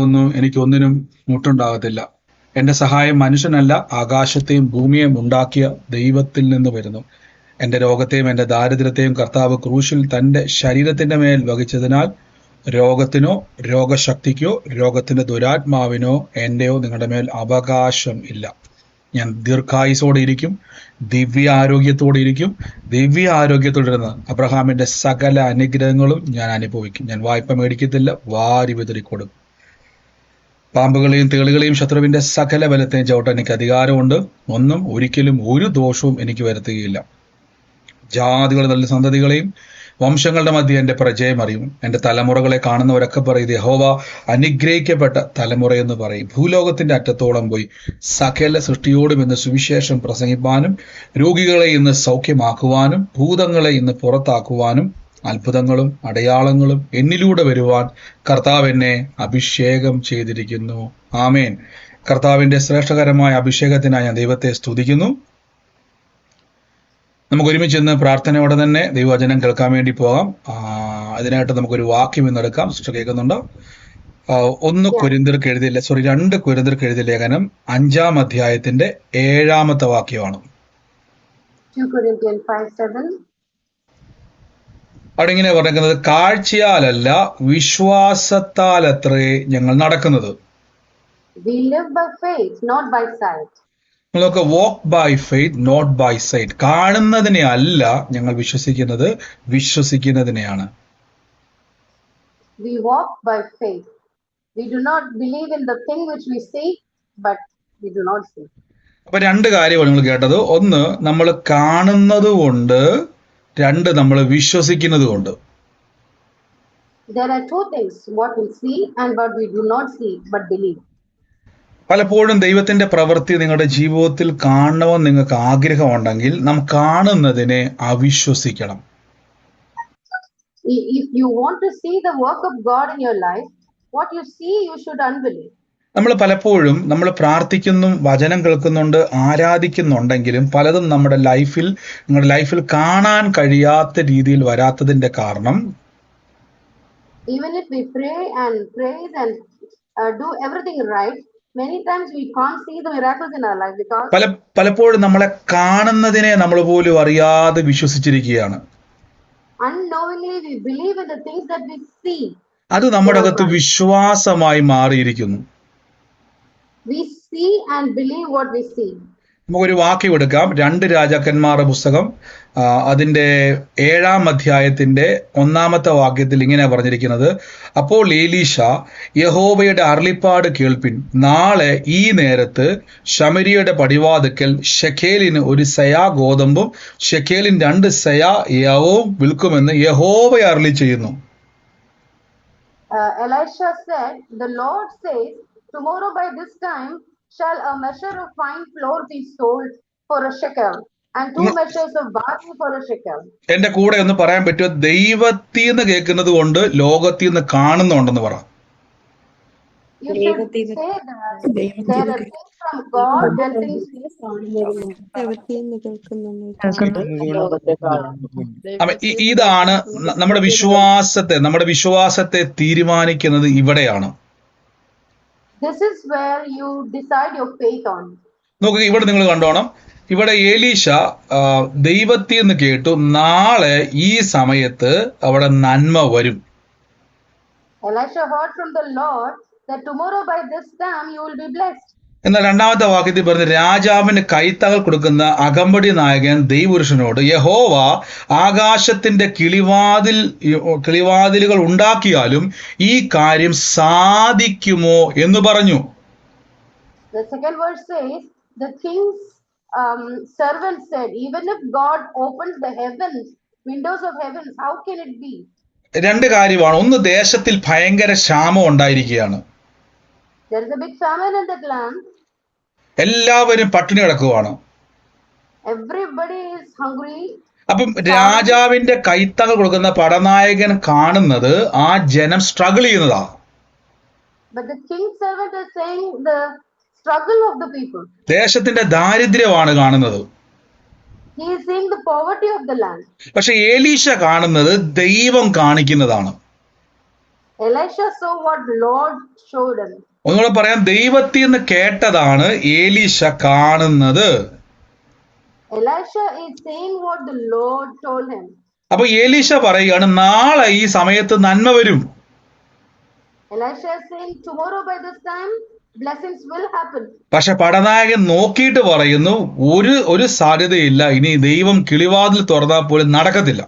പോകുന്നു, എനിക്കൊന്നിനും മുട്ടുണ്ടാകത്തില്ല. എന്റെ സഹായം മനുഷ്യനല്ല, ആകാശത്തെയും ഭൂമിയെയും ഉണ്ടാക്കിയ ദൈവത്തിൽ നിന്ന് വരുന്നു. എന്റെ രോഗത്തെയും എന്റെ ദാരിദ്ര്യത്തെയും കർത്താവ് ക്രൂശിൽ തന്റെ ശരീരത്തിന്റെ മേൽ വഹിച്ചതിനാൽ രോഗത്തിനോ രോഗശക്തിക്കോ രോഗത്തിന്റെ ദുരാത്മാവിനോ എന്റെയോ നിങ്ങളുടെ മേൽ അവകാശം ഇല്ല. ഞാൻ ദീർഘായുസോടെ ഇരിക്കും, ദിവ്യ ആരോഗ്യത്തോടെ ഇരിക്കും. ദിവ്യ ആരോഗ്യത്തോടിരുന്ന് അബ്രഹാമിന്റെ സകല അനുഗ്രഹങ്ങളും ഞാൻ അനുഭവിക്കും. ഞാൻ വായ്പ മേടിക്കത്തില്ല, വാരി വിതറിക്കൊടുക്കും. പാമ്പുകളെയും തേളുകളെയും ശത്രുവിന്റെ സകല ബലത്തെയും ചവിട്ടാൻ എനിക്ക് അധികാരമുണ്ട്. ഒന്നും ഒരിക്കലും ഒരു ദോഷവും എനിക്ക് വരുത്തുകയില്ല. ജാതികളുടെ നല്ല സന്തതികളെയും വംശങ്ങളുടെ മധ്യ എന്റെ പ്രജയം അറിയും. എന്റെ തലമുറകളെ കാണുന്നവരൊക്കെ പറയും, യഹോവ അനുഗ്രഹിക്കപ്പെട്ട തലമുറയെന്ന് പറയും. ഭൂലോകത്തിന്റെ അറ്റത്തോളം പോയി സകല സൃഷ്ടിയോടും ഇന്ന് സുവിശേഷം പ്രസംഗിപ്പാനും രോഗികളെ ഇന്ന് സൗഖ്യമാക്കുവാനും ഭൂതങ്ങളെ ഇന്ന് പുറത്താക്കുവാനും അത്ഭുതങ്ങളും അടയാളങ്ങളും എന്നിലൂടെ വരുവാൻ കർത്താവ് എന്നെ അഭിഷേകം ചെയ്തിരിക്കുന്നു. ആമേൻ. കർത്താവിന്റെ ശ്രേഷ്ഠകരമായ അഭിഷേകത്തിനായി ഞാൻ ദൈവത്തെ സ്തുതിക്കുന്നു. നമുക്ക് ഒരുമിച്ച് ഇന്ന് പ്രാർത്ഥനയോടെ തന്നെ ദൈവവചനം കേൾക്കാൻ വേണ്ടി പോകാം. അതിനായിട്ട് നമുക്കൊരു വാക്യം ഇന്നെടുക്കാം. സിസ്റ്റർ കേൾക്കുന്നുണ്ടോ? 2 കൊരിന്ത്യർക്ക് എഴുതിയ ലേഖനം 5-ാം അധ്യായത്തിന്റെ 7-ാമത്തെ വാക്യമാണ്. അവിടെ ഇങ്ങനെ പറഞ്ഞിരിക്കുന്നത്, കാഴ്ചയാലല്ല വിശ്വാസത്താലത്രേ ഞങ്ങൾ നടക്കുന്നത്. നമുക്ക് walk by faith not by sight. കാണുന്നതിനെ അല്ല ഞങ്ങൾ വിശ്വസിക്കുന്നത്, വിശ്വസിക്കുന്നതിനെയാണ്. We walk by faith. We do not believe in the thing which we see, but we do not see. അപ്പൊ 2 കാര്യമാണ് നിങ്ങൾ കേട്ടത്. 1, നമ്മൾ കാണുന്നത് കൊണ്ട്, 2, നമ്മൾ വിശ്വസിക്കുന്നത് കൊണ്ട്. There are 2 things, what we see and what we do not see but believe. പലപ്പോഴും ദൈവത്തിന്റെ പ്രവൃത്തി നിങ്ങളുടെ ജീവിതത്തിൽ കാണണമെന്ന് നിങ്ങൾക്ക് ആഗ്രഹമുണ്ടെങ്കിൽ നാം കാണുന്നതിനെ അവിശ്വസിക്കണം. If you want to see the work of God in your life, what you see you should unbelieve. നമ്മൾ പലപ്പോഴും നമ്മൾ പ്രാർത്ഥിക്കുന്നു, വചനം കേൾക്കുന്നുണ്ട്, ആരാധിക്കുന്നുണ്ടെങ്കിലും പലതും നിങ്ങളുടെ ലൈഫിൽ കാണാൻ കഴിയാത്ത രീതിയിൽ വരാത്തതിന്റെ കാരണം, even if we pray and praise and do everything right, many times we can't see the miracles in our life because പലപ്പോഴും നമ്മളെ കാണുന്നതിനെ നമ്മൾ പോലും അറിയാതെ വിശ്വസിച്ചിരിക്കുകയാണ്. Unknowingly we believe in the things that we see. അത് നമ്മുടെ അകത്ത് വിശ്വാസമായി മാറിയിരിക്കുന്നു. We see and believe what we see. നമുക്കൊരു വാക്യം എടുക്കാം. 2 രാജാക്കന്മാരുടെ പുസ്തകം അതിന്റെ 7-ാം അധ്യായത്തിന്റെ 1-ാമത്തെ വാക്യത്തിൽ ഇങ്ങനെ പറഞ്ഞിരിക്കുന്നത്, അപ്പോൾ എലീശ യഹോവയുടെ അരുളിപ്പാട് കേൾപ്പിൻ, നാളെ ഈ നേരത്ത് ശമരിയുടെ പടിവാതിക്കൽ ശെഖേലിന് 1 സെയാ ഗോതമ്പും ശെഖേലിന് 2 സെയാ യവവും വിൽക്കുമെന്ന് യഹോവ അരുളി ചെയ്യുന്നു. Elisha said, the Lord says, tomorrow by this time shall a measure of fine flour be sold for a shekel and 2 measures of barley for a shekel. എന്റെ കൂടെ ഒന്ന് പറയാൻ പറ്റുമോ? ദൈവത്തിൽ നിന്ന് കേൾക്കുന്നത് കൊണ്ട് ലോകത്തിൽ നിന്ന് കാണുന്നുണ്ടെന്ന് പറ. You should say that there are things from God and things ഇതാണ് നമ്മുടെ വിശ്വാസത്തെ തീരുമാനിക്കുന്നത്. ഇവിടെയാണ്. This is where you decide your faith on. നോക്കുക, ഇവിടെ നിങ്ങൾ കണ്ടോണം. ഇവിടെ എലീശ ദൈവത്തിൽ നിന്ന് കേട്ടു, നാളെ ഈ സമയത്ത് അവിടെ നന്മ വരും. Elisha heard from the Lord that tomorrow by this time you will be blessed. എന്നാൽ 2-ാമത്തെ വാക്യത്തിൽ പറഞ്ഞ്, രാജാവിന് കൈത്തകൾ കൊടുക്കുന്ന അകമ്പടി നായകൻ ദൈവപുരുഷനോട്, യഹോവ ആകാശത്തിന്റെ കിളിവാതിലുകൾ ഉണ്ടാക്കിയാലും ഈ കാര്യം സാധിക്കുമോ എന്ന് പറഞ്ഞു. The second verse says, the king's servant said, even if God opens the heavens, windows of heavens, how can it be? 2 കാര്യമാണ്. 1, ദേശത്തിൽ ഭയങ്കര ക്ഷാമം ഉണ്ടായിരിക്കുകയാണ്. There is a big famine in that land. എല്ലാവരും പട്ടിണി കിടക്കുവാണ്. Everybody is hungry. അപ്പം രാജാവിന്റെ കൈത്തകൾ കൊടുക്കുന്ന പടനായകൻ കാണുന്നത് ആ ജനം struggle ചെയ്യുന്നതാ. But the king's servant is saying the struggle of the people. ദേശത്തിന്റെ ദാരിദ്ര്യമാണ് കാണുന്നത്. He is seeing the poverty of the land. പക്ഷെ എലീശ കാണുന്നത് ദൈവം കാണിക്കുന്നതാണ്. Elisha saw what Lord showed him. ഒന്നുകൂടെ പറയാം, ദൈവത്തിൽ നിന്ന് കേട്ടതാണ് ഏലീശ കാണുന്നത്. Elisha is saying what the Lord told him. അപ്പൊ ഏലീശ പറയുകയാണ്, നാളെ ഈ സമയത്ത് നന്മ വരും. Elisha is saying tomorrow by this time blessings will happen. പക്ഷെ പടനായകൻ നോക്കിയിട്ട് പറയുന്നു, ഒരു സാധ്യതയില്ല, ഇനി ദൈവം കിളിവാതിൽ തുറന്നാൽ പോലും നടക്കത്തില്ല.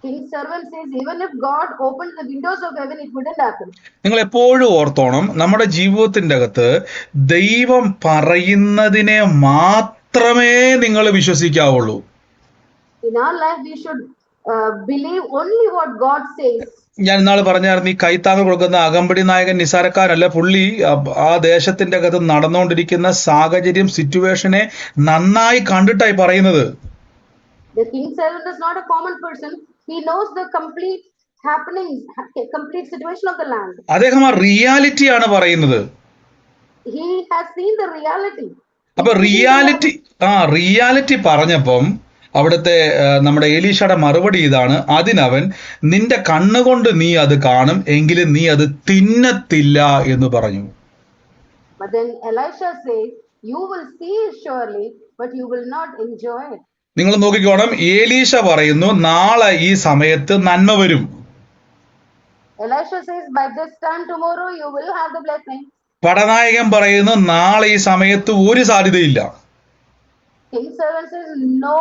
King's servant says even if God opened the windows of heaven it wouldn't happen. നിങ്ങൾ എപ്പോഴും ഓർത്തോണം, നമ്മുടെ ജീവിതത്തിന്റെ അകത്ത് ദൈവം പറയുന്നതിനെ മാത്രമേ നിങ്ങൾ വിശ്വസിക്കാവുള്ളൂ. In our life we should believe only what God says. ഞാൻ ഇന്നാൾ പറഞ്ഞായിരുന്നു, ഈ കൈത്താങ്ങ് കൊടുക്കുന്ന അകമ്പടി നായകൻ നിസാരക്കാരല്ല. പുള്ളി ആ ദേശത്തിന്റെ അകത്ത് നടന്നുകൊണ്ടിരിക്കുന്ന സാഹചര്യം, സിറ്റുവേഷനെ നന്നായി കണ്ടിട്ടായി പറയുന്നത്. The king's servant is not a common person. He knows the complete happenings, complete situation of the land. അദ്ദേഹം ആ റിയാലിറ്റിയാണ് പറയുന്നത്. He has seen the reality. അപ്പൊ റിയാലിറ്റി പറഞ്ഞപ്പം അവിടുത്തെ നമ്മുടെ ഏലീശയുടെ മറുപടി ഇതാണ്, അതിനവൻ നിന്റെ കണ്ണുകൊണ്ട് നീ അത് കാണും, എങ്കിലും നീ അത് തിന്നത്തില്ല എന്ന് പറഞ്ഞു. But then Elisha says, you will see it surely, but you will not enjoy it. നിങ്ങൾ നോക്കിക്കോണം, ഏലീശ പറയുന്നു നാളെ ഈ സമയത്ത് നന്മ വരും. Elisha says by this time tomorrow you will have the blessing. പടനായകൻ പറയുന്നു നാളെ ഈ സമയത്ത് ഒരു സാധ്യതയില്ല. King's servant says no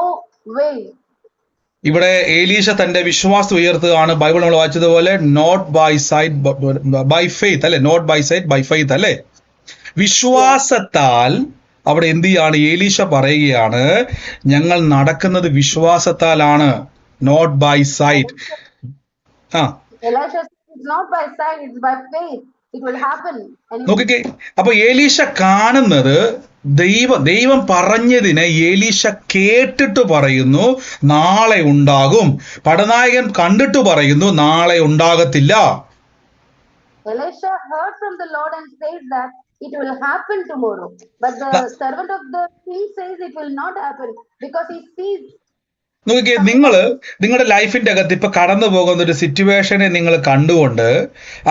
way. ഇവിടെ ഏലീശ തന്റെ വിശ്വാസം ഉയർത്തുകയാണ്. ബൈബിൾ നമ്മൾ വായിച്ചതുപോലെ not by sight by faith അല്ലെ, not by sight by faith അല്ലെ. വിശ്വാസത്താൽ അവിടെ എന്ത് ചെയ്യാണ്? ഏലീശ പറയുകയാണ്, ഞങ്ങൾ നടക്കുന്നത് വിശ്വാസത്താലാണ്, not by sight. Elisha says it's not by sight, it's by faith. It will happen. നോക്കിക്കേ, അപ്പൊ ഏലീശ കാണുന്നത് ദൈവം പറഞ്ഞതിനെ ഏലീശ കേട്ടിട്ട് പറയുന്നു നാളെ ഉണ്ടാകും. പടനായകൻ കണ്ടിട്ട് പറയുന്നു നാളെ ഉണ്ടാകത്തില്ല. Elisha heard from the Lord and says that it will happen tomorrow. But the servant of the king says it will not happen because he sees. നോക്കിക്കേ, നിങ്ങളുടെ ലൈഫിന്റെ അകത്ത് ഇപ്പൊ കടന്നു പോകുന്ന ഒരു സിറ്റുവേഷനെ നിങ്ങൾ കണ്ടുകൊണ്ട്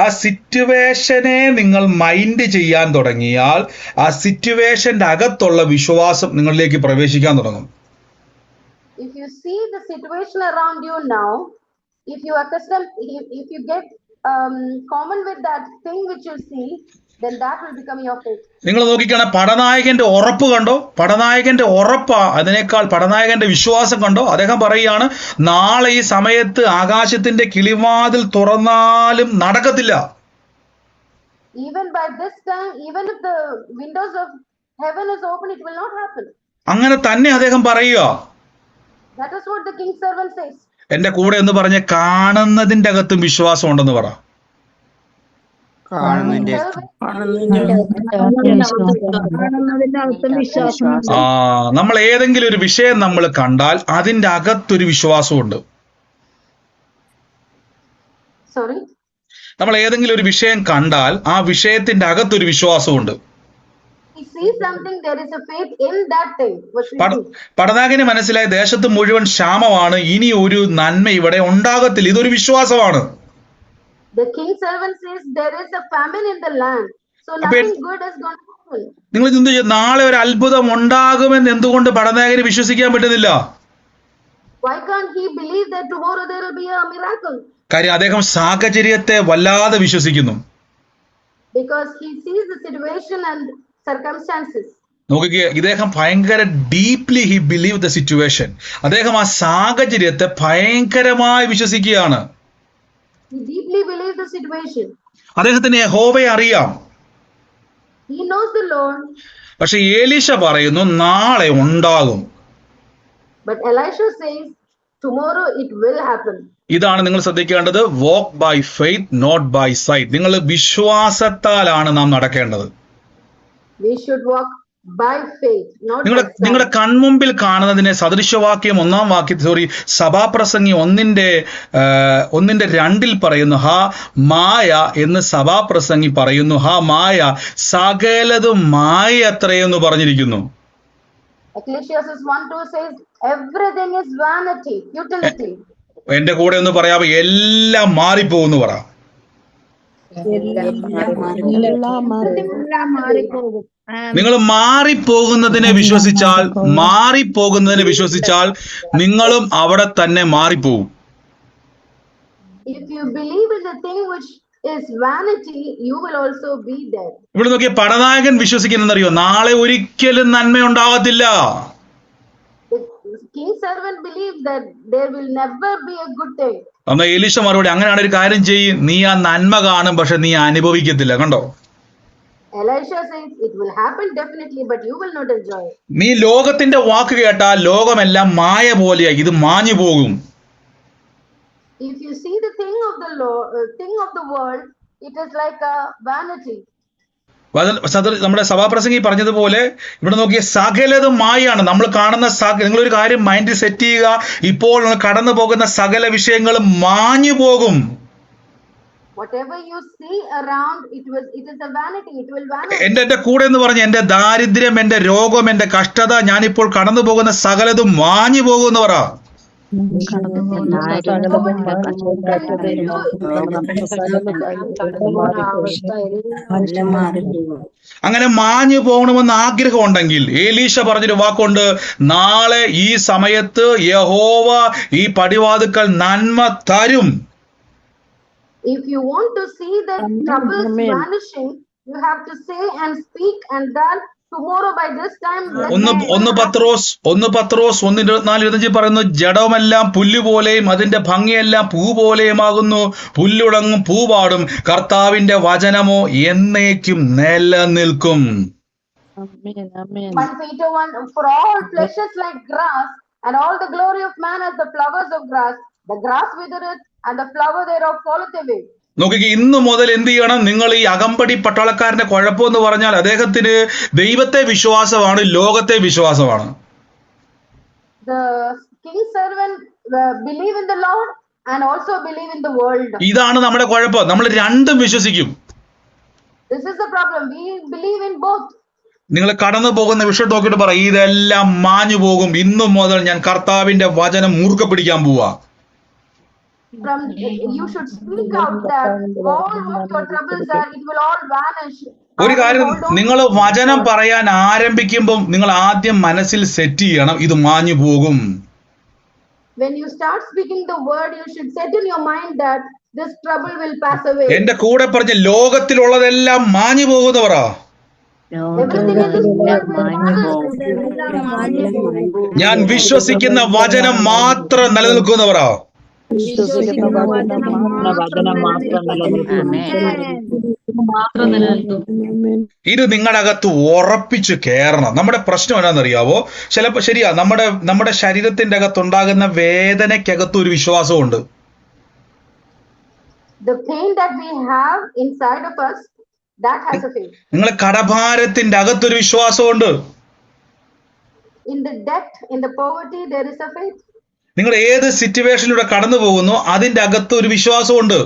ആ സിറ്റുവേഷനെ നിങ്ങൾ മൈൻഡ് ചെയ്യാൻ തുടങ്ങിയാൽ ആ സിറ്റുവേഷന്റെ അകത്തുള്ള വിശ്വാസം നിങ്ങളിലേക്ക് പ്രവേശിക്കാൻ തുടങ്ങും. If you see the situation around you now, if you get common with that thing which you see, then that will become your faith. നിങ്ങൾ നോക്കിക്കാണെ പടനായകന്റെ ഉറപ്പ് കണ്ടോ? പടനായകന്റെ ഉറപ്പാ അതിനേക്കാൾ പടനായകന്റെ വിശ്വാസം കണ്ടോ? അദ്ദേഹം പറയുകയാണ് നാളെ ഈ സമയത്ത് ആകാശത്തിന്റെ കിളിവാതിൽ തുറന്നാലും നടക്കത്തില്ല. Even by this time, even if the windows of heaven is open, it will not happen. അങ്ങനെ തന്നെ അദ്ദേഹം പറയുക. That is what the king's servant says. എന്റെ കൂടെ എന്ന് പറഞ്ഞ കാണുന്നതിന്റെ അകത്തും വിശ്വാസം ഉണ്ടെന്ന് പറ. നമ്മൾ ഏതെങ്കിലും ഒരു വിഷയം നമ്മൾ കണ്ടാൽ അതിന്റെ അകത്തൊരു വിശ്വാസമുണ്ട്. നമ്മൾ ഏതെങ്കിലും ഒരു വിഷയം കണ്ടാൽ ആ വിഷയത്തിന്റെ അകത്തൊരു വിശ്വാസമുണ്ട്. പടനായകന് മനസ്സിലായി ദേശത്ത് മുഴുവൻ ക്ഷാമമാണ്, ഇനി ഒരു നന്മ ഇവിടെ ഉണ്ടാകത്തില്ല. ഇതൊരു വിശ്വാസമാണ്. The king's servant says there is a famine in the land, so nothing good is going to happen. നിങ്ങൾ ചിന്തിച്ചു, നാളെ ഒരു അത്ഭുതം ഉണ്ടാകുമെന്ന് എന്തുകൊണ്ട് പടനായകന് വിശ്വസിക്കാൻ പറ്റുന്നില്ല? Why can't he believe that tomorrow there will be a miracle? കാര്യം അദ്ദേഹം സാഹചര്യത്തെ വല്ലാതെ വിശ്വസിക്കുന്നു. Because he sees the situation and circumstances. നോക്കിക്കേ, ഇദ്ദേഹം ഭയങ്കര deeply he believe the situation. അദ്ദേഹം ആ സാഹചര്യത്തെ ഭയങ്കരമായി വിശ്വസിക്കുകയാണ്. He deeply believes the situation. അദ്ദേഹത്തിന് യഹോവയെ അറിയാം. He knows the Lord. പക്ഷെ ഏലീശ പറയുന്നു നാളെ ഉണ്ടാകും. But Elisha says tomorrow it will happen. ഇതാണ് നിങ്ങൾ ശ്രദ്ധിക്കേണ്ടത്. Walk by faith not by sight. നിങ്ങൾ വിശ്വാസത്താലാണ് നാം നടക്കേണ്ടത്. We should walk by faith, not by sight. നിങ്ങളുടെ കൺമുമ്പിൽ കാണുന്നതിനെ സദൃശവാക്യം സഭാപ്രസംഗി 1:2 പറയുന്നു, ഹാ മായ എന്ന് സഭാപ്രസംഗി പറയുന്നു, ഹാ മായ സകലതും മായ അത്രയെന്ന് പറഞ്ഞിരിക്കുന്നു. Ecclesiastes 1:2 says everything is vanity, futility. എന്റെ കൂടെ ഒന്ന് പറയാമോ? എല്ലാം മാറിപ്പോകുന്നു പറ. നിങ്ങൾ മാറിപ്പോകുന്നതിനെ വിശ്വസിച്ചാൽ നിങ്ങളും അവിടെ തന്നെ മാറിപ്പോകും. If you believe in the thing which is vanity, you will also be there. ഇവിടെ നോക്കിയ പടനായകൻ വിശ്വസിക്കുന്നറിയോ, നാളെ ഒരിക്കലും നന്മ ഉണ്ടാകത്തില്ല. The king servant believes that there will never be a good thing. അന്ന് എലീശ മറുപടി, അങ്ങനെയാണ് ഒരു കാര്യം ചെയ്യും, നീ ആ നന്മ കാണും, പക്ഷെ നീ അനുഭവിക്കത്തില്ല. കണ്ടോ, Elisha says it will happen definitely, but you will not enjoy it. നീ ലോകത്തിന്റെ വാക്ക് കേട്ടാൽ ലോകമെല്ലാം മായ പോലെയാ, ഇത് മാഞ്ഞു പോകും. If you see the thing of the thing of the world, it is like a vanity. നമ്മുടെ സഭാപ്രസംഗി പറഞ്ഞതുപോലെ ഇവിടെ നോക്കിയ സകലതും മായാണ്. നമ്മൾ കാണുന്ന നിങ്ങളൊരു കാര്യം മൈൻഡിൽ സെറ്റ് ചെയ്യുക, ഇപ്പോൾ കടന്നു പോകുന്ന സകല വിഷയങ്ങളും മാഞ്ഞു പോകും. Whatever you see around, it is a vanity. It will vanish. എന്റെ കൂടെ എന്ന് പറഞ്ഞ എന്റെ ദാരിദ്ര്യം, എന്റെ രോഗം, എന്റെ കഷ്ടത, ഞാനിപ്പോൾ കടന്നു പോകുന്ന സകലതും മാഞ്ഞു പോകുമെന്ന് പറ. അങ്ങനെ മാഞ്ഞു പോകണമെന്ന് ആഗ്രഹം ഉണ്ടെങ്കിൽ ഏലീശ പറഞ്ഞൊരു വാക്കുണ്ട്, നാളെ ഈ സമയത്ത് യഹോവ ഈ പടിവാതുക്കൽ നന്മ തരും. If you want to see that troubles vanishing, you have to say and speak, and then tomorrow by this time. ഒന്ന് പത്രോസ് 1:24-25 പറയുന്നു, ജഡമെല്ലാം പുല്ലുപോലെയും അതിന്റെ ഭംഗിയെല്ലാം പൂ പോലെയുമാകുന്നു, പുല്ലുടങ്ങും പൂവാടും, കർത്താവിന്റെ വചനമോ എന്നേക്കും നിലനിൽക്കും. 1 Peter 1, for all flesh is like grass, and all the glory of man as the flowers of grass. The grass withereth, and the flower thereof falleth away. നോക്കിക്ക്, ഇന്നു മുതൽ എന്ത് ചെയ്യണം? നിങ്ങൾ ഈ അകമ്പടി പട്ടാളക്കാരന്റെ കുഴപ്പമെന്ന് പറഞ്ഞാൽ അദ്ദേഹത്തിന് ദൈവത്തെ വിശ്വാസമാണ്, ലോകത്തെ വിശ്വാസമാണ്. The king servant believe in the Lord and also believe in the world. ഇതാണ് നമ്മുടെ കുഴപ്പം, നമ്മൾ രണ്ടും വിശ്വസിക്കും. This is the problem, we believe in both. നിങ്ങൾ കടന്നു പോകുന്ന വിഷയം നോക്കിയിട്ട് പറ, ഇതെല്ലാം മാഞ്ഞു പോകും, ഇന്നു മുതൽ ഞാൻ കർത്താവിന്റെ വചനം മുറുക്കെ പിടിക്കാൻ പോവാ. You should speak out that all what your troubles are, it will all vanish. ഒരു കാര്യം, നിങ്ങൾ വചനം പറയാൻ ആരംഭിക്കുമ്പോൾ നിങ്ങൾ ആദ്യം മനസ്സിൽ സെറ്റ് ചെയ്യണം, ഇത് മാഞ്ഞു പോകും. When you start speaking the word, you should set in your mind that this trouble will pass away. എന്റെ കൂടെ പറഞ്ഞ ലോകത്തിലുള്ളതെല്ലാം മാഞ്ഞു പോകുന്ന പറ. Everything in this world will vanish. ഞാൻ വിശ്വസിക്കുന്ന വചനം മാത്രം നിലനിൽക്കുന്ന പറ. ഇത് നിങ്ങളുടെ അകത്ത് ഉറപ്പിച്ചു കയറണം. നമ്മുടെ പ്രശ്നം എന്നാണെന്നറിയാവോ, ചിലപ്പോ ശരിയാ, നമ്മുടെ ശരീരത്തിന്റെ അകത്തുണ്ടാകുന്ന വേദനയ്ക്കകത്ത് ഒരു വിശ്വാസമുണ്ട്. The pain that we have inside of us, that has a faith. നിങ്ങളെ കടഭാരത്തിന്റെ അകത്തൊരു വിശ്വാസമുണ്ട്. In the debt, in the poverty, there is a faith. നിങ്ങൾ ഏത് സിറ്റുവേഷനിലൂടെ കടന്നു പോകുന്നു അതിന്റെ അകത്ത് ഒരു വിശ്വാസമുണ്ട്.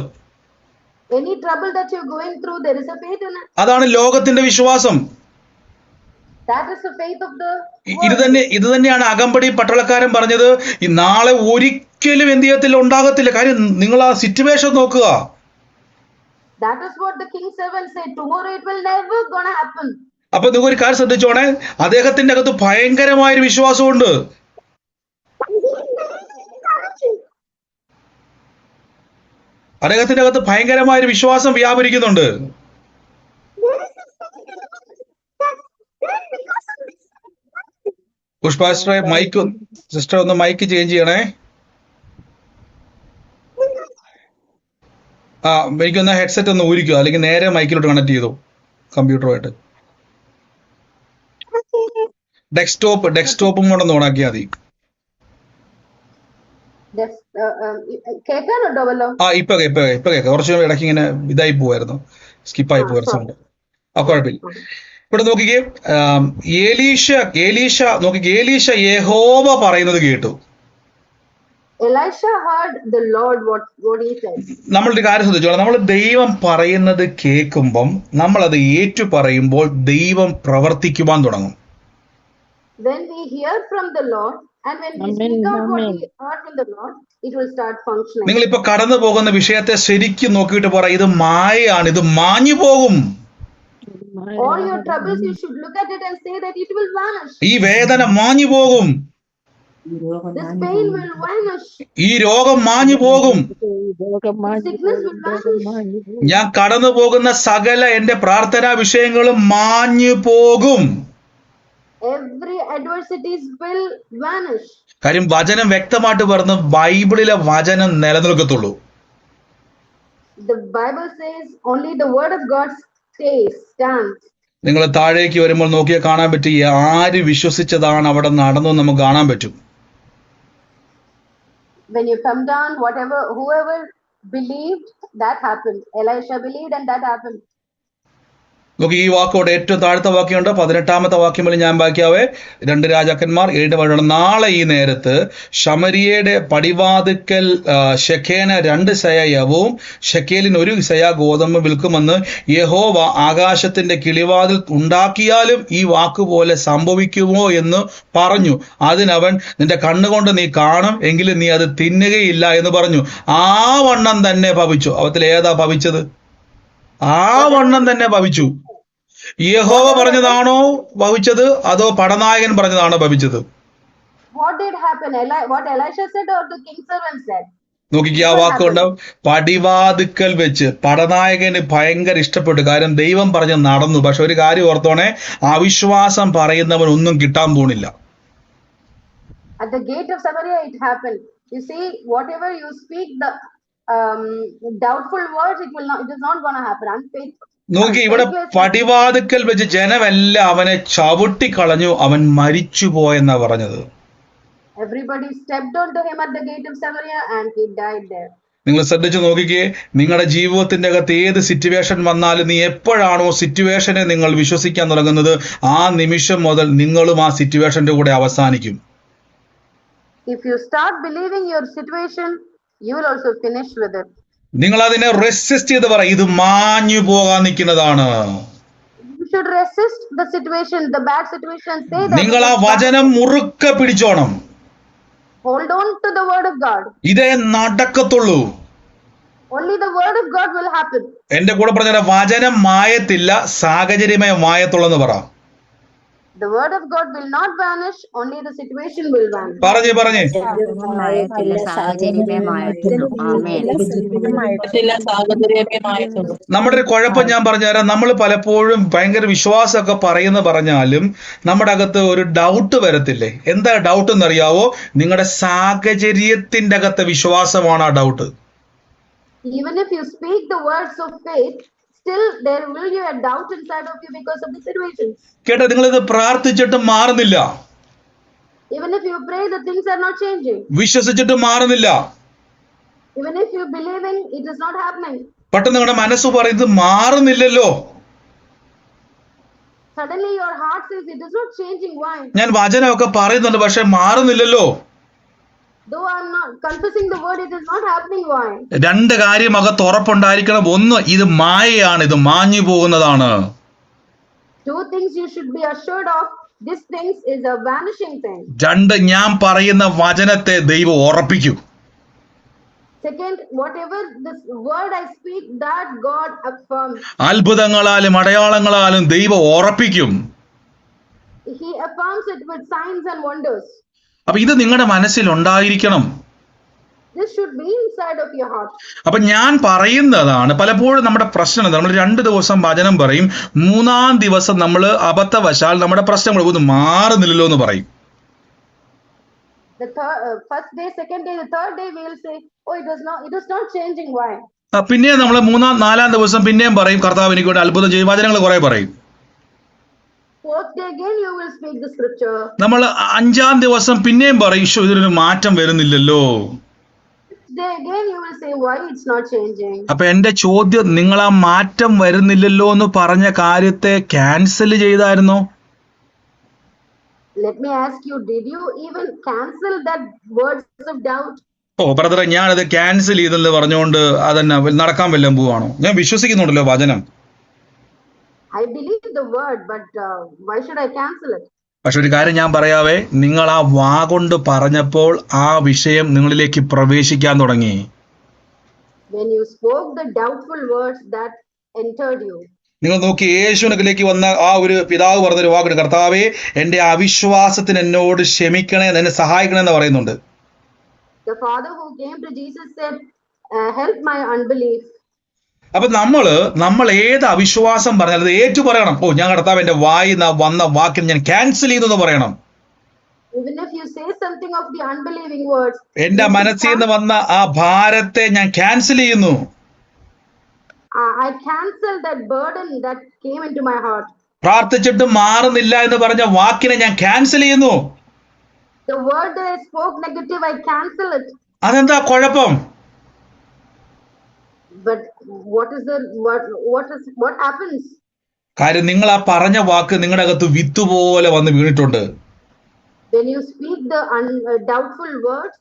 Any trouble that you're going through, there is a faith in it. അതാണ് ലോകത്തിന്റെ വിശ്വാസം. That is the faith of the ഇത് തന്നെയാണ് അകമ്പടി പട്ടാളക്കാരൻ പറഞ്ഞത്, ഈ നാളെ ഒരിക്കലും എന്ത് ചെയ്യത്തില്ല, ഉണ്ടാകത്തില്ല. കാര്യം നിങ്ങൾ ആ സിറ്റുവേഷൻ നോക്കുക. That is what the king servant said. Tomorrow it will never gonna happen. അപ്പൊ നിങ്ങൾ ഒരു കാര്യം ശ്രദ്ധിച്ചോണേ, അദ്ദേഹത്തിന്റെ അകത്ത് ഭയങ്കരമായൊരു വിശ്വാസമുണ്ട്. അദ്ദേഹത്തിന്റെ അകത്ത് ഭയങ്കരമായൊരു വിശ്വാസം വ്യാപരിക്കുന്നുണ്ട്. പുഷ്പാസ്റ്ററെ മൈക്ക് സിസ്റ്റർ ഒന്ന് മൈക്ക് ചേഞ്ച് ചെയ്യണേ. എനിക്കൊന്ന് ഹെഡ്സെറ്റ് ഒന്ന് ഊരിക്കോ, അല്ലെങ്കിൽ നേരെ മൈക്കിലോട്ട് കണക്ട് ചെയ്തോ കമ്പ്യൂട്ടറുമായിട്ട്. ഡെസ്ക്ടോപ്പും കൂടെ ഒന്ന് ഓണാക്കിയാൽ മതി. ഇപ്പൊ കേൾക്കാം. കുറച്ച് ഇടയ്ക്ക് ഇങ്ങനെ ഇതായി പോവായിരുന്നു, സ്കിപ്പായി പോവായിരുന്നു സൗണ്ട്. കുഴപ്പമില്ല. ഇവിടെ നോക്കിക്കേ, ഏലീശ യഹോവ പറയുന്നത് കേട്ടു. Elisha heard the Lord what he said. നമ്മളൊരു കാര്യം ശ്രദ്ധിച്ചോളാം, നമ്മൾ ദൈവം പറയുന്നത് കേൾക്കുമ്പം നമ്മൾ അത് ഏറ്റു പറയുമ്പോൾ ദൈവം പ്രവർത്തിക്കുവാൻ തുടങ്ങും. When we hear from the Lord and when we speak out what we heard from the Lord, it will start functioning. നിങ്ങളിപ്പോ കടന്നു പോകുന്ന വിഷയത്തെ ശരിക്കും നോക്കിയിട്ട് പറ, ഇത് മായയാണ്, ഇത് മാഞ്ഞു പോകും. All your troubles, you should look at it and say that it will vanish. ഈ വേദന മാഞ്ഞു പോകും, This pain will vanish. ഈ രോഗം മാഞ്ഞു പോകും. Sickness will vanish. ഞാൻ കടന്നു പോകുന്ന സകല എന്റെ പ്രാർത്ഥനാ വിഷയങ്ങളും മാഞ്ഞു പോകും. Every adversities will vanish. കാര്യം വചനം വ്യക്തമായിട്ട് പറഞ്ഞു, ബൈബിളിലെ വചനം നിലനിൽക്കത്തുള്ളൂ. The Bible says only the word of God stands. നിങ്ങൾ താഴേക്ക് വരുമ്പോൾ നോക്കിയാൽ കാണാൻ പറ്റും, ആര് വിശ്വസിച്ചതാണ് അവിടെ നടന്നു നമുക്ക് കാണാൻ പറ്റും. When you come down, whoever believed, that happened. Elisha believed and that happened. നോക്കി, ഈ വാക്കോടെ ഏറ്റവും താഴത്തെ വാക്യമുണ്ട്, 18ാമത്തെ വാക്യം മുതൽ ഞാൻ ബാക്കിയാവേ. 2 രാജാക്കന്മാർ 7:7. നാളെ ഈ നേരത്ത് ശമരിയയുടെ പടിവാതിക്കൽ ശെഖേന 2 ശയ യവവും ശെക്കേലിന് 1 ശയ ഗോതമ്പ് വിൽക്കുമെന്ന് യഹോവ ആകാശത്തിന്റെ കിളിവാതിൽ ഉണ്ടാക്കിയാലും ഈ വാക്കുപോലെ സംഭവിക്കുമോ എന്ന് പറഞ്ഞു. അതിനവൻ, നിന്റെ കണ്ണുകൊണ്ട് നീ കാണും, എങ്കിലും നീ അത് തിന്നുകയില്ല എന്ന് പറഞ്ഞു. ആ വണ്ണം തന്നെ ഭവിച്ചു. അവത്തിൽ ഏതാ ഭവിച്ചത്? ആ വണ്ണം തന്നെ ഭവിച്ചു. യഹോവ പറഞ്ഞതാണോ ഭവിച്ചത്, അതോ പടനായകൻ പറഞ്ഞതാണോ ഭവിച്ചത്? What did happen? What Elisha said or the king's servant said? നോക്കിക്ക്, ആ വാക്കുണ്ട്, പടിവാതിക്കൽ വെച്ച്. പടനായകന് ഭയങ്കര ഇഷ്ടപ്പെട്ടു, കാര്യം ദൈവം പറഞ്ഞ് നടന്നു. പക്ഷെ ഒരു കാര്യം ഓർത്തോണേ, അവിശ്വാസം പറയുന്നവൻ ഒന്നും കിട്ടാൻ പോണില്ല. At the gate of Samaria it happened. You see, whatever you speak, the doubtful words, it is not going to happen. Unfaithful. നോക്കി, ഇവിടെ പടിവാതിക്കൽ വെച്ച് ജനമെല്ലാം അവനെ ചവിട്ടിക്കളഞ്ഞു, അവൻ മരിച്ചുപോയെന്നാ പറഞ്ഞത്. Everybody stepped onto him at the gate of Samaria and he died there. നിങ്ങൾ ശ്രദ്ധിച്ചു നോക്കിക്കേ, നിങ്ങളുടെ ജീവിതത്തിന്റെ അകത്ത് ഏത് സിറ്റുവേഷൻ വന്നാലും, നീ എപ്പോഴാണോ സിറ്റുവേഷനെ നിങ്ങൾ വിശ്വസിക്കാൻ തുടങ്ങുന്നത്, ആ നിമിഷം മുതൽ നിങ്ങളും ആ സിറ്റുവേഷന്റെ കൂടെ അവസാനിക്കും. If you start believing your situation, you will also finish with it. നിങ്ങൾ അതിനെ റെസിസ്റ്റ് ചെയ്ത് പറ, ഇത് മാഞ്ഞു പോകാൻ നിൽക്കുന്നതാണ്. You should resist the situation, the bad situation. Say that. നിങ്ങൾ ആ വചനം മുറുക്കെ പിടിച്ചോണം. Hold on to the word of God. ഇതേ നടക്കത്തുള്ളൂ. Only the word of God will happen. എന്റെ കൂടെ പറഞ്ഞ വചനം മായത്തില്ല, സാഹചര്യമേ മായത്തുള്ളെന്ന് പറ. The word of God will not vanish, only the situation will vanish. പറഞ്ഞേ. നമ്മുടെ ഒരു കുഴപ്പം ഞാൻ പറഞ്ഞുതരാം. നമ്മൾ പലപ്പോഴും ഭയങ്കര വിശ്വാസമൊക്കെ പറഞ്ഞാലും നമ്മുടെ അകത്ത് ഒരു ഡൗട്ട് വരത്തില്ലേ? എന്താ ഡൗട്ട് എന്നറിയാവോ? നിങ്ങളുടെ സാഹചര്യത്തിന്റെ അകത്തെ വിശ്വാസമാണ് ആ doubt. Even if you speak the words of faith, still there will be a doubt inside of you because of the situation. കേട്ടോ, നിങ്ങളിത് പ്രാർത്ഥിച്ചിട്ട് മാറുന്നില്ല. Even if you pray, the things are not changing. വിശ്വസിച്ചിട്ട് മാറുന്നില്ല. Even if you believing, it is not happening. പെട്ടെന്ന് നിങ്ങളുടെ മനസ്സ് പറയുന്നത് മാറുന്നില്ലല്ലോ. Suddenly your heart says it is not changing. Why? ഞാൻ വചനമൊക്കെ പറയുന്നുണ്ട്, പക്ഷെ മാറുന്നില്ലല്ലോ. Though I am not confessing the word, it is not happening. Why? 2 കാര്യം അകത്ത് ഉറപ്പുണ്ടായിരിക്കണം. ഒന്ന്, ഇത് മായയാണ്, ഇത് മാഞ്ഞു പോകുന്നതാണ്. 2 things you should be assured of. This thing is a vanishing thing. 2, ഞാൻ പറയുന്ന വചനത്തെ ദൈവം ഉറപ്പിക്കും. Second, whatever this word I speak, that God affirms. അത്ഭുതങ്ങളാലും അടയാളങ്ങളാലും ദൈവം ഉറപ്പിക്കും. He affirms it with signs and wonders. അപ്പൊ ഇത് നിങ്ങളുടെ മനസ്സിൽ ഉണ്ടായിരിക്കണം. This should be inside of your heart. അപ്പൊ ഞാൻ പറയുന്നതാണ് പലപ്പോഴും നമ്മുടെ പ്രശ്നം. നമ്മൾ 2 ദിവസം വചനം പറയും, 3-ാം ദിവസം നമ്മൾ അബദ്ധവശാൽ നമ്മുടെ പ്രശ്നങ്ങൾ ഒന്നും മാറുന്നില്ലല്ലോ എന്ന് പറയും. The first day, second day, the third day we will say, oh, it is not changing. Why? പിന്നെ നമ്മൾ 3-ാം 4-ാം ദിവസം പിന്നെയും പറയും, കർത്താവ് എനിക്ക് വേണ്ടി അത്ഭുതം ചെയ്യും, വചനങ്ങൾ കുറെ പറയും. Fourth day again you will speak the scripture. നമ്മൾ 5-ാം ദിവസം പിന്നെയും പറയും, ഈശോ ഇതിനൊരു മാറ്റം വരുന്നില്ലല്ലോ. Day again you will say, why it's not changing. അപ്പൊ എന്റെ ചോദ്യം, നിങ്ങൾ ആ മാറ്റം വരുന്നില്ലല്ലോ എന്ന് പറഞ്ഞ കാര്യത്തെ cancel ചെയ്തായിരുന്നോ? Let me ask you, did you even cancel that words of doubt? ബ്രദറെ, ഞാനത് ക്യാൻസൽ ചെയ്തെന്ന് പറഞ്ഞുകൊണ്ട് അതെന്നെ നടക്കാൻ വല്ലതും പോവാണോ? ഞാൻ വിശ്വസിക്കുന്നുണ്ടല്ലോ വചനം. I believe the word, but why should I cancel it? പക്ഷെ ഒരു കാര്യം ഞാൻ പറയാവേ, നിങ്ങൾ ആ വാ കൊണ്ട് പറഞ്ഞപ്പോൾ ആ വിഷയം നിങ്ങളിലേക്ക് പ്രവേശിക്കാൻ തുടങ്ങി. When you spoke the doubtful words, that entered you. നിങ്ങൾ നോക്കി, യേശുവിനക്കിലേക്ക് വന്ന ആ ഒരു പിതാവ് പറഞ്ഞൊരു വാക്കുണ്ട്, കർത്താവേ എന്റെ അവിശ്വാസത്തിന് എന്നോട് ക്ഷമിക്കണേ, എന്നെ സഹായിക്കണേ എന്ന് പറയുന്നുണ്ട്. The father who came to Jesus said, help my unbelief. അപ്പൊ നമ്മൾ ഏത് അവിശ്വാസം പറഞ്ഞാൽ അത് ഏറ്റു പറയണം. ഓ, ഞാൻ കർത്താവ് എന്റെ വായി വന്ന വാക്കിന് ഞാൻ ക്യാൻസൽ ചെയ്തു എന്ന് പറയണം. Even if you say something of the unbelieving words, എന്റെ മനസ്സിൽ നിന്ന് വന്ന ആ ഭാരത്തെ ഞാൻ ക്യാൻസൽ ചെയ്യുന്നു. I cancel that burden that came into my heart. പ്രാർത്ഥിച്ചിട്ട് മാറുന്നില്ല എന്ന് പറഞ്ഞ വാക്കിനെ ഞാൻ ക്യാൻസൽ ചെയ്യുന്നു. The word that I spoke negative, I cancel it. അതെന്താ കുഴപ്പം? But what happens? കാര്യം നിങ്ങൾ ആ പറഞ്ഞ വാക്ക് നിങ്ങളുടെ അകത്ത് വിത്ത് പോലെ വന്ന് വീണിട്ടുണ്ട്. When you speak the doubtful words,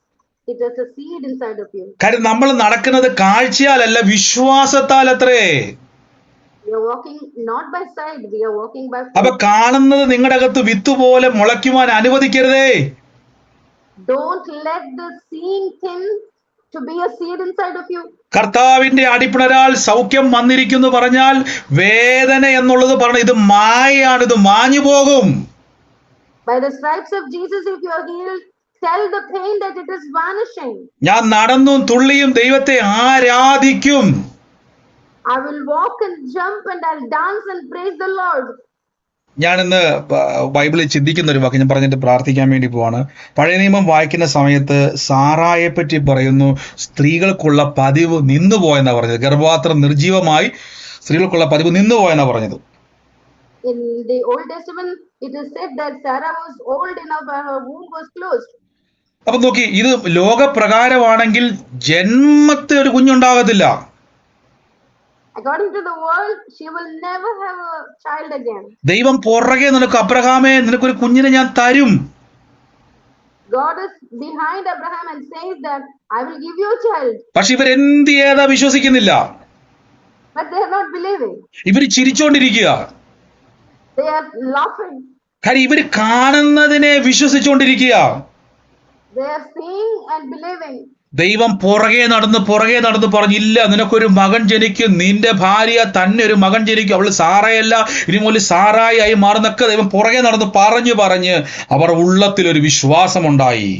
it is a seed inside of you. കാര്യം നമ്മൾ നടക്കുന്നത് കാഴ്ചയാലല്ല, വിശ്വാസത്താൽ അത്രേ. We are walking not by sight, we are walking by faith. അപ്പൊ കാണുന്നത് നിങ്ങളുടെ അകത്ത് വിത്ത് പോലെ മുളയ്ക്കുവാൻ അനുവദിക്കരുതേ. Don't let the seeing thing to be a seed inside of you. കർത്താവിന്റെ അടിപ്പിണരാൽ സൗഖ്യം വന്നിരിക്കുന്നു പറഞ്ഞാൽ വേദന എന്നുള്ളത് പറഞ്ഞ ഇത് മായയാണ്, ഇത് മാഞ്ഞു പോകും. By the stripes of Jesus, if you are healed, tell the pain that it is vanishing. ഞാൻ നടന്നും തുള്ളിയും ദൈവത്തെ ആരാധിക്കും. I will walk and jump and I'll dance and praise the Lord. ഞാനിന്ന് ബൈബിളിൽ ചിന്തിക്കുന്ന ഒരു വാക്ക് ഞാൻ പറഞ്ഞിട്ട് പ്രാർത്ഥിക്കാൻ വേണ്ടി പോവാണ്. പഴയ നിയമം വായിക്കുന്ന സമയത്ത് സാറായെ പറ്റി പറയുന്നു, സ്ത്രീകൾക്കുള്ള പതിവ് നിന്നുപോയെന്നാ പറഞ്ഞത്. ഗർഭപാത്രം നിർജീവമായി സ്ത്രീകൾക്കുള്ള പതിവ് നിന്നുപോയെന്നാ പറഞ്ഞത്. In the Old Testament, it is said that Sarah was old enough and her womb was closed. അപ്പൊ നോക്കി, ഇത് ലോകപ്രകാരമാണെങ്കിൽ ജന്മത്തെ ഒരു കുഞ്ഞുണ്ടാകത്തില്ല. According to the world, she will never have a child again. ദൈവം പുറകെ നിനക്ക്, അബ്രഹാമേ നിനക്കൊരു കുഞ്ഞിനെ ഞാൻ തരും. God is behind Abraham and says that I will give you a child. പക്ഷെ ഇവരെന്ത് ചെയ്താ വിശ്വസിക്കുന്നില്ല. But they are not believing. ഇവര് ചിരിച്ചോണ്ടിരിക്കുക. They are laughing. കാര്യം ഇവര് കാണുന്നതിനെ വിശ്വസിച്ചോണ്ടിരിക്കുക. They are seeing and believing. ദൈവം പുറകെ നടന്ന് പറഞ്ഞില്ല, നിനക്കൊരു മകൻ ജനിക്കും, നിന്റെ ഭാര്യ തന്നെ ഒരു മകൻ ജനിക്കും, അവള് സാറയല്ല ഇനി മുതൽ സാറായി ആയി മാറുന്നൊക്കെ ദൈവം പുറകെ നടന്ന് പറഞ്ഞ് അവർ ഉള്ളത്തിൽ ഒരു വിശ്വാസമുണ്ടായി.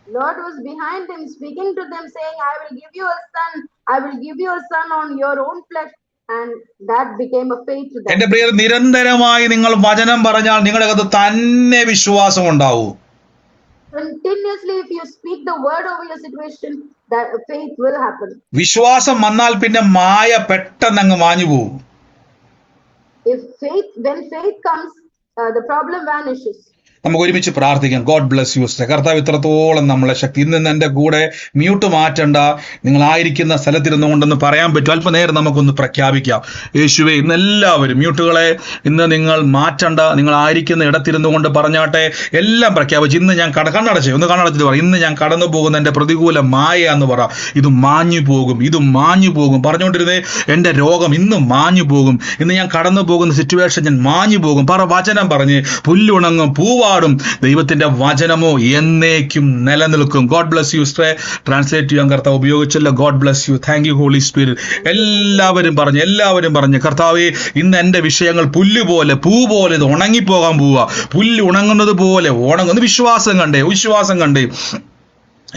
Lord was behind them, speaking to them, saying, I will give you a son, I will give you a son on your own flesh. And that became a faith to them. എന്റെ prior, നിരന്തരമായി നിങ്ങൾ വചനം പറഞ്ഞാൽ നിങ്ങളുടെ അകത്ത് തന്നെ വിശ്വാസം ഉണ്ടാവും. Continuously, if you speak the word over your situation, that faith will happen. വിശ്വാസം വന്നാൽ പിന്നെ മായ പെട്ടെന്ന് അങ്ങ് മാഞ്ഞു പോകും. When faith comes, the problem vanishes. നമുക്ക് ഒരുമിച്ച് പ്രാർത്ഥിക്കാം. God bless U. കർത്താവ് ഇത്രത്തോളം നമ്മളെ ശക്തി. ഇന്ന് എൻ്റെ കൂടെ മ്യൂട്ട് മാറ്റണ്ട, നിങ്ങളായിരിക്കുന്ന സ്ഥലത്തിരുന്നുകൊണ്ടെന്ന് പറയാൻ പറ്റും. അല്പനേരം നമുക്കൊന്ന് പ്രഖ്യാപിക്കാം. യേശുവേ, ഇന്ന് എല്ലാവരും മ്യൂട്ടുകളെ ഇന്ന് നിങ്ങൾ മാറ്റണ്ട, നിങ്ങളായിരിക്കുന്ന ഇടത്തിരുന്നു കൊണ്ട് പറഞ്ഞാട്ടെ. എല്ലാം പ്രഖ്യാപിച്ചു. ഇന്ന് ഞാൻ കണ്ണടച്ചിട്ട് പറ, ഇന്ന് ഞാൻ കടന്നു പോകുന്ന എൻ്റെ പ്രതികൂല മായ എന്ന് പറ, ഇത് മാഞ്ഞു പോകും പറഞ്ഞുകൊണ്ടിരുന്നേ. എൻ്റെ രോഗം ഇന്ന് മാഞ്ഞു പോകും. ഇന്ന് ഞാൻ കടന്നു പോകുന്ന സിറ്റുവേഷൻ ഞാൻ മാഞ്ഞു പോകും. വചനം പറഞ്ഞ് പുല്ലുണങ്ങും, പൂവാടും, ദൈവത്തിന്റെ വചനമോ എന്നേക്കും നിലനിൽക്കും. God bless U. ട്രാൻസ്ലേറ്റ് ചെയ്യാൻ കർത്താവ് ഉപയോഗിച്ചല്ലോ. God bless you. Thank you Holy Spirit. എല്ലാവരും പറഞ്ഞ് കർത്താവേ, ഇന്ന് എൻ്റെ വിഷയങ്ങൾ പുല്ലുപോലെ പൂ പോലെ ഇത് ഉണങ്ങിപ്പോകാൻ പോവുക. പുല്ല് ഉണങ്ങുന്നത് പോലെ ഉണങ്ങുന്ന വിശ്വാസം കണ്ടേ.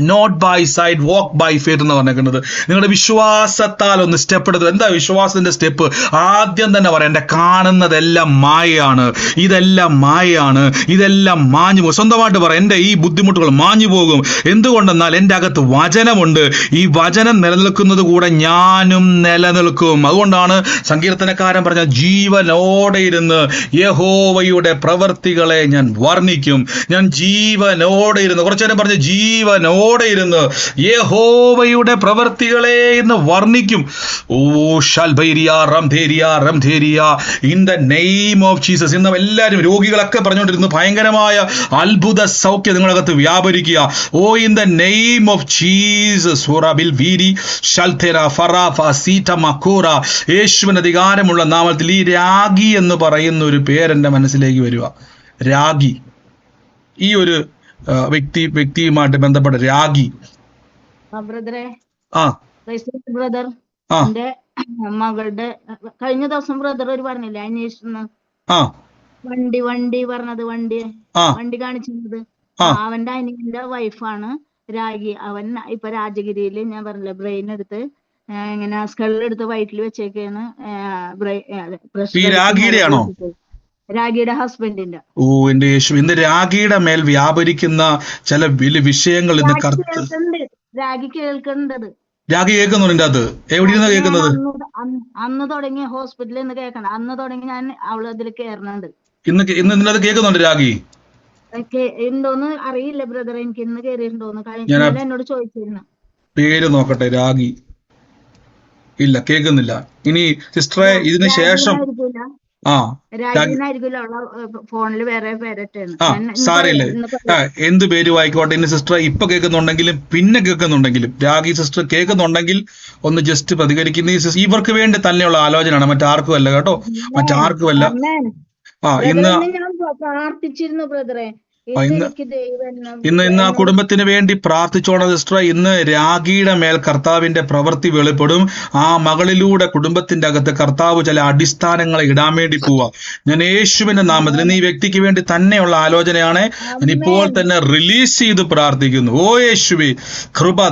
Not by side, walk by faith എന്ന് പറഞ്ഞേക്കുന്നത്. നിങ്ങളുടെ വിശ്വാസത്താൽ ഒന്ന് സ്റ്റെപ്പ് എടുത്തു. എന്താ വിശ്വാസത്തിന്റെ സ്റ്റെപ്പ്? ആദ്യം തന്നെ പറയാം, എൻ്റെ കാണുന്നതെല്ലാം മായയാണ്, ഇതെല്ലാം മാഞ്ഞു പോകും. സ്വന്തമായിട്ട് പറയാം, എൻ്റെ ഈ ബുദ്ധിമുട്ടുകൾ മാഞ്ഞു പോകും. എന്തുകൊണ്ടെന്നാൽ എൻ്റെ അകത്ത് വചനമുണ്ട്. ഈ വചനം നിലനിൽക്കുന്നത് കൂടെ ഞാനും നിലനിൽക്കും. അതുകൊണ്ടാണ് സങ്കീർത്തനക്കാരൻ പറഞ്ഞ, ജീവനോടെ ഇരുന്ന് യഹോവയുടെ പ്രവൃത്തികളെ ഞാൻ വർണ്ണിക്കും. ഞാൻ ജീവനോടെ ഇരുന്ന്, കുറച്ചേരം പറഞ്ഞ ജീവനോടെ ഇരുന്ന് യഹോവയുടെ പ്രവൃത്തികളെ ഇന്ന് വർണ്ണിക്കും. ഓ ഷൽബൈരിയ റംധേരിയ in the name of Jesus. ഇന്ന് എല്ലാവരും രോഗികളൊക്കെ പറഞ്ഞുകൊണ്ടിരുന്നു, ഭയങ്കരമായ അത്ഭുത സൗഖ്യം നിങ്ങളകത്ത് വ്യാപരിക്കുക. ഓ in the name of Jesus. യേശുവിന് അധികാരമുള്ള നാമത്തിൽ ഈ രാഗി എന്ന് പറയുന്ന ഒരു പേരെന്റെ മനസ്സിലേക്ക് വരിക. രാഗി, ഈ ഒരു വ്യക്തിയുമായിട്ട് ബന്ധപ്പെട്ട രാഗി. ബ്രദറെ, ആ ബ്രദർ, ആ എന്റെ മകളുടെ കഴിഞ്ഞ ദിവസം ബ്രദർ ഒരു പറഞ്ഞില്ലേ അന്വേഷിച്ചു, ആ വണ്ടി പറഞ്ഞത്, ആ വണ്ടി കാണിച്ചിരുന്നത്, ആ അവന്റെ അനിയന്റെ വൈഫാണ് രാഗി. അവൻ ഇപ്പൊ രാജഗിരിയിൽ ഞാൻ പറഞ്ഞില്ലേ ബ്രെയിൻ എടുത്ത് ഇങ്ങനെ സ്കളെടുത്ത് വയറ്റിൽ വെച്ചേക്കാണ്. ഈ രാഗിയുടെ ആണോ? രാഗിയുടെ ഹസ്ബൻഡിന്റെ. ഓ എന്റെ യേശു, ഇന്ന് രാഗിയുടെ മേൽ വ്യാപരിക്കുന്ന ചില വലിയ വിഷയങ്ങൾ ഇന്ന് രാഗി കേൾക്കേണ്ടത്. രാഗി കേൾക്കുന്നുണ്ട്. അത് എവിടെ ഇരുന്നാ കേൾക്കുന്നത്? അന്ന് തുടങ്ങി ഹോസ്പിറ്റലിൽ നിന്ന് കേൾക്കണം. അന്ന് തുടങ്ങി ഞാൻ അവള് അതിൽ കേറുന്നുണ്ട്. ഇന്ന് അത് കേൾക്കുന്നുണ്ട് രാഗി? എന്തോന്ന് അറിയില്ല ബ്രദർ, എനിക്ക് ഇന്ന് കേറിയിട്ടുണ്ടോന്ന്. കഴിഞ്ഞ എന്നോട് ചോദിച്ചിരുന്നു. പേര് നോക്കട്ടെ. രാഗി ഇല്ല, കേൾക്കുന്നില്ല. ഇനി സിസ്റ്ററെ ഇതിന് ശേഷം ഫോണില് വേറെ പേരറ്റാണ്. സാരയില്ലേ, എന്ത് പേരും ആയിക്കോട്ടെ. ഇനി സിസ്റ്റർ ഇപ്പൊ കേൾക്കുന്നുണ്ടെങ്കിലും പിന്നെ കേൾക്കുന്നുണ്ടെങ്കിലും, രാഗി സിസ്റ്റർ കേൾക്കുന്നുണ്ടെങ്കിൽ ഒന്ന് ജസ്റ്റ് പ്രതികരിക്കുന്ന. ഇവർക്ക് വേണ്ടി തന്നെയുള്ള ആലോചനയാണ്, മറ്റാർക്കും അല്ല കേട്ടോ, മറ്റാർക്കും അല്ല. ഇന്ന് പ്രാർത്ഥിച്ചിരുന്നു ബ്രദറെ. ഇന്ന് ആ കുടുംബത്തിന് വേണ്ടി പ്രാർത്ഥിച്ചോണം സിസ്റ്റർ. ഇന്ന് രാഗിയുടെ മേൽ കർത്താവിന്റെ പ്രവൃത്തി വെളിപ്പെടും. ആ മകളിലൂടെ കുടുംബത്തിന്റെ അകത്ത് കർത്താവ് ചില അടിസ്ഥാനങ്ങളെ ഇടാൻ വേണ്ടി പോവാ. ഞാൻ യേശുവിന്റെ നാമത്തിൽ ഇന്ന് ഈ വ്യക്തിക്ക് വേണ്ടി തന്നെയുള്ള ആലോചനയാണ്. ഞാൻ ഇപ്പോൾ തന്നെ റിലീസ് ചെയ്ത് പ്രാർത്ഥിക്കുന്നു. ഓ യേശുവേ, കൃപ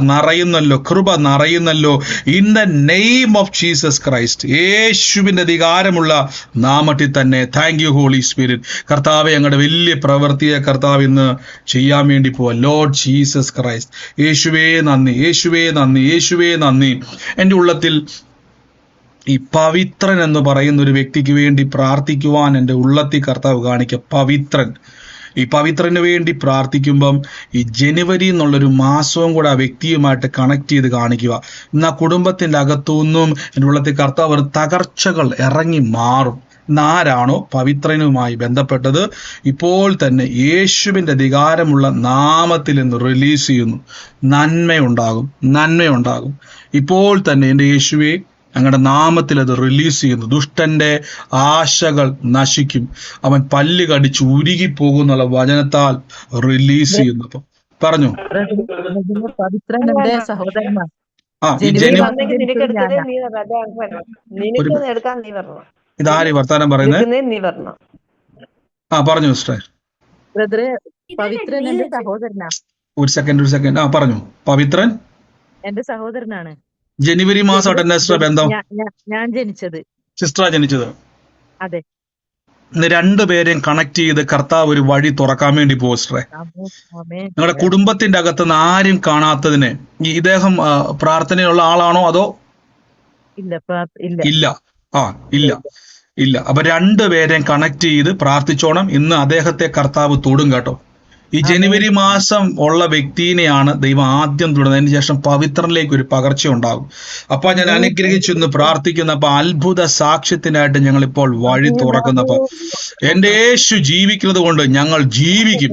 നിറയുന്നല്ലോ in the name of Jesus Christ. യേശുവിന്റെ അധികാരമുള്ള നാമത്തിൽ തന്നെ. Thank you Holy Spirit. കർത്താവെ, ഞങ്ങളുടെ വലിയ പ്രവൃത്തിയെ കർത്താവ് ഇന്ന് ചെയ്യാൻ വേണ്ടി പോവാ. Lord Jesus Christ. യേശുവേ നന്ദി. എൻ്റെ ഉള്ളത്തിൽ ഈ പവിത്രൻ എന്ന് പറയുന്ന ഒരു വ്യക്തിക്ക് വേണ്ടി പ്രാർത്ഥിക്കുവാൻ എൻ്റെ ഉള്ളത്തിൽ കർത്താവ് കാണിക്കുക. പവിത്രൻ. ഈ പവിത്രന് വേണ്ടി പ്രാർത്ഥിക്കുമ്പം ഈ ജനുവരി എന്നുള്ളൊരു മാസവും കൂടെ ആ വ്യക്തിയുമായിട്ട് കണക്ട് ചെയ്ത് കാണിക്കുക. ഇന്ന് ആ കുടുംബത്തിൻ്റെ അകത്തുനിന്നും എൻ്റെ ഉള്ളത്തിൽ കർത്താവ് തകർച്ചകൾ ഇറങ്ങി മാറും. ആരാണോ പവിത്രനുമായി ബന്ധപ്പെട്ടത്, ഇപ്പോൾ തന്നെ യേശുവിൻ്റെ അധികാരമുള്ള നാമത്തിൽ നിന്ന് റിലീസ് ചെയ്യുന്നു. നന്മയുണ്ടാകും. ഇപ്പോൾ തന്നെ എൻ്റെ യേശുവെ, ഞങ്ങളുടെ നാമത്തിൽ അത് റിലീസ് ചെയ്യുന്നു. ദുഷ്ടന്റെ ആശകൾ നശിക്കും. അവൻ പല്ല് കടിച്ച് ഉരുകിപ്പോകുന്നുള്ള വചനത്താൽ റിലീസ് ചെയ്യുന്നു. അപ്പൊ പറഞ്ഞു. ഇതാരി വർത്താനം പറയുന്നത്? പറഞ്ഞു സിസ്റ്റർ. പവിത്രൻ എന്റെ സഹോദരനാ. ഒരു സെക്കൻഡ്. പറഞ്ഞു. പവിത്രൻ എന്റെ സഹോദരനാണ്. ജനുവരി മാസമായിട്ട് സിസ്റ്റർ ബന്ധം? ഞാൻ ജനിച്ചത്. സിസ്റ്ററാ ജനിച്ചത്? അതെ. ഇന്ന് രണ്ടുപേരെയും കണക്ട് ചെയ്ത് കർത്താവ് ഒരു വഴി തുറക്കാൻ വേണ്ടി പോകും സിസ്റ്ററെ. നിങ്ങളുടെ കുടുംബത്തിന്റെ അകത്ത് നിന്ന് ആരും കാണാത്തതിന് ഇദ്ദേഹം പ്രാർത്ഥനയുള്ള ആളാണോ അതോ? ഇല്ല. അപ്പൊ രണ്ടുപേരെയും കണക്ട് ചെയ്ത് പ്രാർത്ഥിച്ചോണം. ഇന്ന് അദ്ദേഹത്തെ കർത്താവ് തൊടും കേട്ടോ. ഈ ജനുവരി മാസം ഉള്ള വ്യക്തിനെയാണ് ദൈവം ആദ്യം തൊടുന്നത്. അതിന് ശേഷം പവിത്രനിലേക്ക് ഒരു പകർച്ച ഉണ്ടാകും. അപ്പൊ ഞാൻ അനുഗ്രഹിച്ചെന്ന് പ്രാർത്ഥിക്കുന്ന അപ്പൊ അത്ഭുത സാക്ഷ്യത്തിനായിട്ട് ഞങ്ങൾ ഇപ്പോൾ വഴി തുറക്കുന്നപ്പോ എന്റെ യേശു ജീവിക്കുന്നത് കൊണ്ട് ഞങ്ങൾ ജീവിക്കും.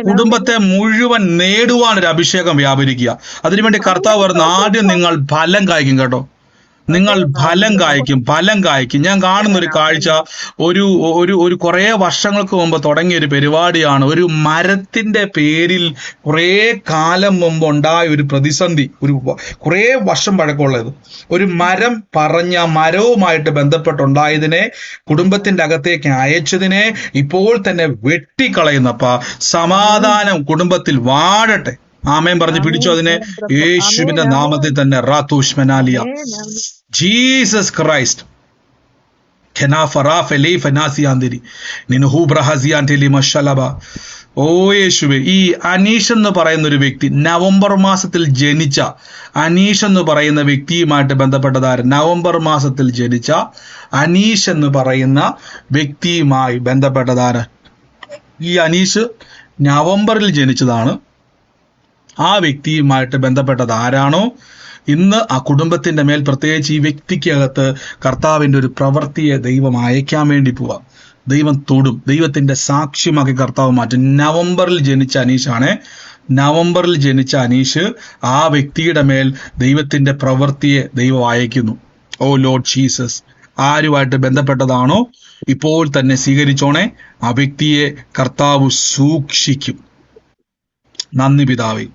കുടുംബത്തെ മുഴുവൻ നേടുവാൻ ഒരു അഭിഷേകം വ്യാപരിക്കുക. അതിനുവേണ്ടി കർത്താവ് പറഞ്ഞ ആദ്യം നിങ്ങൾ ഫലം കായ്ക്കും കേട്ടോ. നിങ്ങൾ ഫലം കായ്ക്കും. ഞാൻ കാണുന്ന ഒരു കാഴ്ച, ഒരു കുറേ വർഷങ്ങൾക്ക് മുമ്പ് തുടങ്ങിയ ഒരു പരിപാടിയാണ്. ഒരു മരത്തിന്റെ പേരിൽ കുറേ കാലം മുമ്പ് ഉണ്ടായ ഒരു പ്രതിസന്ധി, കുറേ വർഷം പഴക്കമുള്ളത്. ഒരു മരം പറഞ്ഞ മരവുമായിട്ട് ബന്ധപ്പെട്ടുണ്ടായതിനെ, കുടുംബത്തിന്റെ അകത്തേക്ക് അയച്ചതിനെ ഇപ്പോൾ തന്നെ വെട്ടിക്കളയുന്നപ്പ സമാധാനം കുടുംബത്തിൽ വാഴട്ടെ. ആമേൻ പറഞ്ഞ് പിടിച്ചു അതിനെ യേശുവിന്റെ നാമത്തിൽ തന്നെ. റാത്തൂഷ്മനാലിയ ജീസസ് ക്രൈസ്റ്റ്. ഓ യേശുവേ, ഈ അനീഷ് എന്ന് പറയുന്ന ഒരു വ്യക്തി, നവംബർ മാസത്തിൽ ജനിച്ച അനീഷ് എന്ന് പറയുന്ന വ്യക്തിയുമായിട്ട് ബന്ധപ്പെട്ടതാര്? നവംബർ മാസത്തിൽ ജനിച്ച അനീഷ് എന്ന് പറയുന്ന വ്യക്തിയുമായി ബന്ധപ്പെട്ടതാര്? ഈ അനീഷ് നവംബറിൽ ജനിച്ചതാണ്. ആ വ്യക്തിയുമായിട്ട് ബന്ധപ്പെട്ടത് ആരാണോ, ഇന്ന് ആ കുടുംബത്തിന്റെ മേൽ, പ്രത്യേകിച്ച് ഈ വ്യക്തിക്കകത്ത് കർത്താവിന്റെ ഒരു പ്രവൃത്തിയെ ദൈവം അയക്കാൻ വേണ്ടി പോവാ. ദൈവം തൊടും. ദൈവത്തിന്റെ സാക്ഷ്യമാക്കി കർത്താവ് മാറ്റും. നവംബറിൽ ജനിച്ച അനീഷ് ആ വ്യക്തിയുടെ മേൽ ദൈവത്തിന്റെ പ്രവൃത്തിയെ ദൈവം അയക്കുന്നു. ഓ ലോർഡ് ജീസസ്, ആരുമായിട്ട് ബന്ധപ്പെട്ടതാണോ ഇപ്പോൾ തന്നെ സ്വീകരിച്ചോണേ. ആ വ്യക്തിയെ കർത്താവ് സൂക്ഷിക്കും. നന്ദി പിതാവേ,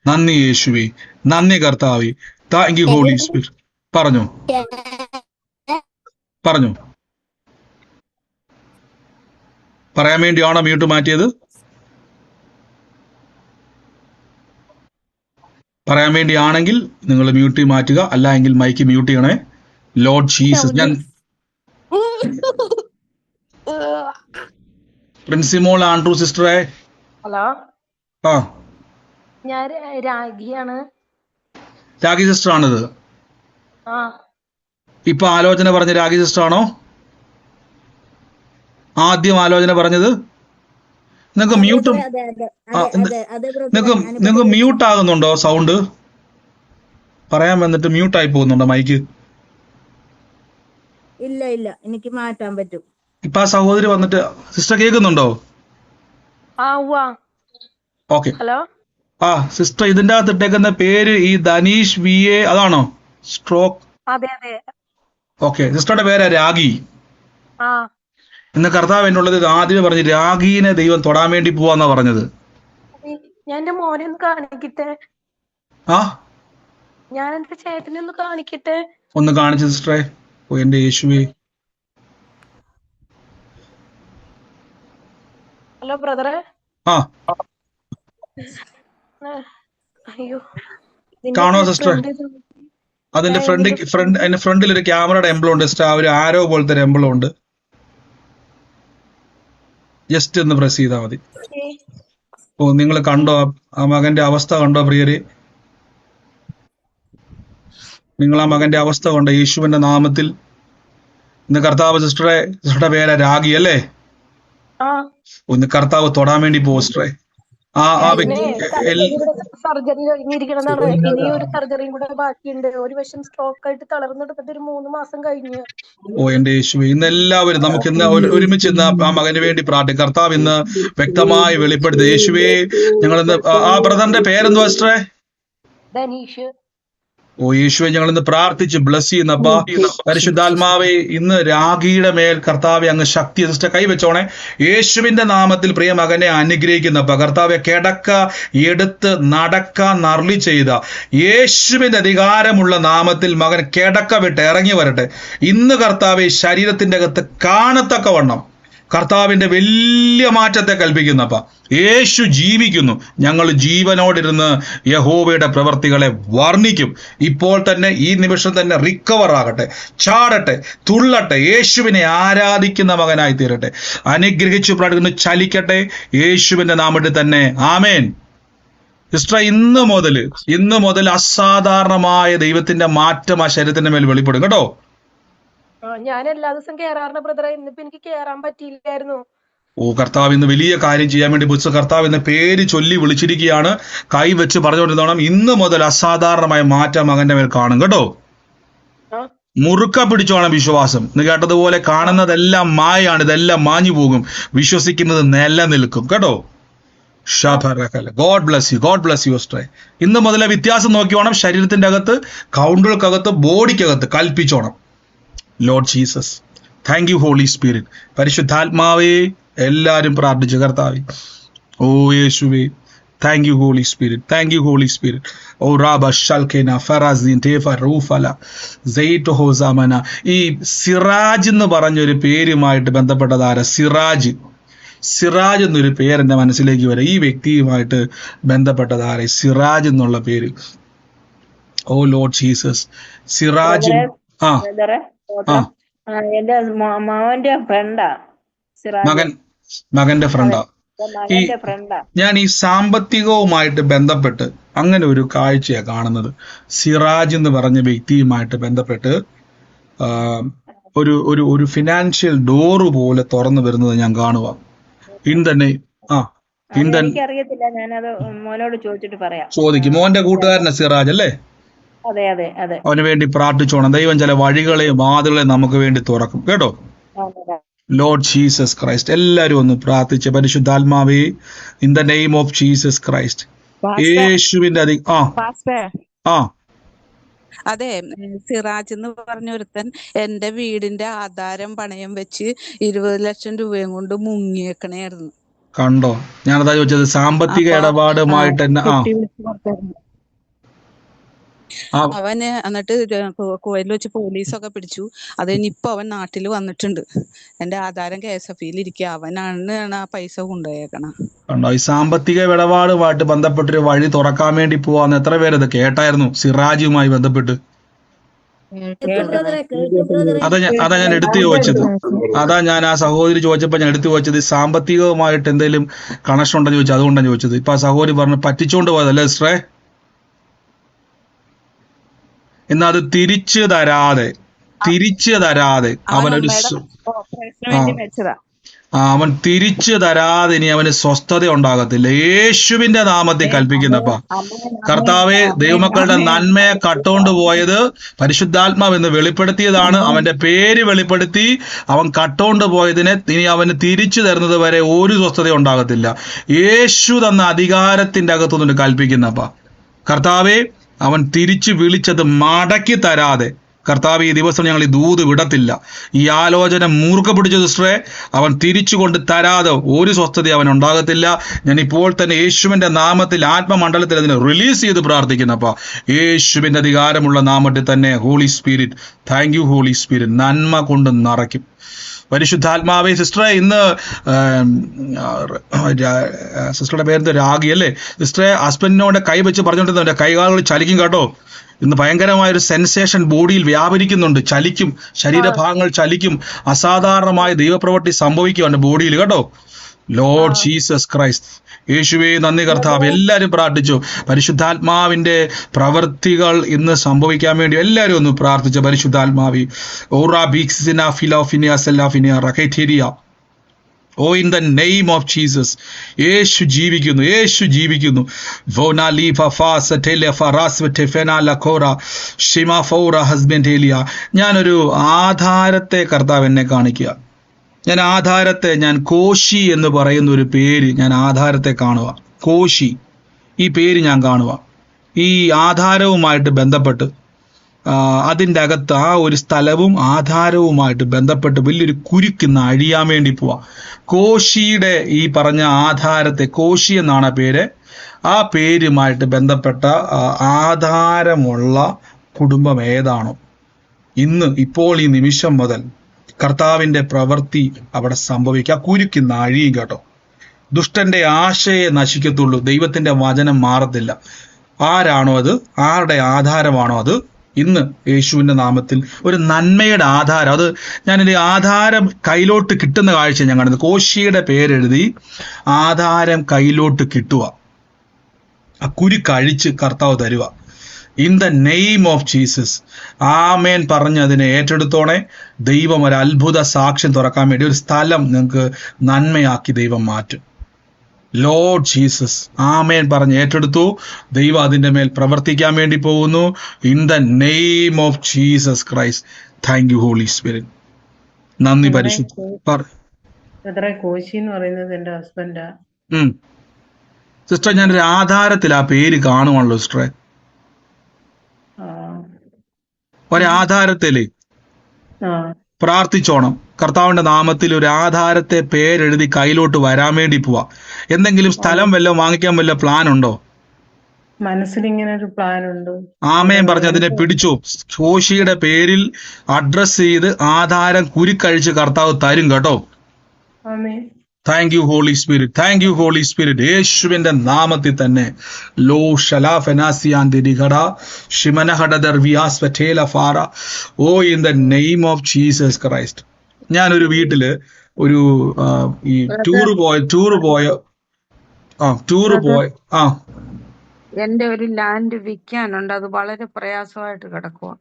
നന്ദി യേശുവേ, നന്ദി കർത്താവേ. Thank you Holy Spirit. പറഞ്ഞോ പറഞ്ഞോ. പറയാൻ വേണ്ടിയാണോ മ്യൂട്ട് മാറ്റിയത്? പറയാൻ വേണ്ടിയാണെങ്കിൽ നിങ്ങൾ മ്യൂട്ട് മാറ്റുക, അല്ല എങ്കിൽ മൈക്ക് മ്യൂട്ട് ചെയ്യണേ. Lord Jesus. ഞാൻ പ്രിൻസിമോൾ ആൻഡ്രൂ സിസ്റ്ററെ. ഹലോ, ആ ഞാൻ രാഗിയാണ്. രാഗി സിസ്റ്റർ ആണിത്. ആ ഇപ്പൊ ആലോചന പറഞ്ഞ രാഗി സിസ്റ്റർ ആണോ? ആദ്യം ആലോചന പറഞ്ഞത്? നിങ്ങൾക്ക് മ്യൂട്ടും നിങ്ങൾക്ക് മ്യൂട്ട് ആകുന്നുണ്ടോ? സൗണ്ട് പറയാൻ വന്നിട്ട് മ്യൂട്ട് ആയി പോകുന്നുണ്ടോ മൈക്ക്? ഇല്ല ഇല്ല, എനിക്ക് മാറ്റാൻ പറ്റും. ഇപ്പൊ ആ സഹോദരി വന്നിട്ട് സിസ്റ്റർ കേൾക്കുന്നുണ്ടോ? ഓക്കെ. ഹലോ, ആ സിസ്റ്റർ, ഇതിന്റെ അകത്ത് ഇട്ടേക്കുന്ന പേര് ഈ ധനീഷ് VA അതാണോ? സ്ട്രോക്ക്. അതെ അതെ. ഓക്കെ. സിസ്റ്ററുടെ പേരാ രാഗി. ആ ഇന്ന് കർത്താവ് എന്നുള്ളത് ആദ്യമേ പറഞ്ഞു രാഗീനെ ദൈവം തൊടാൻ വേണ്ടി പോവാന്നാ പറഞ്ഞത്. ഞാൻ എന്റെ മോനെ ഒന്ന് കാണിക്കട്ടെ. ആ ഞാൻ എന്റെ ചേട്ടനെ ഒന്ന് കാണിക്കട്ടെ. ഒന്ന് കാണിച്ചു സിസ്റ്ററെ. ഓ എന്റെ യേശുവേ. ഹലോ ബ്രദറെ. ആ അയ്യോ, കാണോ സിസ്റ്ററെ? അതിന്റെ ഫ്രണ്ടിൽ ഒരു ക്യാമറയുടെ എംബ്ലം ഉണ്ട് സിസ്റ്റർ. ആ ഒരു ആരോ പോലത്തെ ഒരു എംബ്ലം ഉണ്ട്. ജസ്റ്റ് ഒന്ന് പ്രസ് ചെയ്താൽ മതി. ഓ നിങ്ങൾ കണ്ടോ ആ മകന്റെ അവസ്ഥ? കണ്ടോ പ്രിയരെ? നിങ്ങൾ ആ മകന്റെ അവസ്ഥ കണ്ടോ? യേശുവിന്റെ നാമത്തിൽ ഇന്ന് കർത്താവ് സിസ്റ്ററുടെ പേരാ രാഗി അല്ലേ? ഒന്ന് കർത്താവ് തൊടാൻ വേണ്ടി പോ സിസ്റ്ററെ. ആ വ്യക്തി സർജറി കഴിഞ്ഞിരിക്കണതാണ്. ഇനി ഒരു സർജറിയും കൂടെ ബാക്കിയുണ്ട്. ഒരു വശം സ്ട്രോക്ക് ആയിട്ട് തളർന്നെടുത്തിട്ട് ഒരു 3 മാസം കഴിഞ്ഞു. ഓ എന്റെ യേശുവേ, ഇന്ന് എല്ലാവരും നമുക്ക് ഇന്ന് ഒരുമിച്ച് ഇന്ന് ആ മകന് വേണ്ടി പ്രാർത്ഥിക്കും. കർത്താവ് ഇന്ന് വ്യക്തമായി വെളിപ്പെടുത്തി. യേശുവേ, ഞങ്ങൾ ഇന്ന് ആ ബ്രദറിന്റെ പേരെന്തുവാ സിസ്റ്ററെ? ധനീഷ്. ഓ യേശുവെ, ഞങ്ങൾ ഇന്ന് പ്രാർത്ഥിച്ച് ബ്ലസ് ചെയ്യുന്നപ്പാ. പരിശുദ്ധാത്മാവേ, ഇന്ന് രാഗിയുടെ മേൽ കർത്താവെ അങ്ങ് ശക്തി സിസ്റ്റർ കൈവച്ചോണേ. യേശുവിന്റെ നാമത്തിൽ പ്രിയ മകനെ അനുഗ്രഹിക്കുന്നപ്പ കർത്താവെ, കിടക്ക എടുത്ത് നടക്കാൻ നർളി ചെയ്ത യേശുവിന്റെ അധികാരമുള്ള നാമത്തിൽ മകൻ കിടക്ക വിട്ട് ഇറങ്ങി വരട്ടെ. ഇന്ന് കർത്താവെ ശരീരത്തിന്റെ അകത്ത് കാണത്തക്കവണ്ണം കർത്താവിന്റെ വലിയ മാറ്റത്തെ കൽപ്പിക്കുന്നപ്പ യേശു ജീവിക്കുന്നു. ഞങ്ങൾ ജീവനോടിരുന്ന് യഹോവയുടെ പ്രവർത്തികളെ വർണ്ണിക്കും. ഇപ്പോൾ തന്നെ ഈ നിമിഷം തന്നെ റിക്കവർ ആകട്ടെ, ചാടട്ടെ, തുള്ളട്ടെ, യേശുവിനെ ആരാധിക്കുന്ന മകനായി തീരട്ടെ. അനുഗ്രഹിച്ചു പ്രാർത്ഥിക്കുന്നു. ചലിക്കട്ടെ യേശുവിന്റെ നാമത്തിൽ തന്നെ. ആമേൻ. സിസ്റ്റർ, ഇന്ന് മുതൽ അസാധാരണമായ ദൈവത്തിന്റെ മാറ്റം ആ ശരീരത്തിന്റെ മേൽ വെളിപ്പെടും കേട്ടോ. ഞാൻ എല്ലാ ദിവസം കേറാറുണ്ട് ബ്രദറെ. ഇന്നിപ്പോ എനിക്ക് കേറാൻ പറ്റിയില്ലായിരുന്നു. ഓ കർത്താവ് ഇന്ന് വലിയ കാര്യം ചെയ്യാൻ വേണ്ടി കർത്താവ് ഇന്ന് പേര് ചൊല്ലി വിളിച്ചിരിക്കുകയാണ്. കൈ വെച്ച് പറഞ്ഞുകൊണ്ടിരുന്നോണം. ഇന്ന് മുതൽ അസാധാരണമായ മാറ്റം മകന്റെ മേൽ കാണും കേട്ടോ. മുറുക്ക പിടിച്ചോണം വിശ്വാസം. ഇന്ന് കേട്ടതുപോലെ കാണുന്നതെല്ലാം മായാണ്, ഇതെല്ലാം മാഞ്ഞു പോകും. വിശ്വസിക്കുന്നത് നിലനിൽക്കും കേട്ടോ. God bless you, God bless you sister. ഇന്ന് മുതലേ വ്യത്യാസം നോക്കിയോണം. ശരീരത്തിന്റെ അകത്ത്, കൗണ്ടുകൾക്കകത്ത്, ബോഡിക്കകത്ത് കൽപ്പിച്ചോണം. Lord Jesus, thank you Holy Spirit. പരിശുദ്ധാത്മാവേ, എല്ലാവരും പ്രാർത്ഥിച്ചു കർത്താവേ. ഓ യേശുവേ, thank you Holy Spirit, thank you Holy Spirit. ഓ റാബ ഷൽക്കേന ഫറാസ്ദീൻ തേഫ റൂഫല സൈറ്റ് ഹോസാമന. ഈ സിറാജ് എന്ന് പറഞ്ഞൊരു പേരുമായിട്ട് ബന്ധപ്പെട്ടതാര? സിറാജ് എന്നൊരു പേര് എൻ്റെ മനസ്സിലേക്ക് വരാം. ഈ വ്യക്തിയുമായിട്ട് ബന്ധപ്പെട്ടതാര? സിറാജ് എന്നുള്ള പേര്. ഓ ലോർഡ് ജീസസ്. സിറാജ്. എന്റെ മകന്റെ ഫ്രണ്ടാ. മകന്റെ ഫ്രണ്ടാ. ഞാൻ ഈ സാമ്പത്തികവുമായിട്ട് ബന്ധപ്പെട്ട് അങ്ങനെ ഒരു കാഴ്ചയാ കാണുന്നത്. സിറാജ് എന്ന് പറഞ്ഞ വ്യക്തിയുമായിട്ട് ബന്ധപ്പെട്ട് ഒരു ഫിനാൻഷ്യൽ ഡോറ് പോലെ തുറന്നു വരുന്നത് ഞാൻ കാണുക. എനിക്കറിയത്തില്ല, ഞാനത് മോനോട് ചോദിച്ചിട്ട് പറയാം. ചോദിക്കും. മോന്റെ കൂട്ടുകാരനാ സിറാജ് അല്ലേ? അതെ അതെ അതെ. അവന് വേണ്ടി പ്രാർത്ഥിച്ചോണം. ദൈവം ചില വഴികളെയും വാതിലുകളെയും നമുക്ക് വേണ്ടി തുറക്കും കേട്ടോ. Lord Jesus Christ. എല്ലാവരും ഒന്ന് പ്രാർത്ഥിച്ച്. പരിശുദ്ധാത്മാവേ, in the name of Jesus Christ, യേശുവിന്റെ അതെ, സിറാജ് എന്ന് പറഞ്ഞ ഒരുത്തൻ എന്റെ വീടിന്റെ ആധാരം പണയം വെച്ച് 20 ലക്ഷം രൂപയും കൊണ്ട് മുങ്ങിയേക്കണായിരുന്നു. കണ്ടോ, ഞാനതാ ചോദിച്ചത്, സാമ്പത്തിക അപ്പൊ ഇടപാടുമായിട്ട് തന്നെ. കെട്ടി വിളിച്ച് പുറത്തായിരുന്നു. ആ അവന് എന്നിട്ട് കുവൈറ്റിൽ വെച്ച് പോലീസൊക്കെ പിടിച്ചു. അത് കഴിഞ്ഞ് ഇപ്പൊ അവൻ നാട്ടിൽ വന്നിട്ടുണ്ട്. എന്റെ ആധാരം KSFE-യിൽ ഇരിക്കുക. അവനാണ് ആ പൈസ കൊണ്ടുപോയേക്കണ. കണ്ടോ, ഈ സാമ്പത്തിക ഇടപാടുമായിട്ട് ബന്ധപ്പെട്ടൊരു വഴി തുറക്കാൻ വേണ്ടി പോവാന്ന് എത്ര പേരത് കേട്ടായിരുന്നു സിറാജുമായി ബന്ധപ്പെട്ട്? അതാ ഞാൻ എടുത്തു ചോദിച്ചത്. അതാ ഞാൻ ആ സഹോദരി ചോദിച്ചപ്പോ ഞാൻ എടുത്തു ചോദിച്ചത്, സാമ്പത്തികവുമായിട്ട് എന്തെങ്കിലും കണക്ഷൻ ഉണ്ടെന്ന് ചോദിച്ചു, അതുകൊണ്ടാണ് ചോദിച്ചത്. ഇപ്പൊ ആ സഹോദരി പറഞ്ഞു പറ്റിച്ചോണ്ട് പോയതല്ലേ സിസ്റ്ററേ? എന്നാ അത് തിരിച്ചു തരാതെ അവനൊരു ഓപ്പറേഷന് വേണ്ടി വെച്ചതാ. അവൻ തിരിച്ചു തരാതെ ഇനി അവന് സ്വസ്ഥത ഉണ്ടാകത്തില്ല. യേശുവിന്റെ നാമത്തിൽ കൽപ്പിക്കുന്നപ്പാ കർത്താവെ, ദൈവമക്കളുടെ നന്മയെ കട്ടോണ്ട് പോയത് പരിശുദ്ധാത്മാവ് എന്ന് വെളിപ്പെടുത്തിയതാണ്. അവന്റെ പേര് വെളിപ്പെടുത്തി അവൻ കട്ടോണ്ട് പോയതിനെ ഇനി അവന് തിരിച്ചു തരുന്നത് വരെ ഒരു സ്വസ്ഥത ഉണ്ടാകത്തില്ല. യേശു തന്ന അധികാരത്തിന്റെ അകത്തുനിന്ന് കൽപ്പിക്കുന്നപ്പാ കർത്താവെ, അവൻ തിരിച്ചു വിളിച്ചത് മടക്കി തരാതെ കർത്താവ്, ഈ ദിവസം ഞങ്ങൾ ഈ ദൂത് വിടത്തില്ല. ഈ ആലോചന മൂർഖ പിടിച്ച സിസ്റ്ററെ, അവൻ തിരിച്ചു കൊണ്ട് തരാതെ ഒരു സ്വസ്ഥത അവൻ ഉണ്ടാകത്തില്ല. ഞാൻ ഇപ്പോൾ തന്നെ യേശുവിന്റെ നാമത്തിൽ ആത്മമണ്ഡലത്തിൽ അതിനെ റിലീസ് ചെയ്ത് പ്രാർത്ഥിക്കുന്നപ്പാ, യേശുവിന്റെ അധികാരമുള്ള നാമത്തിൽ തന്നെ. Holy Spirit, thank you Holy Spirit, നന്മ കൊണ്ട് നിറയ്ക്കും. പരിശുദ്ധാത്മാവേ, സിസ്റ്ററെ ഇന്ന് സിസ്റ്ററുടെ പേരെന്ത്, രാഗി അല്ലേ സിസ്റ്ററെ? ഹസ്ബൻഡിനോട് കൈ വെച്ച് പറഞ്ഞുകൊണ്ടിരുന്ന എൻ്റെ കൈകാലുകൾ ചലിക്കും കേട്ടോ. ഇന്ന് ഭയങ്കരമായൊരു സെൻസേഷൻ ബോഡിയിൽ വ്യാപരിക്കുന്നുണ്ട്, ചലിക്കും, ശരീരഭാഗങ്ങൾ ചലിക്കും, അസാധാരണമായ ദൈവപ്രവൃത്തി സംഭവിക്കും എൻ്റെ ബോഡിയിൽ കേട്ടോ. ലോർഡ് ജീസസ് ക്രൈസ്റ്റ്, യേശുവേ നന്ദി കർത്താവ്. എല്ലാവരും പ്രാർത്ഥിച്ചു പരിശുദ്ധാത്മാവിന്റെ പ്രവൃത്തികൾ ഇന്ന് സംഭവിക്കാൻ വേണ്ടി. എല്ലാവരും ഒന്ന് പ്രാർത്ഥിച്ചു. പരിശുദ്ധാത്മാവി ഓ in the name of Jesus, യേശു ജീവിക്കുന്നു, യേശു ജീവിക്കുന്നു. ഞാനൊരു ആധാരത്തെ കർത്താവ് എന്നെ കാണിക്കുക. ഞാൻ കോശി എന്ന് പറയുന്ന ഒരു പേര്, ഞാൻ ആധാരത്തെ കാണുക. കോശി, ഈ പേര് ഞാൻ കാണുക. ഈ ആധാരവുമായിട്ട് ബന്ധപ്പെട്ട് അതിൻ്റെ അകത്ത് ആ ഒരു സ്ഥലവും ആധാരവുമായിട്ട് ബന്ധപ്പെട്ട് വലിയൊരു കുരുക്കിന്ന് അഴിയാൻ വേണ്ടി പോവാ. കോശിയുടെ ഈ പറഞ്ഞ ആധാരത്തെ, കോശി എന്നാണ് പേര്, ആ പേരുമായിട്ട് ബന്ധപ്പെട്ട ആധാരമുള്ള കുടുംബം ഏതാണോ, ഇന്ന് ഇപ്പോൾ ഈ നിമിഷം മുതൽ കർത്താവിന്റെ പ്രവൃത്തി അവിടെ സംഭവിക്കുക. കുരുക്കിന്ന് അഴിയും കേട്ടോ. ദുഷ്ടന്റെ ആശയെ നശിക്കത്തുള്ളൂ, ദൈവത്തിന്റെ വചനം മാറത്തില്ല. ആരാണോ അത്, ആരുടെ ആധാരമാണോ അത്, ഇന്ന് യേശുവിന്റെ നാമത്തിൽ ഒരു നന്മയുടെ ആധാരം, അത് ഞാനൊരു ആധാരം കയ്യിലോട്ട് കിട്ടുന്ന കാഴ്ച ഞാൻ കാണുന്നത്. കോശിയുടെ പേരെഴുതി ആധാരം കയ്യിലോട്ട് കിട്ടുക, ആ കുരുക്കഴിച്ച് കർത്താവ് തരുക. In the name of Jesus, ആമേൻ പറഞ്ഞ് അതിനെ ഏറ്റെടുത്തോണേ. ദൈവം ഒരു അത്ഭുത സാക്ഷ്യം തുറക്കാൻ വേണ്ടി ഒരു സ്ഥലം നിങ്ങൾക്ക് നന്മയാക്കി ദൈവം മാറ്റും. ലോർഡ് ജീസസ്, ആമേൻ പറഞ്ഞ് ഏറ്റെടുത്തു. ദൈവം അതിൻ്റെ മേൽ പ്രവർത്തിക്കാൻ വേണ്ടി പോകുന്നു. In the name of Jesus Christ. Thank you Holy Spirit. നന്ദി പരിശുദ്ധ. കോശി എന്ന് പറയുന്നത് എന്റെ ഹസ്ബൻഡാ. സിസ്റ്റർ, ഞാനൊരു ആധാരത്തിൽ ആ പേര് കാണുവാണല്ലോ സിസ്റ്ററെ. ഒരാധാരത്തില് പ്രാർത്ഥിച്ചോണം. കർത്താവിന്റെ നാമത്തിൽ ഒരു ആധാരത്തെ പേരെഴുതി കയ്യിലോട്ട് വരാൻ വേണ്ടി പോവാ. എന്തെങ്കിലും സ്ഥലം വല്ലതും വാങ്ങിക്കാൻ വല്ല പ്ലാൻ ഉണ്ടോ? മനസ്സിൽ ഇങ്ങനെ ഒരു പ്ലാൻ ഉണ്ട്. ആമേൻ പറഞ്ഞ് അതിനെ പിടിച്ചു. കോശിയുടെ പേരിൽ അഡ്രസ് ചെയ്ത് ആധാരം കുരുക്കഴിച്ച് കർത്താവ് തരും കേട്ടോ. Thank you Holy Spirit, thank you Holy Spirit. യേശുവിന്റെ നാമത്തിൽ തന്നെ. ലോ ഷലാ ഫെനാസിയാൻ ദിരിഗഡ ഷിമനഹഡദർ വിയാസ് ഫറ്റേല ഫാറ. ഓ in the name of Jesus Christ. ഞാനൊരു വീട്ടില് ഒരു ഈ ടൂറ് പോയ എന്റെ ഒരു ലാൻഡ് വിൽക്കാനുണ്ട്, അത് വളരെ പ്രയാസമായിട്ട് കിടക്കുക.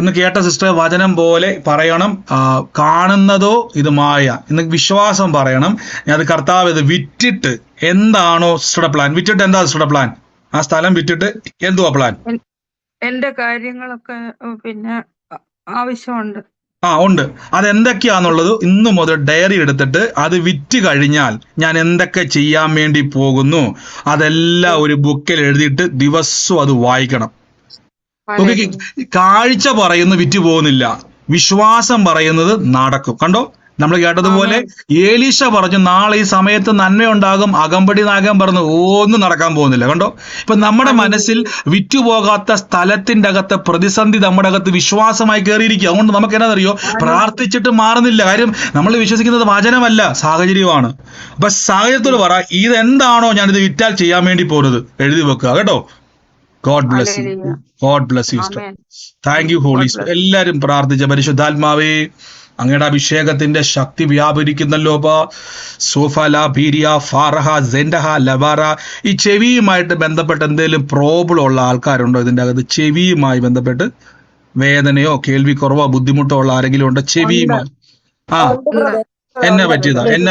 ഇന്ന് കേട്ട സിസ്റ്റർ വചനം പോലെ പറയണം. കാണുന്നതോ ഇത് മായ, ഇന്ന് വിശ്വാസം പറയണം. അത് കർത്താവ് ഇത് വിറ്റിട്ട് എന്താണോ സിസ്റ്ററുടെ പ്ലാൻ, വിറ്റിട്ട് എന്താ സിസ്റ്ററുടെ പ്ലാൻ? ആ സ്ഥലം വിറ്റിട്ട് എന്തുവാ പ്ലാൻ? എന്റെ കാര്യങ്ങളൊക്കെ പിന്നെ ആവശ്യമുണ്ട്. ഉണ്ട്. അതെന്തൊക്കെയാന്നുള്ളത് ഇന്നു മുതൽ ഡയറി എടുത്തിട്ട് അത് വിറ്റ് കഴിഞ്ഞാൽ ഞാൻ എന്തൊക്കെ ചെയ്യാൻ വേണ്ടി പോകുന്നു അതെല്ലാം ഒരു ബുക്കിൽ എഴുതിയിട്ട് ദിവസവും അത് വായിക്കണം. നോക്കി, കാഴ്ച പറയുന്നത് വിറ്റ് പോകുന്നില്ല, വിശ്വാസം പറയുന്നത് നടക്കും. കണ്ടോ, നമ്മൾ കേട്ടതുപോലെ ഏലീശ പറഞ്ഞു നാളെ ഈ സമയത്ത് നന്മയുണ്ടാകും, അകമ്പടി നായകൻ പറഞ്ഞു ഒന്നും നടക്കാൻ പോകുന്നില്ല. കണ്ടോ, ഇപ്പൊ നമ്മുടെ മനസ്സിൽ വിറ്റുപോകാത്ത സ്ഥലത്തിന്റെ അകത്തെ പ്രതിസന്ധി നമ്മുടെ അകത്ത് വിശ്വാസമായി കയറിയിരിക്കുക. അതുകൊണ്ട് നമുക്ക് എന്നറിയോ, പ്രാർത്ഥിച്ചിട്ട് മാറുന്നില്ല. കാര്യം നമ്മൾ വിശ്വസിക്കുന്നത് വചനമല്ല, സാഹചര്യമാണ്. അപ്പൊ സാഹചര്യത്തോട് പറ, ഇതെന്താണോ ഞാനിത് വിറ്റാൽ ചെയ്യാൻ വേണ്ടി പോകുന്നത് എഴുതി വെക്കുക കേട്ടോ. God bless you, God bless you sister. Thank you Holy Spirit. എല്ലാരും പ്രാർത്ഥിച്ച പരിശുദ്ധാത്മാവേ, അങ്ങയുടെ അഭിഷേകത്തിന്റെ ശക്തി വ്യാപരിക്കുന്നല്ലോ. സോഫല ബീരിയ ഫാറഹ സെൻഡഹ ലബാറ. ഈ ചെവിയുമായിട്ട് ബന്ധപ്പെട്ട് എന്തെങ്കിലും പ്രോബ്ലം ഉള്ള ആൾക്കാരുണ്ടോ ഇതിന്റെ അകത്ത്? ചെവിയുമായി ബന്ധപ്പെട്ട് വേദനയോ കേൾവിക്കുറവോ ബുദ്ധിമുട്ടോ ഉള്ള ആരെങ്കിലും ഉണ്ടോ? ചെവിയുമായി എന്നാ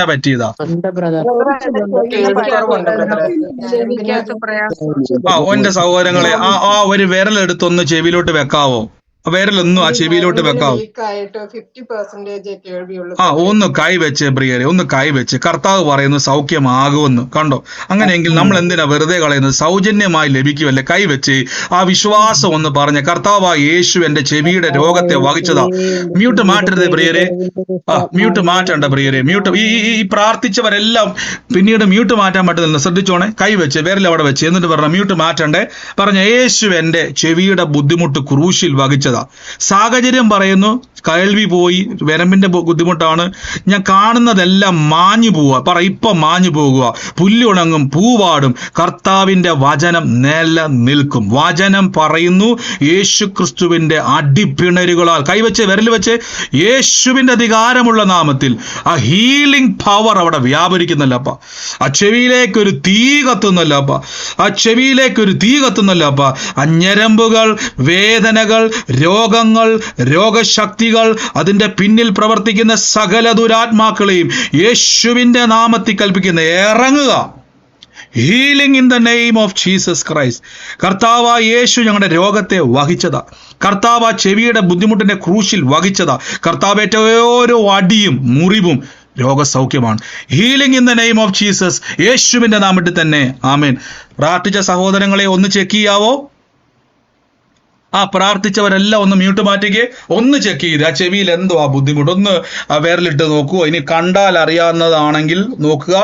പറ്റിയതാ? എന്റെ സഹോദരങ്ങളെ, ആ ഒരു വിരലെടുത്തൊന്ന് ചെവിയിലോട്ട് വെക്കാവോ? വിരലൊന്നും ആ ചെവിയിലോട്ട് വെക്കാവോ? ഒന്ന് കൈവച്ച് പ്രിയരെ, ഒന്ന് കൈവച്ച്. കർത്താവ് പറയുന്നു സൗഖ്യമാകുമെന്ന്. കണ്ടോ, അങ്ങനെയെങ്കിൽ നമ്മൾ എന്തിനാ വെറുതെ കളയുന്നത്? സൗജന്യമായി ലഭിക്കുമല്ലേ? കൈവച്ച് ആ വിശ്വാസം ഒന്ന് പറഞ്ഞ, കർത്താവായ യേശു എന്റെ ചെവിയുടെ രോഗത്തെ വഹിച്ചതാ. മ്യൂട്ട് മാറ്റരുത് പ്രിയരെ, മ്യൂട്ട് മാറ്റണ്ട പ്രിയരെ. മ്യൂട്ട് ഈ പ്രാർത്ഥിച്ചവരെല്ലാം പിന്നീട് മ്യൂട്ട് മാറ്റാൻ പറ്റുന്നില്ല. ശ്രദ്ധിച്ചോണേ, കൈവച്ച് വിരൽ അവിടെ വെച്ച് എന്നിട്ട് പറഞ്ഞ മ്യൂട്ട് മാറ്റണ്ടേ. പറഞ്ഞ യേശു എന്റെ ചെവിയുടെ ബുദ്ധിമുട്ട് ക്രൂശിൽ വഹിച്ചതാ. സാഹചര്യം പറയുന്നു കേൾവി പോയി, വരമ്പിന്റെ ബുദ്ധിമുട്ടാണ്, ഞാൻ കാണുന്നതെല്ലാം മാഞ്ഞു പോവുക. പറ, ഇപ്പൊ മാഞ്ഞു പോകുക. പുല്ലുണങ്ങും, പൂവാടും, കർത്താവിന്റെ വചനം നിലനിൽക്കും. വചനം പറയുന്നു യേശു ക്രിസ്തുവിന്റെ അടിപ്പിണരുകളാൽ. കൈവച്ച് വിരൽ വെച്ച് യേശുവിന്റെ അധികാരമുള്ള നാമത്തിൽ ആ ഹീലിംഗ് പവർ അവിടെ വ്യാപരിക്കുന്നല്ലപ്പ. ആ ചെവിയിലേക്കൊരു തീ കത്തുന്നല്ലപ്പ, ആ ചെവിയിലേക്കൊരു തീ കത്തുന്നല്ലപ്പ. ആ ഞരമ്പുകൾ, വേദനകൾ, രോഗങ്ങൾ, രോഗശക്തികൾ, അതിന്റെ പിന്നിൽ പ്രവർത്തിക്കുന്ന സകല ദുരാത്മാക്കളെയും യേശുവിന്റെ നാമത്തിൽ കൽപ്പിക്കുന്ന ഇറങ്ങുക. Healing in the name of Jesus Christ. കർത്താവായ യേശു ഞങ്ങളുടെ രോഗത്തെ വഹിച്ചതാ. കർത്താവ് ചെവിയുടെ ബുദ്ധിമുട്ടിന്റെ ക്രൂശിൽ വഹിച്ചതാ. കർത്താവേറ്റ ഓരോ അടിയും മുറിവും രോഗസൗഖ്യമാണ്. Healing in the name of Jesus, യേശുവിന്റെ നാമത്തിൽ തന്നെ ആമേൻ. പ്രാർത്ഥിച്ച സഹോദരങ്ങളെ ഒന്ന് ചെക്ക് ചെയ്യാവോ? പ്രാർത്ഥിച്ചവരെല്ലാം ഒന്ന് മ്യൂട്ട് മാറ്റിക്കേ, ഒന്ന് ചെക്ക് ചെയ്ത് ആ ചെവിയിൽ എന്തോ ആ ബുദ്ധിമുട്ട് ഒന്ന് വിരലിട്ട് നോക്കുക. ഇനി കണ്ടാൽ അറിയാവുന്നതാണെങ്കിൽ നോക്കുക.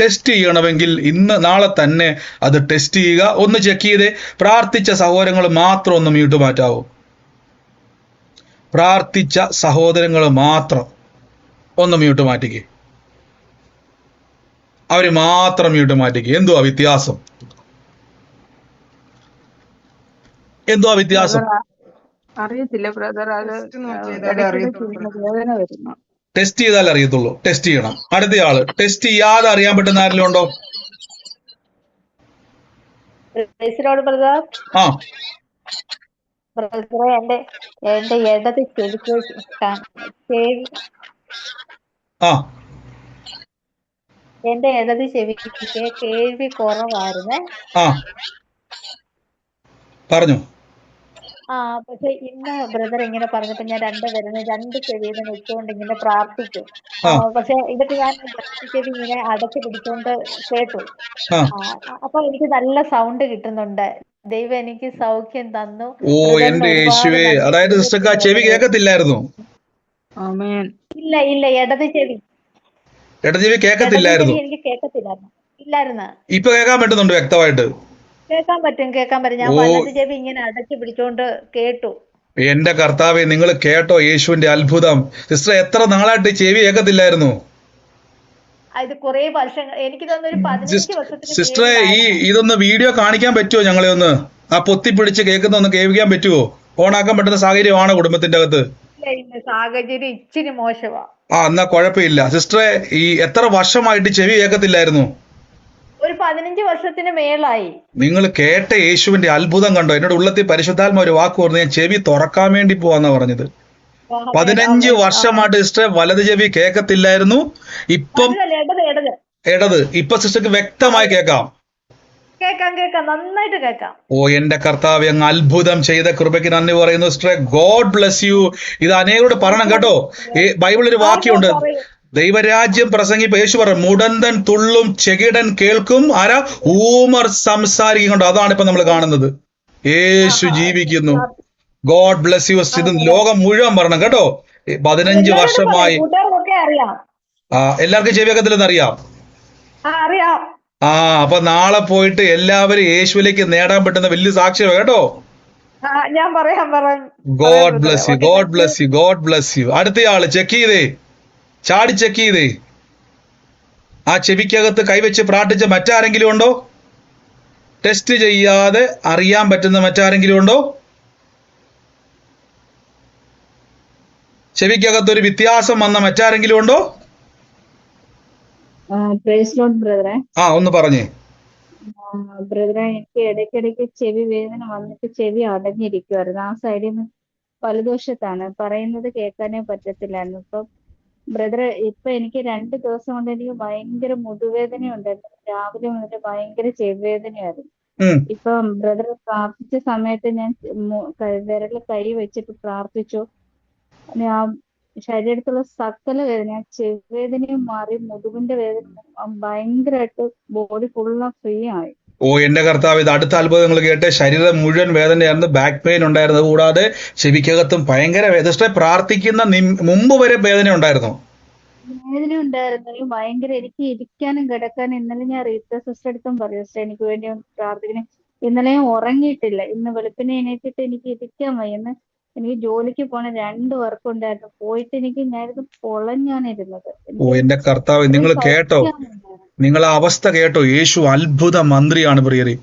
ടെസ്റ്റ് ചെയ്യണമെങ്കിൽ ഇന്ന് നാളെ തന്നെ അത് ടെസ്റ്റ് ചെയ്യുക. ഒന്ന് ചെക്ക് ചെയ്തേ. പ്രാർത്ഥിച്ച സഹോദരങ്ങൾ മാത്രം ഒന്ന് മ്യൂട്ട് മാറ്റാവോ? പ്രാർത്ഥിച്ച സഹോദരങ്ങൾ മാത്രം ഒന്ന് മ്യൂട്ട് മാറ്റിക്കേ. അവര് മാത്രം മ്യൂട്ട് മാറ്റിക്കേ. എന്തുവാ വ്യത്യാസം? എന്തുവാ വ്യത്യാസം? അറിയത്തില്ല ബ്രദർ, അത് വേദന വരുന്നു. ടെസ്റ്റ് ചെയ്താൽ അറിയത്തുള്ളൂ. ടെസ്റ്റ് ചെയ്യണം. അടുത്തയാള് ടെസ്റ്റ് ചെയ്യാതെ അറിയാൻ പറ്റുന്ന ആരെങ്കിലും ഉണ്ടോ? എന്റെ ഇടത് ചെവിക്ക് കേൾവി കുറവായിരുന്നേ. പറഞ്ഞു. പക്ഷെ ഇന്ന് ബ്രദർ ഇങ്ങനെ പറഞ്ഞപ്പോ ഞാൻ രണ്ട് ചെവിയിൽ വെച്ചുകൊണ്ട് ഇങ്ങനെ പ്രാർത്ഥിച്ചു. പക്ഷെ ഇതൊക്കെ ഞാൻ ചെവി ഇങ്ങനെ അടച്ചു പിടിച്ചുകൊണ്ട് കേട്ടു. അപ്പൊ എനിക്ക് നല്ല സൗണ്ട് കിട്ടുന്നുണ്ട്. ദൈവം എനിക്ക് സൗഖ്യം തന്നു. എന്റെ യേശുവേ, അതായത് ചെവി കേൾക്കത്തില്ലായിരുന്നു. ഇല്ല, ഇടത് ചെവി കേൾക്കത്തില്ലായിരുന്നു. എനിക്ക് കേൾക്കത്തില്ലായിരുന്നു. ഇപ്പൊ കേൾക്കാൻ പറ്റുന്നുണ്ട് വ്യക്തമായിട്ട്? കേൾക്കാൻ പറ്റും. ഞാൻ വലത് ചെവി ഇങ്ങനെ അടച്ചു പിടിച്ചോണ്ട് കേട്ടു. എന്റെ കർത്താവേ, നിങ്ങൾ കേട്ടോ യേശുവിന്റെ അത്ഭുതം? സിസ്റ്റർ, എത്ര നാളായിട്ട് ചെവി കേൾക്കത്തില്ലായിരുന്നു? ഇത് കുറെ വർഷങ്ങൾ, എനിക്ക് തോന്നുന്നു 15 വർഷത്തിന്. സിസ്റ്ററെ, ഇതൊന്ന് വീഡിയോ കാണിക്കാൻ പറ്റുമോ? ഞങ്ങളെ ഒന്ന് ആ പൊത്തിപ്പിടിച്ച് കേൾക്കുന്ന ഒന്ന് കേൾപ്പിക്കാൻ പറ്റുമോ? ഓണാക്കാൻ പറ്റുന്ന സാഹചര്യമാണോ കുടുംബത്തിന്റെ അകത്ത്? സാഹചര്യം ഇച്ചിരി മോശമാ. എന്നാ കുഴപ്പമില്ല. സിസ്റ്ററെ, എത്ര വർഷമായിട്ട് ചെവി കേൾക്കത്തില്ലായിരുന്നു? ഒരു 15 വർഷത്തിന് മേലായി. നിങ്ങൾ കേട്ട യേശുവിന്റെ അത്ഭുതം കണ്ടോ? എന്നോട് ഉള്ളത്തിൽ പരിശുദ്ധാത്മ ഒരു വാക്ക് പറഞ്ഞു, ഞാൻ ചെവി തുറക്കാൻ വേണ്ടി പോവാന്നാ പറഞ്ഞത്. 15 വർഷമായിട്ട് സിസ്റ്റർ വലത് ചെവി കേൾക്കത്തില്ലായിരുന്നു. ഇപ്പം ഇടത്. ഇപ്പൊ സിസ്റ്റർക്ക് വ്യക്തമായി കേൾക്കാം. നന്നായിട്ട് കേൾക്കാം. എന്റെ കർത്താവ്, അങ്ങ് അത്ഭുതം ചെയ്ത കൃപയ്ക്ക് നന്ദി പറയുന്നു സിസ്റ്ററെ. God bless U. ഇത് അനേകരോട് പറയണം കേട്ടോ. ബൈബിളിൽ ഒരു വാക്യമുണ്ട്, ദൈവരാജ്യം പ്രസംഗിപ്പോ യേശു പറഞ്ഞു, മുടന്തൻ തുള്ളും ചെകിടൻ കേൾക്കും, ഊമർ സംസാരിക്കും. അതാണ് ഇപ്പൊ നമ്മൾ കാണുന്നത്. യേശു ജീവിക്കുന്നു. God bless U. ഇത് ലോകം മുഴുവൻ പറയണം കേട്ടോ. 15 വർഷമായി കൂട്ടുകാർക്കൊക്കെ അറിയാം. എല്ലാവർക്കും ചെവിയക്കത്തില്ലെന്ന് അറിയാം. അറിയാം. അപ്പൊ നാളെ പോയിട്ട് എല്ലാവരും യേശുവിലേക്ക് നേടാൻ പറ്റുന്ന വലിയ സാക്ഷ്യം കേട്ടോ. ഞാൻ പറയാം. God bless you, God bless you, God bless you. അടുത്തയാള് ചെക്ക് ചെയ്തേ, ചാടി ചെക്ക് ചെയ്തേ. ആ ചെവിക്കകത്ത് കൈവച്ച് പ്രാർത്ഥിച്ച മറ്റാരെങ്കിലും ഉണ്ടോ? ടെസ്റ്റ് ചെയ്യാതെ അറിയാൻ പറ്റുന്ന മറ്റാരെങ്കിലും ഉണ്ടോ? ചെവിക്കകത്തൊരു വ്യത്യാസം വന്ന മറ്റാരെങ്കിലും ഉണ്ടോ? ഒന്ന് പറഞ്ഞേ. ബ്രദറെ, എനിക്ക് ഇടയ്ക്കിടയ്ക്ക് ചെവി വേദന വന്നിട്ട് ചെവി അടഞ്ഞിരിക്കുവായിരുന്നു. ആ സൈഡിൽ നിന്ന് വലതുവശത്താണ്, പറയുന്നത് കേൾക്കാനേ പറ്റത്തില്ലായിരുന്നു. ഇപ്പൊ ബ്രദറെ, ഇപ്പൊ എനിക്ക് 2 ദിവസം കൊണ്ട് എനിക്ക് ഭയങ്കര മുതുവേദന ഉണ്ടായിരുന്നു. രാവിലെ മുതൽ ഭയങ്കര ചെവിവേദനയായിരുന്നു. ഇപ്പൊ ബ്രദർ പ്രാർത്ഥിച്ച സമയത്ത് ഞാൻ വിരല് കൈ വെച്ചിട്ട് പ്രാർത്ഥിച്ചു. ആ ശരീരത്തുള്ള സകല വേദന, ചെവിവേദനയും മാറി, മുതുകിന്റെ വേദന ഭയങ്കരമായിട്ട് ബോഡി ഫുള്ള് ഫ്രീ ആയി. എന്റെ കർത്താവ്, ഇത് അടുത്ത അത്ഭുതങ്ങൾ കേട്ട് ശരീരം മുഴുവൻ വേദനയായിരുന്നു, ബാക്ക് പെയിൻ ഉണ്ടായിരുന്നത് കൂടാതെ ചെവിക്കകത്തും ഭയങ്കര വേദന. പ്രാർത്ഥിക്കുന്ന മുമ്പ് വരെ വേദന ഉണ്ടായിരുന്നു. ഭയങ്കര. എനിക്ക് ഇരിക്കാനും കിടക്കാനും, ഇന്നലെ ഞാൻ റീത്ത സിസ്റ്റർ അടുത്തും പറയും, സിസ്റ്റർ എനിക്ക് വേണ്ടി പ്രാർത്ഥിക്കണേ. ഇന്നലെ ഞാൻ ഇന്ന് വെളുപ്പിനെ എണീറ്റിട്ട് എനിക്ക് ഇരിക്കാൻ വയ്യെന്ന്. എനിക്ക് ജോലിക്ക് പോണ 2 വർക്ക് ഉണ്ടായിരുന്നു. പോയിട്ട് ഞാനിത് പൊളഞ്ഞാണ് ഇരുന്നത്. എന്റെ കർത്താവ്, നിങ്ങൾ കേട്ടോ, നിങ്ങൾ ആ അവസ്ഥ കേട്ടോ? യേശു അത്ഭുത മന്ത്രിയാണ് പ്രിയരെ.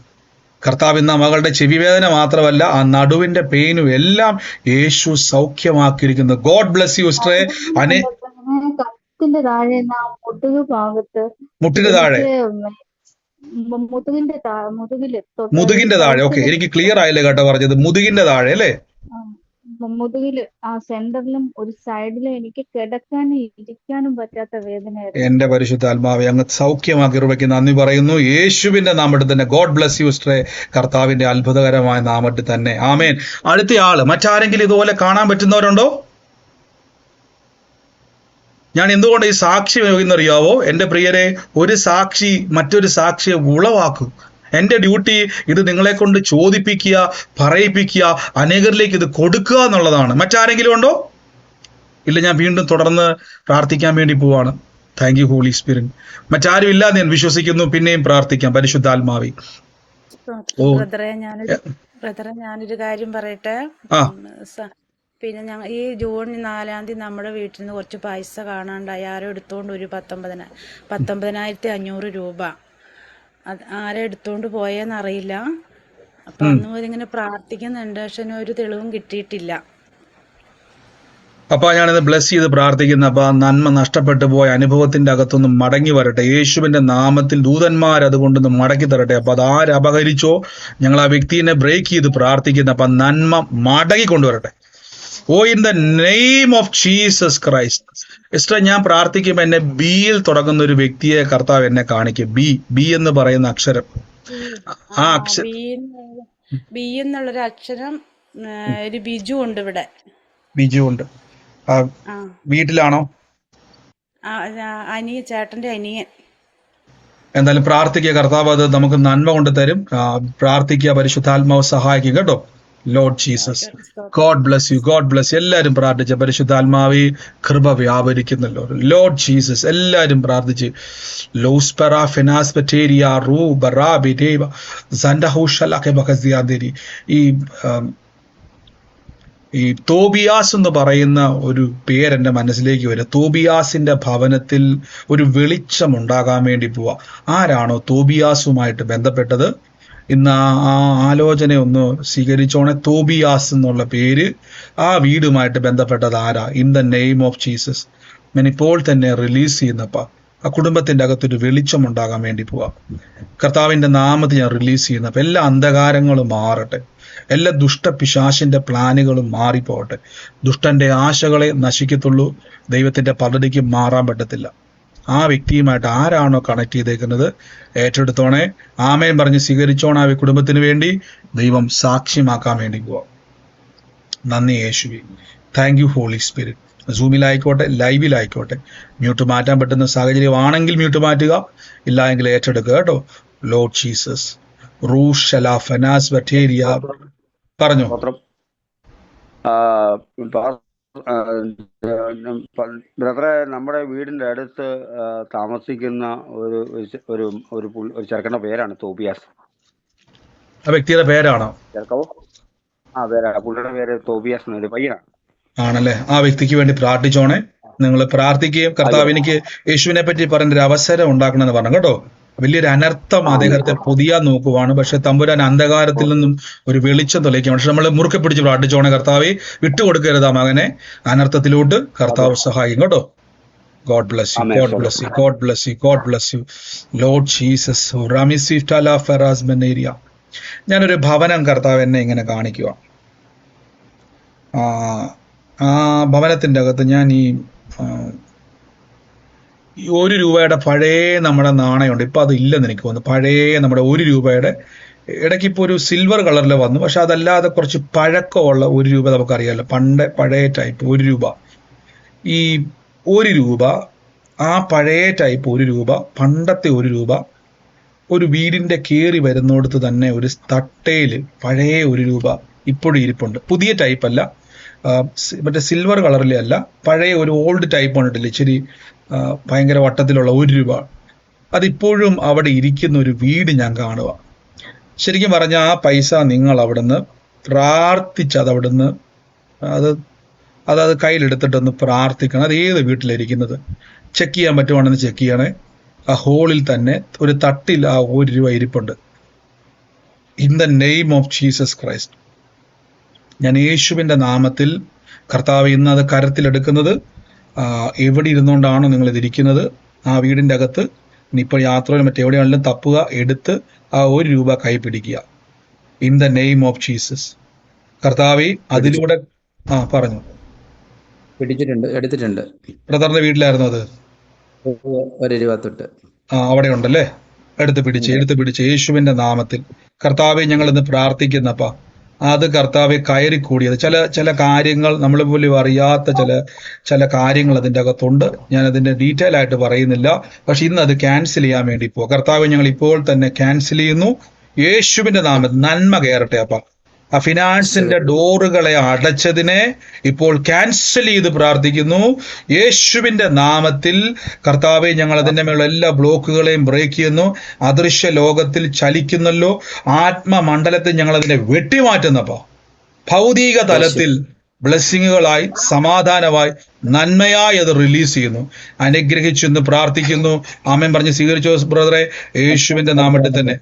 കർത്താവ് ഇന്ന് മകളുടെ ചെവിവേദന മാത്രമല്ല, ആ നടുവിന്റെ പെയിനും എല്ലാം യേശു സൗഖ്യമാക്കിയിരിക്കുന്നു. ഗോഡ് ബ്ലെസ് യു സിസ്റ്ററെ. കത്തിന്റെ താഴെ മുതുക് ഭാഗത്ത്, മുട്ടിന്റെ താഴെ, മുതുകിന്റെ താഴെ. ഓക്കെ, എനിക്ക് ക്ലിയർ ആയില്ലേ കേട്ടോ പറഞ്ഞത്? മുതുകിന്റെ താഴെ അല്ലേ? മുതുകില് ആ സെന്ററിലും ഒരു സൈഡിലും എനിക്ക് കിടക്കാനും ഇരിക്കാനും പറ്റാത്ത വേദനയായിരുന്നു. എന്റെ പരിശുദ്ധാത്മാവെ, അങ്ങ് സൗഖ്യമാക്കി കൃപയ്ക്ക് നന്ദി പറയുന്നു. യേശുവിന്റെ നാമത്തിൽ തന്നെ. ഗോഡ് ബ്ലെസ് യു സിസ്റ്ററെ, കർത്താവിന്റെ അത്ഭുതകരമായ നാമത്തിൽ തന്നെ. ആമേൻ. അടുത്തയാള് മറ്റാരെങ്കിലും ഇതുപോലെ കാണാൻ പറ്റുന്നവരുണ്ടോ? ഞാൻ എന്തുകൊണ്ട് ഈ സാക്ഷി എന്നറിയാവോ എന്റെ പ്രിയരെ? ഒരു സാക്ഷി മറ്റൊരു സാക്ഷിയെ ഉളവാക്കും. എന്റെ ഡ്യൂട്ടി ഇത് നിങ്ങളെ കൊണ്ട് ചോദിപ്പിക്കുക, പറയിപ്പിക്കുക, അനേകരിലേക്ക് ഇത് കൊടുക്കുക എന്നുള്ളതാണ്. മറ്റാരെങ്കിലും ഉണ്ടോ? ഇല്ല. ഞാൻ വീണ്ടും തുടർന്ന് പ്രാർത്ഥിക്കാൻ വേണ്ടി പോവാണ്. Thank you Holy Spirit. മറ്റാരും ഇല്ലാന്ന് ഞാൻ വിശ്വസിക്കുന്നു. പിന്നെയും പ്രാർത്ഥിക്കാം. പരിശുദ്ധാത്മാവി. ബ്രദറെ, ഞാനൊരു കാര്യം പറയട്ടെ. പിന്നെ ഈ ജൂൺ 4-ാം തീയതി നമ്മുടെ വീട്ടിൽ നിന്ന് കുറച്ച് പൈസ കാണാണ്ടായി. ആരോ എടുത്തോണ്ട് ഒരു 19,500 രൂപ. അത് ആരെ എടുത്തോണ്ട് പോയെന്നറിയില്ല. അപ്പൊ അന്ന് മുതൽ ഇങ്ങനെ പ്രാർത്ഥിക്കുന്നുണ്ട്, പക്ഷെ ഒരു തെളിവും കിട്ടിയിട്ടില്ല. അപ്പൊ ഞാനിത് ബ്ലെസ് ചെയ്ത് പ്രാർത്ഥിക്കുന്ന. അപ്പൊ ആ നന്മ നഷ്ടപ്പെട്ടു പോയ അനുഭവത്തിന്റെ അകത്തൊന്നും മടങ്ങി വരട്ടെ. യേശുവിന്റെ നാമത്തിൽ ദൂതന്മാർ അതുകൊണ്ടൊന്ന് മടക്കി തരട്ടെ. അപ്പൊ അത് ആരപഹരിച്ചോ ഞങ്ങൾ ആ വ്യക്തിനെ ബ്രേക്ക് ചെയ്ത് പ്രാർത്ഥിക്കുന്ന. അപ്പൊ നന്മ മടങ്ങി കൊണ്ടുവരട്ടെ. In the name of Jesus Christ. Sister, ഞാൻ പ്രാർത്ഥിക്കുമ്പോൾ എന്നെ ബിയിൽ തുടങ്ങുന്ന ഒരു വ്യക്തിയെ കർത്താവ് എന്നെ കാണിക്കും. ബി എന്ന് പറയുന്ന അക്ഷരം. ആ അക്ഷരം ബി എന്നുള്ളൊരു അക്ഷരം. ഒരു ബിജു ഉണ്ട് ഇവിടെ. ബിജു ഉണ്ട്. വീട്ടിലാണോ? ചേട്ടന്റെ അനിയൻ. എന്തായാലും പ്രാർത്ഥിക്കുക. കർത്താവ് അത് നമുക്ക് നന്മ കൊണ്ട് തരും. പ്രാർത്ഥിക്കുക, പരിശുദ്ധാത്മാവ് സഹായിക്കും കേട്ടോ. Lord Jesus, God bless you, God bless. എല്ലാവരും പ്രാർത്ഥിച്ച പരിശുദ്ധാത്മാവി കൃപ വ്യാപരിക്കുന്നല്ലോ. ലോർഡ് ജീസസ്, എല്ലാവരും പ്രാർത്ഥിച്ച്. ഈ തോബിയാസ് എന്ന് പറയുന്ന ഒരു പേരെന്റെ മനസ്സിലേക്ക് വരും. തോബിയാസിന്റെ ഭവനത്തിൽ ഒരു വെളിച്ചം ഉണ്ടാകാൻ വേണ്ടി പോവാ. ആരാണോ തോബിയാസുമായിട്ട് ബന്ധപ്പെട്ടത്, ഇന്ന് ആ ആലോചന ഒന്ന് സ്വീകരിച്ചോണെ. തോബിയാസ് എന്നുള്ള പേര് ആ വീടുമായിട്ട് ബന്ധപ്പെട്ടത് ആരാ? In the name of Jesus ഞാൻ ഇപ്പോൾ തന്നെ റിലീസ് ചെയ്യുന്നപ്പ ആ കുടുംബത്തിന്റെ അകത്തൊരു വെളിച്ചം ഉണ്ടാകാൻ വേണ്ടി പോവാം. കർത്താവിന്റെ നാമത്തിൽ ഞാൻ റിലീസ് ചെയ്യുന്നപ്പ എല്ലാ അന്ധകാരങ്ങളും മാറട്ടെ. എല്ലാ ദുഷ്ടപിശാചിന്റെ പ്ലാനുകളും മാറിപ്പോകട്ടെ. ദുഷ്ടന്റെ ആശകളെ നശിക്കത്തുള്ളൂ. ദൈവത്തിന്റെ പദ്ധതിക്ക് മാറാൻ പറ്റത്തില്ല. ആ വ്യക്തിയുമായിട്ട് ആരാണോ കണക്ട് ചെയ്തേക്കുന്നത് ഏറ്റെടുത്തോണേ. ആമേൻ പറഞ്ഞ് സ്വീകരിച്ചോണ. ആ കുടുംബത്തിന് വേണ്ടി ദൈവം സാക്ഷ്യമാക്കാൻ വേണ്ടി പോവാം. നന്ദി യേശുവേ. Thank you Holy Spirit. സൂമിലായിക്കോട്ടെ, ലൈവിലായിക്കോട്ടെ. മ്യൂട്ട് മാറ്റാൻ പറ്റുന്ന സാഹചര്യമാണെങ്കിൽ മ്യൂട്ട് മാറ്റുക, ഇല്ല എങ്കിൽ ഏറ്റെടുക്കുക കേട്ടോ. ലോർഡ് ജീസസ്, റൂഷല ഫനാസ് വറ്റേരിയ. പറഞ്ഞു. സ്തോത്രം. ബ്രദറെ, നമ്മുടെ വീടിന്റെ അടുത്ത് താമസിക്കുന്ന ഒരു ഒരു ഒരു ചെറുക്കന്റെ പേരാണ് തോബിയാസ്. ആ വ്യക്തിയുടെ പേരാണോ? ചെറുക്കവോ? പേരാണ്. പുള്ളിയുടെ പേര് തോബിയാസ് എന്നൊരു പയ്യനാണ്. ആണല്ലേ? ആ വ്യക്തിക്ക് വേണ്ടി പ്രാർത്ഥിച്ചോണേ. നിങ്ങൾ പ്രാർത്ഥിക്കുകയും കർത്താവ് എനിക്ക് യേശുവിനെ പറ്റി പറഞ്ഞൊരു അവസരം ഉണ്ടാക്കണമെന്ന് പറഞ്ഞു കേട്ടോ. വലിയൊരു അനർത്ഥം അദ്ദേഹത്തെ പൊതിയാൻ നോക്കുവാണ്. പക്ഷെ തമ്പുരാൻ അന്ധകാരത്തിൽ നിന്നും ഒരു വെളിച്ചം തെളിയിക്കുകയാണ്. പക്ഷെ നമ്മൾ മുറുക്കെ പിടിച്ച് പ്രാർത്ഥിച്ചോണേ. കർത്താവെ വിട്ടുകൊടുക്കരുത് ആ മകനെ അനർത്ഥത്തിലോട്ട്. കർത്താവ് സഹായിക്കും കേട്ടോ. God bless you. God bless you. God bless you. God bless you. Lord Jesus. Ramisitala Faraz Beneria. ഞാനൊരു ഭവനം കർത്താവ് എന്നെ ഇങ്ങനെ കാണിക്കുക. ആ ഭവനത്തിൻ്റെ അകത്ത് ഞാൻ ഈ 1 രൂപയുടെ പഴയ നമ്മുടെ നാണയമുണ്ട്. ഇപ്പൊ അത് ഇല്ലെന്ന് എനിക്ക് തോന്നുന്നു. പഴയ നമ്മുടെ 1 രൂപയുടെ ഇടയ്ക്ക് ഇപ്പോൾ ഒരു സിൽവർ കളറിൽ വന്നു. പക്ഷെ അതല്ലാതെ കുറച്ച് പഴക്കമുള്ള 1 രൂപ നമുക്കറിയാമല്ലോ. പഴയ ടൈപ്പ് 1 രൂപ. ഈ 1 രൂപ, ആ പഴയ ടൈപ്പ് 1 രൂപ, പണ്ടത്തെ 1 രൂപ ഒരു വീടിന്റെ കയറി വരുന്നിടത്ത് തന്നെ ഒരു തട്ടയില് പഴയ 1 രൂപ ഇപ്പോഴും ഇരിപ്പുണ്ട്. പുതിയ ടൈപ്പ് അല്ല, മറ്റേ സിൽവർ കളറിലെ അല്ല, പഴയ ഒരു ഓൾഡ് ടൈപ്പ് കണ്ടിട്ടില്ല, ഇച്ചിരി ഭയങ്കര വട്ടത്തിലുള്ള 1 രൂപ. അതിപ്പോഴും അവിടെ ഇരിക്കുന്ന ഒരു വീട് ഞാൻ കാണുക. ശരിക്കും പറഞ്ഞാൽ ആ പൈസ നിങ്ങൾ അവിടുന്ന് പ്രാർത്ഥിച്ചത് അവിടുന്ന് അത് കയ്യിലെടുത്തിട്ടൊന്ന് പ്രാർത്ഥിക്കണം. അത് ഏത് വീട്ടിലിരിക്കുന്നത് ചെക്ക് ചെയ്യാൻ പറ്റുവാണെന്ന് ചെക്ക് ചെയ്യണേ. ആ ഹോളിൽ തന്നെ ഒരു തട്ടിൽ ആ 1 രൂപ ഇരിപ്പുണ്ട്. In the name of Jesus Christ, ഞാൻ യേശുവിൻ്റെ നാമത്തിൽ കർത്താവ് ഇന്ന് അത് കരത്തിലെടുക്കുന്നത്. എവിടെ ഇരുന്നുകൊണ്ടാണോ നിങ്ങൾ ഇതിരിക്കുന്നത് ആ വീടിൻ്റെ അകത്ത്, ഇനിയിപ്പോൾ യാത്രയിൽ മറ്റെവിടെയാണെങ്കിലും തപ്പുക, എടുത്ത് ആ 1 രൂപ കൈ പിടിക്കുക. In the name of Jesus. കർത്താവെ അതിലൂടെ പറഞ്ഞു. എടുത്തിട്ടുണ്ട്. ബ്രദറിന്റെ വീട്ടിലായിരുന്നു അത്? 1 രൂപ തൊട്ട് അവിടെ ഉണ്ടല്ലേ? എടുത്ത് പിടിച്ച് യേശുവിന്റെ നാമത്തിൽ കർത്താവെ ഞങ്ങൾ ഇന്ന് പ്രാർത്ഥിക്കുന്നപ്പാ. അത് കർത്താവെ കയറിക്കൂടിയത് ചില കാര്യങ്ങൾ നമ്മൾ പോലും അറിയാത്ത ചില കാര്യങ്ങൾ അതിൻ്റെ അകത്തുണ്ട്. ഞാൻ അതിന്റെ ഡീറ്റെയിൽ ആയിട്ട് പറയുന്നില്ല. പക്ഷെ ഇന്ന് അത് ക്യാൻസൽ ചെയ്യാൻ വേണ്ടി പോവാ. കർത്താവെ ഞങ്ങൾ ഇപ്പോൾ തന്നെ ക്യാൻസൽ ചെയ്യുന്നു യേശുവിന്റെ നാമത്തിൽ. നന്മ കയറട്ടെ അപ്പ. ആ ഫിനാൻസിന്റെ ഡോറുകളെ അടച്ചതിനെ ഇപ്പോൾ ക്യാൻസൽ ചെയ്ത് പ്രാർത്ഥിക്കുന്നു യേശുവിന്റെ നാമത്തിൽ. കർത്താവെ ഞങ്ങൾ അതിന്റെ മേലുള്ള എല്ലാ ബ്ലോക്കുകളെയും ബ്രേക്ക് ചെയ്യുന്നു. അദൃശ്യ ലോകത്തിൽ ചലിക്കുന്നല്ലോ, ആത്മമണ്ഡലത്തിൽ ഞങ്ങൾ അതിനെ വെട്ടിമാറ്റുന്നപ്പോ ഭൗതിക തലത്തിൽ ബ്ലെസ്സിങ്ങുകളായി, സമാധാനമായി, നന്മയായി അത് റിലീസ് ചെയ്യുന്നു. അനുഗ്രഹിച്ചെന്ന് പ്രാർത്ഥിക്കുന്നു. ആമേൻ പറഞ്ഞ് സ്വീകരിച്ചോ ബ്രദറെ, യേശുവിന്റെ നാമത്തിൽ തന്നെ.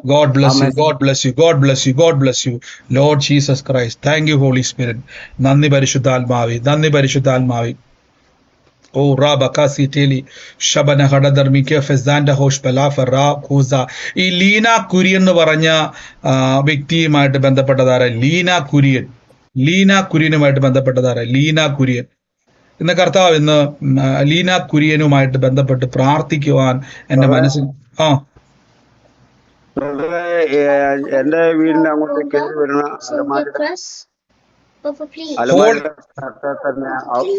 God bless you. God bless you. God bless you. God bless you. Lord Jesus Christ. Thank you Holy Spirit. നന്ദി പരിശുദ്ധാത്മാവേ, നന്ദി പരിശുദ്ധാത്മാവേ. ഓ റാബക്കാസി ടേലി ശബന ഹഡദർമിക ഫെസാൻഡ ഹോഷ് ബലാഫ റാ ഖൂസ. ഈ ലീന കുര്യൻ എന്ന് പറഞ്ഞ വ്യക്തിയുമായിട്ട് ബന്ധപ്പെട്ടതാരാ? ലീന കുര്യനുമായിട്ട് ബന്ധപ്പെട്ടതാരാ? ലീന കുര്യൻ. ഇന്ന് കർത്താവ് ഇന്ന് ലീന കുര്യനുമായിട്ട് ബന്ധപ്പെട്ട് പ്രാർത്ഥിക്കുവാൻ എന്റെ മനസ്സിൽ എന്റെ വീടിന്റെ അങ്ങോട്ട് കയറി വരുന്ന തന്നെ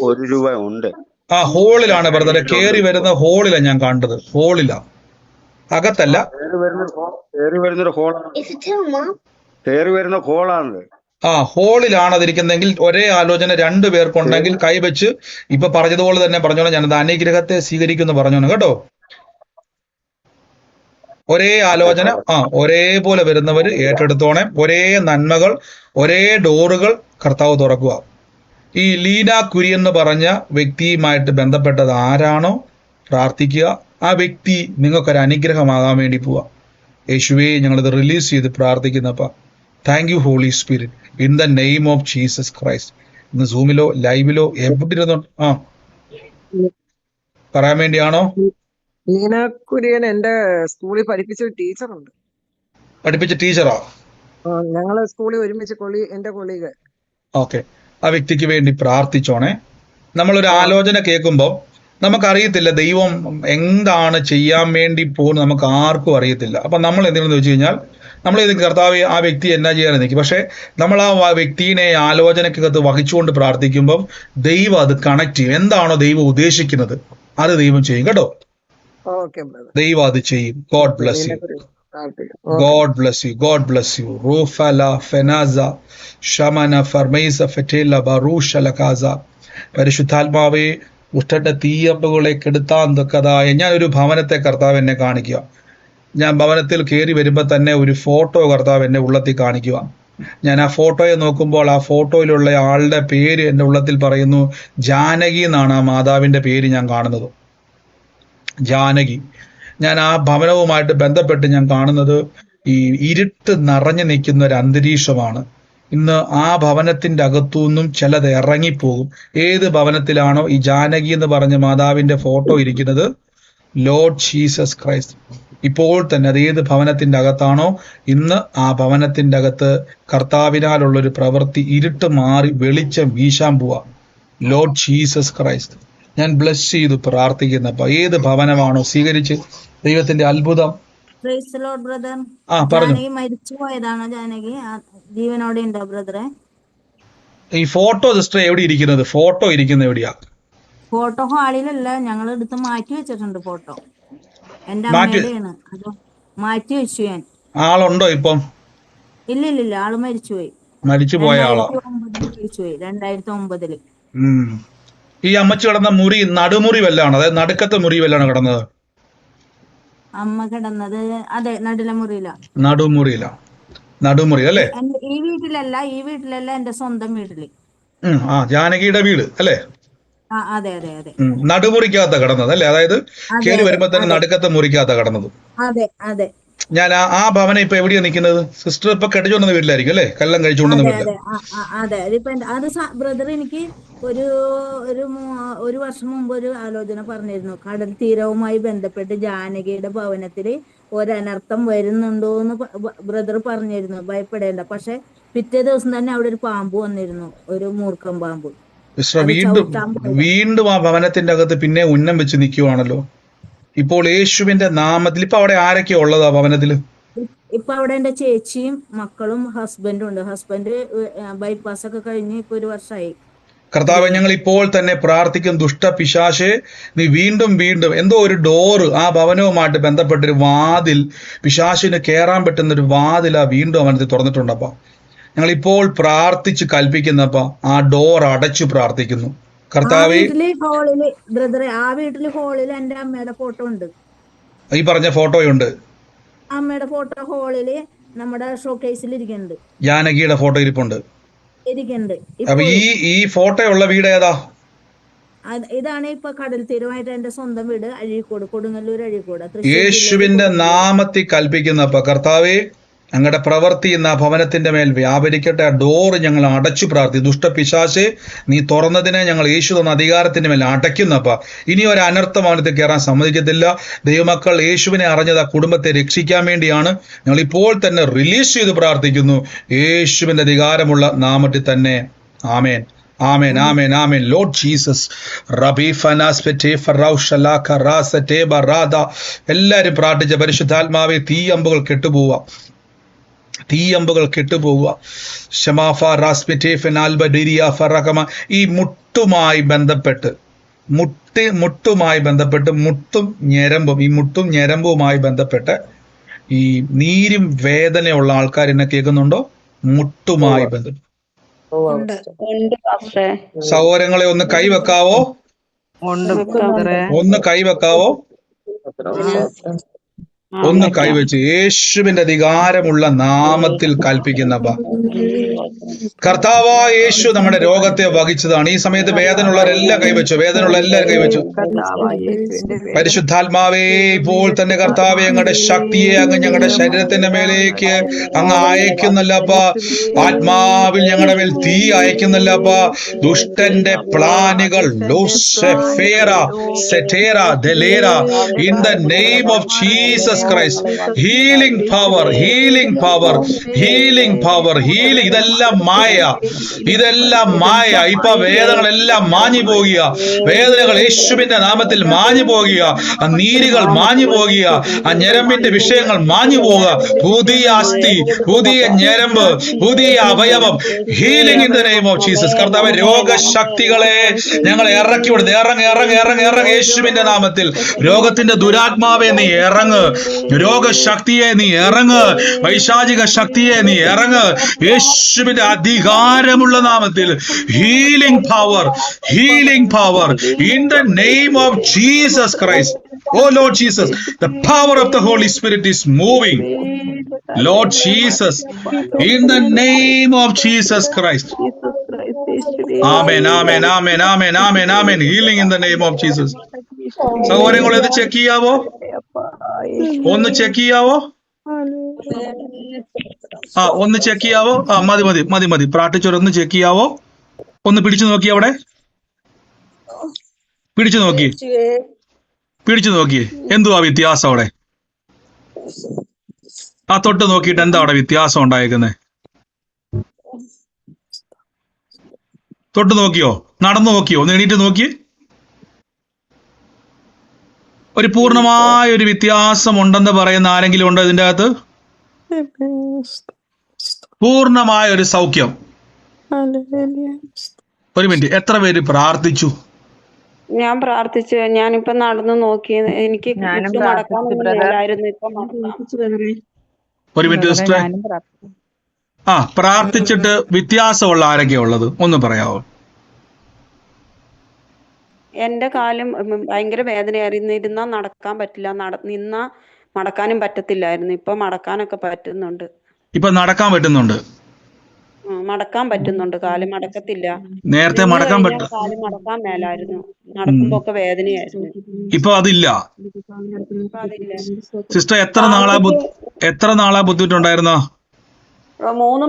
1 രൂപ ഉണ്ട്. ആ ഹോളിലാണ് ബ്രദറെ, കയറി വരുന്ന ഹോളിലാണ് ഞാൻ കണ്ടത്. ഹോളിലാ, അകത്തല്ല. കയറി വരുന്ന ഹോളാണ്. ആ ഹോളിലാണ് അതിരിക്കുന്നെങ്കിൽ ഒരേ ആലോചന 2 പേർക്കുണ്ടെങ്കിൽ കൈവച്ച് ഇപ്പൊ പറഞ്ഞതുപോലെ തന്നെ പറഞ്ഞോളാം. ഞാനത് അനുഗ്രഹത്തെ സ്വീകരിക്കുന്നു പറഞ്ഞോണം കേട്ടോ. ഒരേ ആലോചന, ഒരേപോലെ വരുന്നവർ ഏറ്റെടുത്തോണേ. ഒരേ നന്മകൾ, ഒരേ ഡോറുകൾ കർത്താവ് തുറക്കുക. ഈ ലീന കുര്യൻ എന്ന് പറഞ്ഞ വ്യക്തിയുമായിട്ട് ബന്ധപ്പെട്ടത് ആരാണോ പ്രാർത്ഥിക്കുക. ആ വ്യക്തി നിങ്ങൾക്കൊരു അനുഗ്രഹമാകാൻ വേണ്ടി പോവാ. യേശുവേ ഞങ്ങളിത് റിലീസ് ചെയ്ത് പ്രാർത്ഥിക്കുന്നപ്പ. Thank you Holy Spirit. In the name of Jesus Christ. ഇന്ന് സൂമിലോ ലൈവിലോ എവിടെ ഇരുന്നോ പറയാൻ വേണ്ടിയാണോ? ലീന കുര്യൻ എന്റെ സ്കൂളിൽ പഠിപ്പിച്ച ടീച്ചറുണ്ട്. പഠിപ്പിച്ച ടീച്ചറാ? ഞങ്ങള് സ്കൂളിൽ ഒരുമിച്ച് എന്റെ കൊളീഗ്. ഓക്കെ, ആ വ്യക്തിക്ക് വേണ്ടി പ്രാർത്ഥിച്ചോണേ. നമ്മളൊരു ആലോചന കേൾക്കുമ്പോൾ നമുക്കറിയത്തില്ല ദൈവം എന്താണ് ചെയ്യാൻ വേണ്ടി പോകുന്നത്, നമുക്ക് ആർക്കും അറിയത്തില്ല. അപ്പൊ നമ്മൾ എന്തെങ്കിലും വെച്ച് കഴിഞ്ഞാൽ നമ്മൾ ഇത് കർത്താവ് ആ വ്യക്തി എന്നാ ചെയ്യാൻ നിൽക്കും. പക്ഷെ നമ്മൾ ആ വ്യക്തിയെ ആലോചനക്കകത്ത് വഹിച്ചുകൊണ്ട് പ്രാർത്ഥിക്കുമ്പോൾ ദൈവം അത് കണക്ട് ചെയ്യും. എന്താണോ ദൈവം ഉദ്ദേശിക്കുന്നത് അത് ദൈവം ചെയ്യും കേട്ടോ. ദൈവം അത് ചെയ്യും. God bless U. God bless you. God bless you. Rufala Fenaza Shamana Farmeisa Fetela Barusha Lakaza. പരിശുദ്ധാത്മാവെ ഉഷ്ട തീയമ്പുകളെ കെടുത്താൻ തക്കതായ ഞാനൊരു ഭവനത്തെ കർത്താവ് എന്നെ കാണിക്കുക. ഞാൻ ഭവനത്തിൽ കയറി വരുമ്പോൾ തന്നെ ഒരു ഫോട്ടോ കർത്താവ് എന്നെ ഉള്ളത്തിൽ കാണിക്കുക. ഞാൻ ആ ഫോട്ടോയെ നോക്കുമ്പോൾ ആ ഫോട്ടോയിലുള്ള ആളുടെ പേര് എൻ്റെ ഉള്ളത്തിൽ പറയുന്നു ജാനകി എന്നാണ് ആ മാതാവിൻ്റെ പേര് ഞാൻ കാണുന്നത്. ജാനകി. ഞാൻ ആ ഭവനവുമായിട്ട് ബന്ധപ്പെട്ട് ഞാൻ കാണുന്നത് ഈ ഇരുട്ട് നിറഞ്ഞു നിൽക്കുന്ന ഒരു അന്തരീക്ഷമാണ്. ഇന്ന് ആ ഭവനത്തിൻ്റെ അകത്തുനിന്നും ചിലത് ഇറങ്ങിപ്പോകും. ഏത് ഭവനത്തിലാണോ ഈ ജാനകി എന്ന് പറഞ്ഞ മാതാവിൻ്റെ ഫോട്ടോ ഇരിക്കുന്നത്, ലോർഡ് ജീസസ് ക്രൈസ്റ്റ് ഇപ്പോൾ തന്നെ അത് ഏത് ഭവനത്തിൻ്റെ അകത്താണോ ഇന്ന് ആ ഭവനത്തിൻ്റെ അകത്ത് കർത്താവിനാലുള്ളൊരു പ്രവൃത്തി, ഇരുട്ട് മാറി വെളിച്ചം വീശാൻ പോവാ. ലോർഡ് ജീസസ് ക്രൈസ്റ്റ് ഞാൻ ബ്ലസ് ചെയ്തു പ്രാർത്ഥിക്കുന്നപ്പോ ഏത് ഭവനമാണോ സ്വീകരിച്ച് ദൈവത്തിന്റെ അത്ഭുതം. പറഞ്ഞു. മരിച്ചുപോയതാണോ ജാനകി? ജീവനോടെ ഉണ്ടോ ബ്രദറെ? ഈ ഫോട്ടോ സിസ്റ്റർ എവിടെ ഇരിക്കുന്നത്? ഫോട്ടോ ഇരിക്കുന്നത് എവിടെയാ? ഫോട്ടോ ഹാളിലല്ല, ഞങ്ങൾ എടുത്ത് മാറ്റി വെച്ചിട്ടുണ്ട് ഫോട്ടോ. എന്റെ അമ്മയുടെയാണ്, അത് മാറ്റി വെച്ചു ഞാൻ. ആളുണ്ടോ ഇപ്പം? ഇല്ല, ആള് മരിച്ചുപോയി. മരിച്ചുപോയ ആളോ? മരിച്ചുപോയി 2009. ഈ അമ്മച്ചി കിടന്ന മുറി നടുമുറി വല്ലാണ്, അതായത് നടുക്കത്തെ മുറി വല്ലാണ് കിടന്നത്? അമ്മ കിടന്നത് അതെ നടുല മുറിയില. നടുമുറി അല്ലേ? ഈ വീട്ടിലല്ല, എന്റെ സ്വന്തം വീട്ടില്. ജാനകിയുടെ വീട് അല്ലേ? അതെ. നടുമുറിക്കകത്ത കിടന്നത് അല്ലേ? അതായത് കയറി വരുമ്പോ തന്നെ നടുക്കത്തെ മുറിക്കകത്ത കിടന്നത്. അതെ. ഞാൻ ആ ഭവനം ഇപ്പൊ എവിടെയാ നിൽക്കുന്നത്? സിസ്റ്റർ ഇപ്പൊ കെട്ടിച്ചുകൊണ്ടുവന്ന വീട്ടിലായിരിക്കും അല്ലേ? കല്ലം കഴിച്ചുകൊണ്ടുവന്ന വീട്ടിൽ. അതെ. അത് ബ്രദർ എനിക്ക് ഒരു വർഷം മുമ്പ് ഒരു ആലോചന പറഞ്ഞിരുന്നു. കടൽ തീരവുമായി ബന്ധപ്പെട്ട് ജാനകിയുടെ ഭവനത്തിൽ ഒരനർത്ഥം വരുന്നുണ്ടോ എന്ന് ബ്രദർ പറഞ്ഞിരുന്നു. ഭയപ്പെടേണ്ട. പക്ഷെ പിറ്റേ ദിവസം തന്നെ അവിടെ ഒരു പാമ്പ് വന്നിരുന്നു, ഒരു മൂർഖൻ പാമ്പ്. വീണ്ടും ആ ഭവനത്തിന്റെ അകത്ത് പിന്നെ ഉന്നം വെച്ച് നിൽക്കുവാണല്ലോ ഇപ്പോൾ യേശുവിന്റെ നാമത്തിൽ. ഇപ്പൊ അവിടെ ആരൊക്കെയാ ഉള്ളത് ആ ഭവനത്തില്? ഇപ്പൊ അവിടെ എന്റെ ചേച്ചിയും മക്കളും ഹസ്ബൻഡും ഉണ്ട്. ഹസ്ബൻഡ് ബൈപ്പാസ് ഒക്കെ കഴിഞ്ഞ് ഇപ്പൊ 1 വർഷമായി. കർത്താവേ, ഞങ്ങൾ ഇപ്പോൾ തന്നെ പ്രാർത്ഥിക്കും, ദുഷ്ട പിശാചേ നീ വീണ്ടും എന്തോ ഒരു ഡോറ് ആ ഭവനവുമായിട്ട് ബന്ധപ്പെട്ടൊരു വാതിൽ, പിശാചിന് കയറാൻ പറ്റുന്ന ഒരു വാതിൽ ആ വീണ്ടും അവനത്തിൽ തുറന്നിട്ടുണ്ടപ്പാ. ഞങ്ങൾ ഇപ്പോൾ പ്രാർത്ഥിച്ച് കൽപ്പിക്കുന്നപ്പ ആ ഡോർ അടച്ചു പ്രാർത്ഥിക്കുന്നു കർത്താവേ. ബ്രദറെ, ആ വീട്ടില് ഹോളിൽ എന്റെ അമ്മയുടെ ഫോട്ടോ ഉണ്ട്. ഈ പറഞ്ഞ ഫോട്ടോയുണ്ട്. അമ്മയുടെ ഫോട്ടോ ഹോളില് നമ്മുടെ ഷോക്കേസിൽ ഇരിക്കുന്നുണ്ട്. ജാനകിയുടെ ഫോട്ടോ ഇരിപ്പുണ്ട്. അപ്പൊ ഈ ഫോട്ടോ ഉള്ള വീട് ഏതാ? ഇതാണ് ഇപ്പൊ കടൽ തീരമായിട്ട് എന്റെ സ്വന്തം വീട്, അഴീക്കോട്, കൊടുങ്ങല്ലൂർ അഴീക്കോട്. യേശുവിന്റെ നാമത്തിൽ കൽപ്പിക്കുന്നപ്പ കർത്താവേ ഞങ്ങളുടെ പ്രവൃത്തി ഇന്ന് ആ ഭവനത്തിന്റെ മേൽ വ്യാപരിക്കട്ടെ. ആ ഡോറ് ഞങ്ങൾ അടച്ചു പ്രാർത്ഥി. ദുഷ്ടപിശാചേ നീ തുറന്നതിനെ ഞങ്ങൾ യേശു തന്ന അധികാരത്തിന്റെ മേൽ അടയ്ക്കുന്നപ്പ ഇനി ഒരു അനർത്ഥം അവനത്തിൽ കയറാൻ സമ്മതിക്കത്തില്ല. ദൈവമക്കൾ യേശുവിനെ അറിഞ്ഞത് ആ കുടുംബത്തെ രക്ഷിക്കാൻ വേണ്ടിയാണ്. ഞങ്ങൾ ഇപ്പോൾ തന്നെ റിലീസ് ചെയ്ത് പ്രാർത്ഥിക്കുന്നു യേശുവിന്റെ അധികാരമുള്ള നാമത്തിൽ തന്നെ. ആമേൻ. Lord Jesus. എല്ലാരും പ്രാർത്ഥിച്ച പരിശുദ്ധാത്മാവെ തീയമ്പുകൾ കെട്ടുപോവുക. ഈ മുട്ടുമായി ബന്ധപ്പെട്ട് മുട്ടും ഞരമ്പുമായി ബന്ധപ്പെട്ട് ഈ നീരും വേദനയുള്ള ആൾക്കാർ എന്നെ കേൾക്കുന്നുണ്ടോ? മുട്ടുമായി ബന്ധപ്പെട്ട് സഹോദരങ്ങളെ ഒന്ന് കൈവെക്കാവോ? ഒന്ന് കൈവച്ച് യേശുവിന്റെ അധികാരമുള്ള നാമത്തിൽ കൽപ്പിക്കുന്നപ്പ കർത്താവായ യേശു നമ്മുടെ രോഗത്തെ വഹിച്ചതാണ്. ഈ സമയത്ത് വേദനയുള്ളവരെല്ലാം കൈവച്ചു. പരിശുദ്ധാത്മാവേ ഇപ്പോൾ തന്നെ കർത്താവെ ഞങ്ങളുടെ ശക്തിയെ അങ്ങ് ഞങ്ങളുടെ ശരീരത്തിന്റെ മേലേക്ക് അങ്ങ് അയക്കുന്നല്ലപ്പ. ആത്മാവിൽ ഞങ്ങളുടെ മേൽ തീ അയക്കുന്നല്ലപ്പ. ദുഷ്ടന്റെ പ്ലാനുകൾ in the name of Jesus Christ. Healing power. ഇതെല്ലാം മായ. ഇപ്പൊ വേദനകളെല്ലാം മാഞ്ഞു പോകുക. വേദനകൾ യേശുവിന്റെ നാമത്തിൽ മാഞ്ഞു പോകുക. ആ നീരുകൾ മാഞ്ഞു പോകുക. ആ ഞരമ്പിന്റെ വിഷയങ്ങൾ മാഞ്ഞു പോകുക. പുതിയ അസ്ഥി, പുതിയ ഞരമ്പ്, പുതിയ അവയവം. Healing in the name of Jesus. കർത്താവേ, രോഗശക്തികളെ ഞങ്ങൾ ഇറക്കി വിടുന്നു. ഇറങ്ങ് യേശുവിന്റെ നാമത്തിൽ. രോഗത്തിന്റെ ദുരാത്മാവെ നീ ഇറങ്ങ്. രോഗശക്തിയെ നീ ഇറങ്ങ്, പൈശാചിക ശക്തിയെ നീ ഇറങ്ങ്. യേശുവിന്റെ അധികാരമുള്ള നാമത്തിൽ healing power in the name of Jesus Christ. Oh Lord Jesus, the power of the Holy Spirit is moving. Lord Jesus, in the name of Jesus Christ. Amen. Healing in the name of Jesus. സഹോദരങ്ങളെ ഇത് check ചെയ്യാവോ? ഒന്ന് check ചെയ്യാവോ? ഒന്ന് check ചെയ്യാവോ? മതി. പ്രാർത്ഥിച്ചൊരൊന്ന് check ചെയ്യാവോ? ഒന്ന് പിടിച്ചു നോക്കി, അവിടെ പിടിച്ചു നോക്കി എന്തുവാ വ്യത്യാസം അവിടെ? തൊട്ട് നോക്കിയിട്ട് എന്താ അവിടെ വ്യത്യാസം ഉണ്ടായേക്കുന്നത്? തൊട്ട് നോക്കിയോ? നടന്നു നോക്കിയോ? ഒന്ന് എണീറ്റ് നോക്കി. ഒരു പൂർണ്ണമായ ഒരു വ്യത്യാസം ഉണ്ടെന്ന് പറയുന്ന ആരെങ്കിലും ഉണ്ടോ ഇതിന്റെ അകത്ത്? പൂർണ്ണമായ ഒരു സൗഖ്യം. ഒരു മിനിറ്റ്, എത്ര പേര് പ്രാർത്ഥിച്ചു? ഞാൻ പ്രാർത്ഥിച്ചു. ഞാനിപ്പോ നടന്നു നോക്കി. എനിക്ക് നടക്കാനൊന്നുമില്ലായിരുന്നു. ഇപ്പൊ ഒരു മിനിറ്റ് സിസ്റ്റർ. പ്രാർത്ഥിച്ചിട്ട് വ്യത്യാസമുള്ള ആരൊക്കെയാ ഉള്ളത്? ഒന്ന് പറയാവോ? എന്റെ കാലും ഭയങ്കര വേദനയായിരുന്നു. ഇരുന്നാ നടക്കാൻ പറ്റില്ല, നിന്നാ മടക്കാനും പറ്റത്തില്ലായിരുന്നു. ഇപ്പൊ മടക്കാനൊക്കെ പറ്റുന്നുണ്ട്. ഇപ്പൊ നടക്കാൻ പറ്റുന്നുണ്ട്. മടക്കാൻ പറ്റുന്നുണ്ട്. കാല് മടക്കത്തില്ല. നേരത്തെ മടക്കാൻ കാല് മടക്കാൻ മേലായിരുന്നു. നടക്കുമ്പോ ഒക്കെ വേദനയായിരുന്നു. ഇപ്പൊ അതില്ല. സിസ്റ്റർ എത്ര നാളാ ബുദ്ധിമുട്ടുണ്ടായിരുന്നോ? 3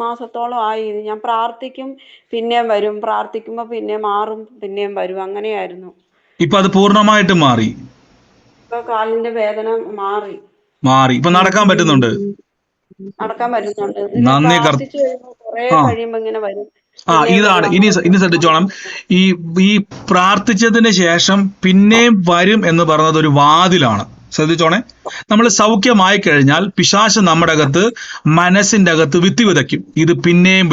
മാസത്തോളം ആയി. ഞാൻ പ്രാർത്ഥിക്കും, പിന്നെയും വരും. പ്രാർത്ഥിക്കുമ്പോ പിന്നെ മാറും, പിന്നെയും വരും. അങ്ങനെയായിരുന്നു. ഇപ്പൊ അത് പൂർണ്ണമായിട്ടും മാറി. ഇപ്പൊ കാലിന്റെ വേദന മാറി. ഇപ്പൊ നടക്കാൻ പറ്റുന്നുണ്ട്. നന്ദി. കുറെ കഴിയുമ്പോ ഇങ്ങനെ വരും. ഇതാണ് ഇനി ശ്രദ്ധിച്ചോണം. ഈ പ്രാർത്ഥിച്ചതിന് ശേഷം പിന്നെയും വരും എന്ന് പറയുന്നത് ഒരു വാതിലാണ്. ശ്രദ്ധിച്ചോണേ. നമ്മൾ സൗഖ്യമായി കഴിഞ്ഞാൽ പിശാച് നമ്മുടെ അകത്ത്, മനസ്സിന്റെ അകത്ത് വിത്ത് വിതയ്ക്കും. ഇത് പിന്നെയും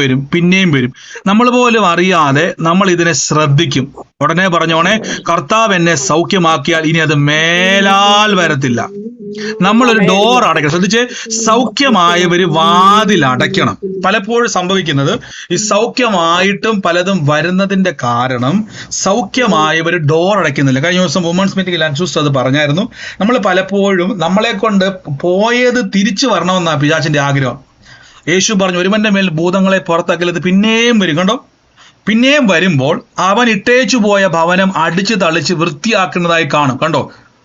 വരും. നമ്മൾ പോലും അറിയാതെ നമ്മൾ ഇതിനെ ശ്രദ്ധിക്കും. ഉടനെ പറഞ്ഞോണേ, കർത്താവ് എന്നെ സൗഖ്യമാക്കിയാൽ ഇനി അത് മേലാൽ വരത്തില്ല. നമ്മളൊരു ഡോർ അടയ്ക്കണം. ശ്രദ്ധിച്ച്, സൗഖ്യമായവര് വാതിൽ അടയ്ക്കണം. പലപ്പോഴും സംഭവിക്കുന്നത് ഈ സൗഖ്യമായിട്ടും പലതും വരുന്നതിന്റെ കാരണം സൗഖ്യമായവര് ഡോർ അടയ്ക്കുന്നില്ല. കഴിഞ്ഞ ദിവസം വുമൺസ് മീറ്റിംഗിൽ അൻഷൂസ് അത് പറഞ്ഞായിരുന്നു. നമ്മൾ പലപ്പോഴും നമ്മളെ കൊണ്ട് പോയത് തിരിച്ചു വരണമെന്നാണ് പിശാചിന്റെ ആഗ്രഹം. യേശു പറഞ്ഞു, ഒരുവന്റെ മേൽ ഭൂതങ്ങളെ പുറത്താക്കരുത്, പിന്നെയും വരും. കണ്ടോ? പിന്നെയും വരുമ്പോൾ അവൻ ഇട്ടേച്ചു പോയ ഭവനം അടിച്ചു തളിച്ച് വൃത്തിയാക്കുന്നതായി കാണും. കണ്ടോ?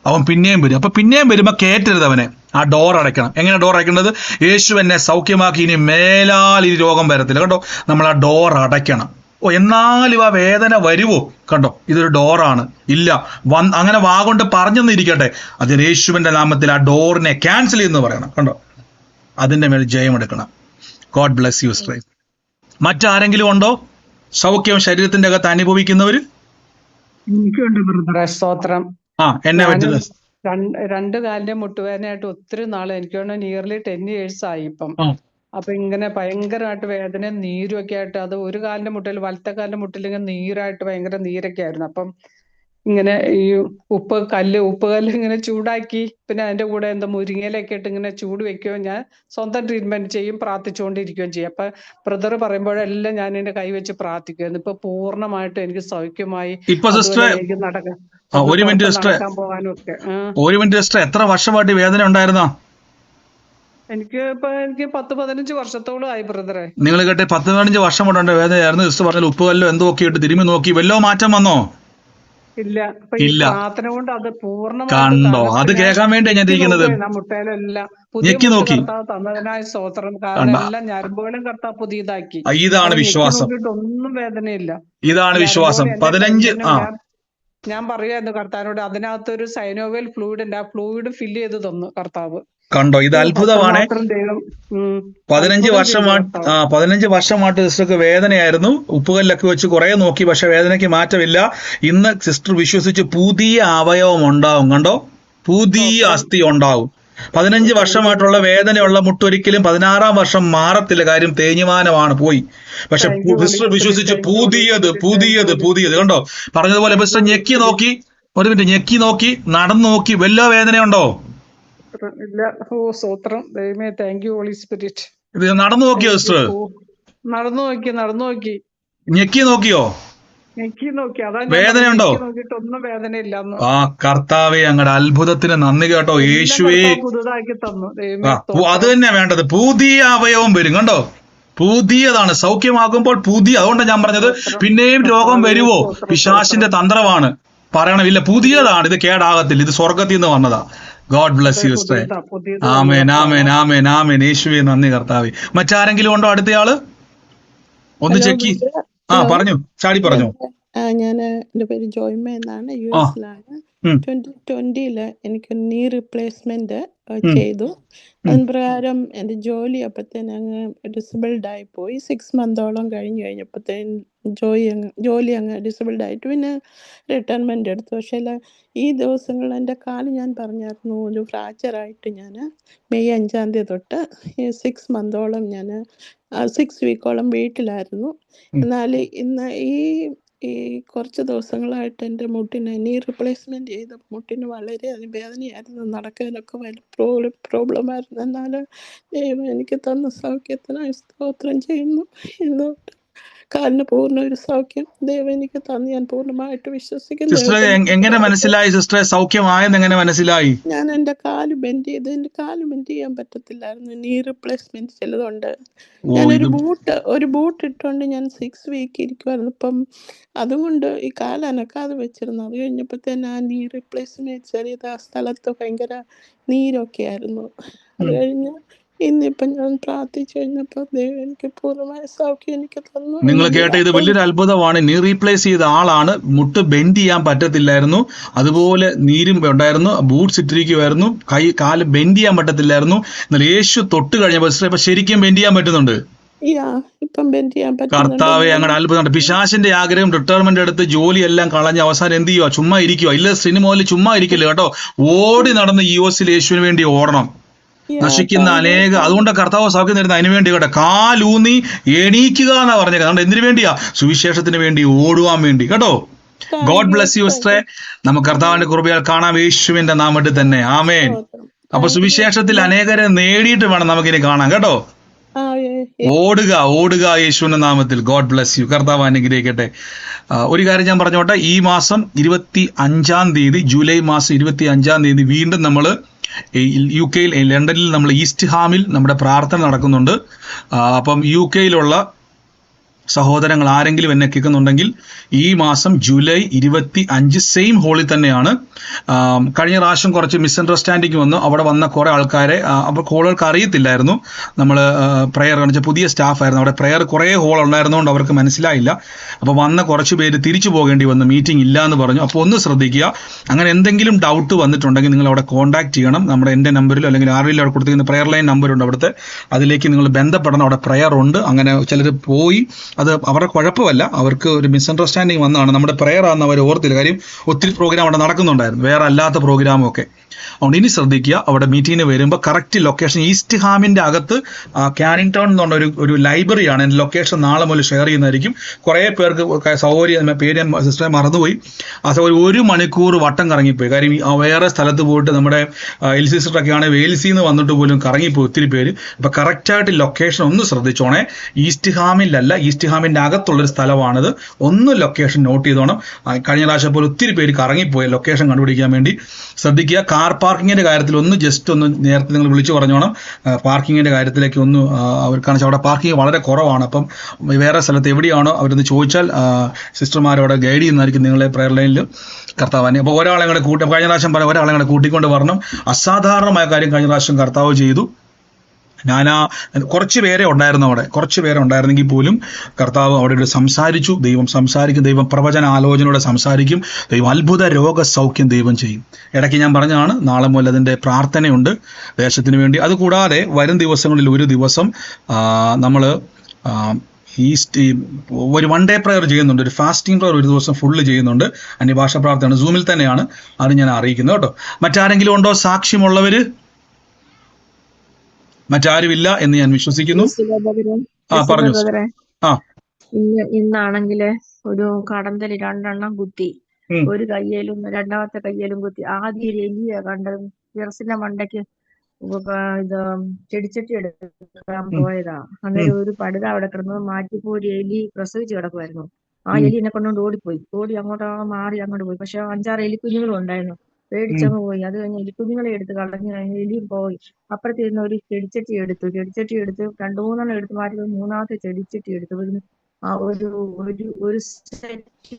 അവൻ പിന്നെയും വരും. അപ്പൊ പിന്നെയും വരുമ്പോ കേറ്റരുത് അവനെ. ആ ഡോർ അടയ്ക്കണം. എങ്ങനെ ഡോർ അടയ്ക്കേണ്ടത്? യേശു എന്നെ സൗഖ്യമാക്കി, ഇനി മേലാൽ ഈ രോഗം വരത്തില്ല. കണ്ടോ? നമ്മൾ ആ ഡോർ അടയ്ക്കണം. എന്നാലും ആ വേദന വരുവോ? കണ്ടോ? ഇതൊരു ഡോറാണ്. ഇല്ല, അങ്ങനെ വാഗൊണ്ട് പറഞ്ഞെന്നിരിക്കട്ടെ, അതിന് യേശുവിന്റെ നാമത്തിൽ ആ ഡോറിനെ ക്യാൻസൽ ചെയ്യുന്നു പറയണം. കണ്ടോ? അതിന്റെ മേൽ ജയമെടുക്കണം. ഗോഡ് ബ്ലെസ് യു സ്ട്രൈ. മറ്റാരെങ്കിലും ഉണ്ടോ സൗഖ്യം ശരീരത്തിന്റെ അകത്ത് അനുഭവിക്കുന്നവര്? എനിക്കുണ്ട് ബ്രദറെ. സ്തോത്രം. എന്നെ പറ്റുന്നത് 2 കാലിന്റെ മുട്ടുവേദനയായിട്ട് ഒത്തിരി നാള്, എനിക്ക് നിയർലി 10 years ആയി ഇപ്പം. അപ്പൊ ഇങ്ങനെ ഭയങ്കരമായിട്ട് വേദന, നീരും ഒക്കെ ആയിട്ട്, അത് ഒരു കാലിന്റെ മുട്ടിൽ, വലത്തെ കാലിന്റെ മുട്ടിൽ ഇങ്ങനെ നീരായിട്ട് ഭയങ്കര നീരൊക്കെ ആയിരുന്നു. അപ്പം ഇങ്ങനെ ഈ ഉപ്പ് കല്ല് ഇങ്ങനെ ചൂടാക്കി, പിന്നെ അതിന്റെ കൂടെ എന്താ മുരിങ്ങയിലൊക്കെ ഇട്ട് ഇങ്ങനെ ചൂട് വെക്കുകയും ഞാൻ സ്വന്തം ട്രീറ്റ്മെന്റ് ചെയ്യും, പ്രാർത്ഥിച്ചുകൊണ്ടിരിക്കുകയും ചെയ്യും. അപ്പൊ ബ്രദർ പറയുമ്പോഴെല്ലാം ഞാൻ എന്റെ കൈവച്ച് പ്രാർത്ഥിക്കുമായിരുന്നു. ഇപ്പൊ പൂർണ്ണമായിട്ട് എനിക്ക് സൗഖ്യമായി. എനിക്ക് നടക്കാൻ പോകാനും ഒക്കെ. എത്ര വർഷമായിട്ട് വേദന ഉണ്ടായിരുന്നോ? എനിക്ക് 10-15 വർഷത്തോളം ആയി ബ്രദറെ. നിങ്ങൾ കേട്ടെ, 10-15 വർഷം കൊണ്ട് വേദനയായിരുന്നു. സിസ്റ്റർ പറഞ്ഞാൽ ഉപ്പുകല്ലോ എന്തോ ഒക്കെ ഇട്ട് തിരുമ്മി നോക്കി, വല്ലോ മാറ്റം വന്നോ? ഇല്ല. പ്രാർത്ഥന കൊണ്ട് അത് കണ്ടോ? അത് കേൾക്കാൻ വേണ്ടി ഞാൻ ഇരിക്കുന്നത്. മുട്ടയിലെല്ലാം തന്നതിനായ സ്തോത്രം. കാരണം എല്ലാം ഞരമ്പുകളും കർത്താവ് പുതിയതാക്കി. ഇതാണ് വിശ്വാസം. ഒന്നും വേദനയില്ല. ഇതാണ് വിശ്വാസം. 15 ഞാൻ പറയായിരുന്നു കർത്താവിനോട്, അതിനകത്തൊരു സൈനോവൽ ഫ്ലൂയിഡ് ഉണ്ട്, ആ ഫ്ലൂയിഡ് ഫില്ല് ചെയ്ത് തന്നു കർത്താവ്. കണ്ടോ? ഇത് അത്ഭുതമാണ്. 15 വർഷമായിട്ട് സിസ്റ്റർക്ക് വേദനയായിരുന്നു. ഉപ്പുകല്ലൊക്കെ വെച്ച് കുറെ നോക്കി, പക്ഷെ വേദനയ്ക്ക് മാറ്റമില്ല. ഇന്ന് സിസ്റ്റർ വിശ്വസിച്ച് പുതിയ അവയവം ഉണ്ടാവും. കണ്ടോ? പുതിയ അസ്ഥി ഉണ്ടാവും. 15 വർഷമായിട്ടുള്ള വേദനയുള്ള മുട്ടൊരിക്കലും 16-ാം വർഷം മാറത്തില്ല. കാര്യം തേഞ്ഞുമാനമാണ്, പോയി. പക്ഷെ സിസ്റ്റർ വിശ്വസിച്ച് പുതിയത് കണ്ടോ? പറഞ്ഞതുപോലെ സിസ്റ്റർ ഞെക്കി നോക്കി, ഒരു മിനിറ്റ് ഞെക്കി നോക്കി, നടന്നു നോക്കി, വല്ല വേദനയുണ്ടോ? സ്തോത്രം. ഇല്ല. സ്തോത്രം ദൈവമേ. Thank you Holy Spirit. ഇത് നടന്നു നോക്കിയോ സിസ്റ്റർ? നടന്നു നോക്കി ഞെക്കി നോക്കിയോ? ഞെക്കി നോക്കി. അതാ ഞാൻ വേദനയുണ്ടോ? നോക്കിയിട്ടൊന്നും വേദനയില്ലെന്ന്. ആ കർത്താവെ, അങ്ങടെ അത്ഭുതത്തിന് നന്ദി കേട്ടോ യേശുവേ. പുതുതാക്കി തന്നു ദൈവമേ. അത് തന്നെയാ വേണ്ടത്. പുതിയ അവയവം വരും കണ്ടോ, പുതിയതാണ്. സൗഖ്യമാകുമ്പോൾ പുതിയ. അതുകൊണ്ടാണ് ഞാൻ പറഞ്ഞത് പിന്നെയും രോഗം വരുവോ, പിശാചിന്റെ തന്ത്രമാണ്. പറയണമില്ല, പുതിയതാണ്. ഇത് കേടാകത്തില്ല, ഇത് സ്വർഗത്തിൽ നിന്ന് വന്നതാ. God bless you sister. ആമേൻ ആമേൻ ആമേൻ ആമേൻ. യേശുവേ നന്ദി കർത്താവേ. മറ്റാരെങ്കിലും ഉണ്ടോ അടുത്തയാള്? ഒന്ന് ചെക്കി. പറഞ്ഞു, ചാടി പറഞ്ഞു. എന്റെ പേര് ജോയ്മ എന്നാണ്. US-ലാണ്. 2020 എനിക്ക് നീ റീപ്ലേസ്മെന്റ് ചെയ്തു. അതിന് പ്രകാരം എന്റെ ജോലി അപ്പത്തേന് അങ്ങ് ഡിസബിൾഡ് ആയി പോയി. 6 മന്തോളം കഴിഞ്ഞപ്പോഴത്തേന് ജോലി അങ്ങ് ഡിസബിൾഡ് ആയിട്ട് പിന്നെ റിട്ടയർമെന്റ് എടുത്തു. പക്ഷേ ഈ ദിവസങ്ങളിൽ എൻ്റെ കാല് ഞാൻ പറഞ്ഞായിരുന്നു ഒരു ഫ്രാക്ചറായിട്ട്. ഞാൻ മെയ് 5-ാം തീയതി തൊട്ട് 6 മന്തോളം ഞാൻ 6 വീക്കോളം വീട്ടിലായിരുന്നു. എന്നാൽ ഇന്ന് ഈ കുറച്ച് ദിവസങ്ങളായിട്ട് എൻ്റെ മുട്ടിന് നീ റീപ്ലേസ്മെന്റ് ചെയ്ത മുട്ടിന് വളരെയധികം വേദനയായിരുന്നു. നടക്കാനൊക്കെ വലിയ പ്രോബ്ലമായിരുന്നു. എന്നാലും ദൈവം എനിക്ക് തന്ന സൗഖ്യത്തിനായി സ്തോത്രം ചെയ്യുന്നു. ഇന്നോട്ട് കാലിന് പൂർണ്ണ ഒരു സൗഖ്യം ദൈവം എനിക്ക് തന്നു. ഞാൻ പൂർണ്ണമായിട്ട് വിശ്വസിക്കുന്നു. എങ്ങനെ മനസ്സിലായി സിസ്റ്ററെ സൗഖ്യമായെന്ന്? എങ്ങനെ മനസ്സിലായി? ഞാൻ എൻ്റെ കാല് ബെൻഡ് ചെയ്യാൻ പറ്റത്തില്ലായിരുന്നു. നീ റീപ്ലേസ്മെന്റ് ചിലതുണ്ട്. ഞാനൊരു ബൂട്ട് ഇട്ടുകൊണ്ട് ഞാൻ 6 വീക്ക് ഇരിക്കുമായിരുന്നു. ഇപ്പം അതുകൊണ്ട് ഈ കാല് അനക്കാതെ വെച്ചിരുന്നു. അത് കഴിഞ്ഞപ്പോഴത്തേന് ആ നീ റീപ്ലേസ്മെന്റ് ചെയ്ത ആ സ്ഥലത്ത് ഭയങ്കര നീരൊക്കെ ആയിരുന്നു. അത് കഴിഞ്ഞ് ഇന്നിപ്പം ഞാൻ പ്രാർത്ഥിച്ചു കഴിഞ്ഞപ്പോൾ ദൈവം എനിക്ക് പൂർണ്ണമായ സൗഖ്യം എനിക്ക് തന്നു. നിങ്ങൾ കേട്ട ഇത് വലിയൊരു അത്ഭുതമാണ്. നീ റീപ്ലേസ് ചെയ്ത ആളാണ്. മുട്ട് ബെൻഡ് ചെയ്യാൻ പറ്റത്തില്ലായിരുന്നു, അതുപോലെ നീരും ഉണ്ടായിരുന്നു, ബൂട്ട്സ് ഇട്ടിരിക്കുമായിരുന്നു, കാല് ബെൻഡ് ചെയ്യാൻ പറ്റത്തില്ലായിരുന്നു. എന്നാൽ യേശു തൊട്ട് കഴിഞ്ഞപ്പോൾ ഇപ്പൊ ശരിക്കും ബെൻഡ് ചെയ്യാൻ പറ്റുന്നുണ്ട്. കർത്താവെ, ഞങ്ങളുടെ അത്ഭുതം. പിശാചിന്റെ ആഗ്രഹം റിട്ടയർമെന്റ് എടുത്ത് ജോലിയെല്ലാം കളഞ്ഞ് അവസാനം എന്ത് ചെയ്യുക? ചുമ്മാ ഇരിക്കുക. ഇല്ല, സിനിമയിൽ ചുമ്മാ ഇരിക്കില്ല കേട്ടോ. ഓടി നടന്ന് US-ൽ യേശുവിന് വേണ്ടി ഓടണം. നശിക്കുന്ന അതുകൊണ്ട് കർത്താവ് സൗഖ്യം തരുന്ന അതിനു വേണ്ടി കേട്ടോ. കാലൂന്നി എണീക്കുക എന്നാ പറഞ്ഞത്. അതുകൊണ്ട് എന്തിനു വേണ്ടിയാ? സുവിശേഷത്തിന് വേണ്ടി, ഓടുവാൻ വേണ്ടി കേട്ടോ. ഗോഡ് ബ്ലസ് യു സിസ്റ്ററെ. നമുക്ക് കർത്താവിന്റെ കൃപയാൽ കാണാം യേശുവിന്റെ നാമത്തിൽ തന്നെ. ആമേൻ. അപ്പൊ സുവിശേഷത്തിൽ അനേകരെ നേടിയിട്ട് വേണം നമുക്കിനി കാണാൻ കേട്ടോ. ഓടുക യേശുവിന്റെ നാമത്തിൽ. God bless U. കർത്താവ് അനുഗ്രഹിക്കട്ടെ. ഒരു കാര്യം ഞാൻ പറഞ്ഞോട്ടെ. ഈ മാസം 25-ാം തീയതി, ജൂലൈ മാസം 25-ാം തീയതി വീണ്ടും നമ്മൾ UK ലണ്ടനിൽ നമ്മൾ ഈസ്റ്റ് ഹാമിൽ നമ്മുടെ പ്രാർത്ഥന നടക്കുന്നുണ്ട്. അപ്പം UK-യിലുള്ള സഹോദരങ്ങൾ ആരെങ്കിലും എന്നെ കേൾക്കുന്നുണ്ടെങ്കിൽ ഈ മാസം ജൂലൈ 25 സെയിം ഹോളിൽ തന്നെയാണ്. കഴിഞ്ഞ പ്രാവശ്യം കുറച്ച് മിസ്അണ്ടർസ്റ്റാൻഡിങ് വന്നു. അവിടെ വന്ന കുറെ ആൾക്കാരെ ഹോളുകൾക്ക് അറിയത്തില്ലായിരുന്നു. നമ്മൾ പ്രെയർ കാണിച്ച പുതിയ സ്റ്റാഫായിരുന്നു. അവിടെ പ്രെയർ കുറേ ഹോൾ ഉണ്ടായിരുന്നുകൊണ്ട് അവർക്ക് മനസ്സിലായില്ല. അപ്പോൾ വന്ന കുറച്ച് പേര് തിരിച്ചു പോകേണ്ടി വന്നു, മീറ്റിംഗ് ഇല്ല എന്ന് പറഞ്ഞു. അപ്പോൾ ഒന്ന് ശ്രദ്ധിക്കുക. അങ്ങനെ എന്തെങ്കിലും ഡൗട്ട് വന്നിട്ടുണ്ടെങ്കിൽ നിങ്ങൾ അവിടെ കോൺടാക്ട് ചെയ്യണം. എൻ്റെ നമ്പറിലോ അല്ലെങ്കിൽ ആരുടെയും അവിടെ കൊടുത്തിരിക്കുന്ന പ്രെയർ ലൈൻ നമ്പറുണ്ട് അവിടുത്തെ, അതിലേക്ക് നിങ്ങൾ ബന്ധപ്പെടണം. അവിടെ പ്രെയർ ഉണ്ട്. അങ്ങനെ ചിലർ പോയി, അത് അവരുടെ കുഴപ്പമല്ല, അവർക്ക് ഒരു മിസ്അണ്ടർസ്റ്റാൻഡിങ് വന്നതാണ്. നമ്മുടെ പ്രെയർ ആണെന്ന് അവർ ഓർത്തില്ല. കാര്യം ഒത്തിരി പ്രോഗ്രാം അവിടെ നടക്കുന്നുണ്ടായിരുന്നു, വേറെ അല്ലാത്ത പ്രോഗ്രാമൊക്കെ. അതുകൊണ്ട് ഇനി ശ്രദ്ധിക്കുക. അവിടെ മീറ്റിങ്ങിന് വരുമ്പോൾ കറക്റ്റ് ലൊക്കേഷൻ ഈസ്റ്റ് ഹാമിൻ്റെ അകത്ത് ക്യാനിങ് ടൗൺ എന്ന് പറഞ്ഞ ഒരു ലൈബ്രറിയാണ്. എൻ്റെ ലൊക്കേഷൻ നാളെ മുതൽ ഷെയർ ചെയ്യുന്നതായിരിക്കും. കുറേ പേർക്ക് സൗകര്യം, പേര് സിസ്റ്ററെ മറന്നുപോയി. അത് 1 മണിക്കൂർ വട്ടം കറങ്ങിപ്പോയി. കാര്യം വേറെ സ്ഥലത്ത് പോയിട്ട് നമ്മുടെ എൽ സിസ്റ്ററൊക്കെ ആണെങ്കിൽ വെയിൽസിൽ നിന്ന് വന്നിട്ട് പോലും കറങ്ങിപ്പോയി ഒത്തിരി പേര്. അപ്പോൾ കറക്റ്റായിട്ട് ലൊക്കേഷൻ ഒന്ന് ശ്രദ്ധിച്ചോണേ. ഈസ്റ്റ് ഹാമിലല്ല, ഈസ്റ്റ് ഹാമിൻ്റെ അകത്തുള്ളൊരു സ്ഥലമാണിത്. ഒന്ന് ലൊക്കേഷൻ നോട്ട് ചെയ്തോണം. കഴിഞ്ഞ പ്രാവശ്യം പോലെ ഒത്തിരി പേര് കറങ്ങിപ്പോയി ലൊക്കേഷൻ കണ്ടുപിടിക്കാൻ വേണ്ടി. ശ്രദ്ധിക്കുക. കാർ പാർക്കിങ്ങിൻ്റെ കാര്യത്തിൽ ജസ്റ്റ് ഒന്ന് നേരത്തെ നിങ്ങൾ വിളിച്ചു പറഞ്ഞോണം. പാർക്കിങ്ങിൻ്റെ കാര്യത്തിലേക്ക് അവർക്കാണ് അവിടെ പാർക്കിംഗ് വളരെ കുറവാണ്. അപ്പം വേറെ സ്ഥലത്ത് എവിടെയാണോ അവരൊന്ന് ചോദിച്ചാൽ സിസ്റ്റർമാരവിടെ ഗൈഡ് ചെയ്യുന്നതായിരിക്കും നിങ്ങളെ പ്രെയർ ലൈനിൽ. കർത്താവിനെ അപ്പോൾ കഴിഞ്ഞ പ്രാവശ്യം ഒരാളെ കൂടെ കൂട്ടിക്കൊണ്ട് വരണം. അസാധാരണമായ കാര്യം കഴിഞ്ഞ പ്രാവശ്യം കർത്താവ് ചെയ്തു. കുറച്ച് പേരെ ഉണ്ടായിരുന്നെങ്കിൽ പോലും കർത്താവ് അവിടെ സംസാരിച്ചു. ദൈവം സംസാരിക്കും. ദൈവം പ്രവചന ആലോചനയോടെ സംസാരിക്കും. ദൈവം അത്ഭുത രോഗസൗഖ്യം ദൈവം ചെയ്യും. ഇടയ്ക്ക് ഞാൻ പറഞ്ഞതാണ്, നാളെ മുതൽ അതിൻ്റെ പ്രാർത്ഥനയുണ്ട് ദേശത്തിന് വേണ്ടി. അതുകൂടാതെ വരും ദിവസങ്ങളിൽ ഒരു ദിവസം നമ്മൾ ഒരു 1 day പ്രയർ ചെയ്യുന്നുണ്ട്. ഒരു ഫാസ്റ്റിംഗ് പ്രയർ ഒരു ദിവസം ഫുള്ള് ചെയ്യുന്നുണ്ട്. അന്യഭാഷ പ്രാർത്ഥന സൂമിൽ തന്നെയാണ്. അത് ഞാൻ അറിയിക്കുന്നത് കേട്ടോ. മറ്റാരെങ്കിലും ഉണ്ടോ സാക്ഷ്യമുള്ളവര്? മറ്റാരുമില്ല എന്ന് ഞാൻ വിശ്വസിക്കുന്നു. പറഞ്ഞു. ഇന്നാണെങ്കില് ഒരു കടന്തല് 2 കുത്തി, ഒരു കയ്യിലും 2ാമത്തെ കയ്യിലും കുത്തി. ആദ്യം ഒരു എലിയ കണ്ടത്. വിറസിന്റെ മണ്ടയ്ക്ക് ഇത് ചെടിച്ചട്ടി എടുക്കാൻ പോയതാ. അന്നേരം ഒരു പടുത അവിടെ കിടന്നു മാറ്റിപ്പോ ഒരു എലി പ്രസവിച്ച് കിടക്കുമായിരുന്നു. ആ എലി എന്നെ കൊണ്ടുകൊണ്ട് ഓടിപ്പോയി. ഓടി അങ്ങോട്ടോ മാറി അങ്ങോട്ട് പോയി. പക്ഷെ 5-6 എലിക്കുഞ്ഞുങ്ങളും ഉണ്ടായിരുന്നു. പേടിച്ചങ്ങ് പോയി. അത് കഴിഞ്ഞ് എലിക്കുഞ്ഞുങ്ങളെ എടുത്ത് കളഞ്ഞു കഴിഞ്ഞ് എലിയും പോയി. അപ്പുറത്ത് ഇരുന്ന് ഒരു ചെടിച്ചട്ടി എടുത്ത് 2-3 എടുത്ത് മാറ്റി 3-ാമത്തെ ചെടിച്ചട്ടി എടുത്തു. ആ ഒരു സെറ്റ്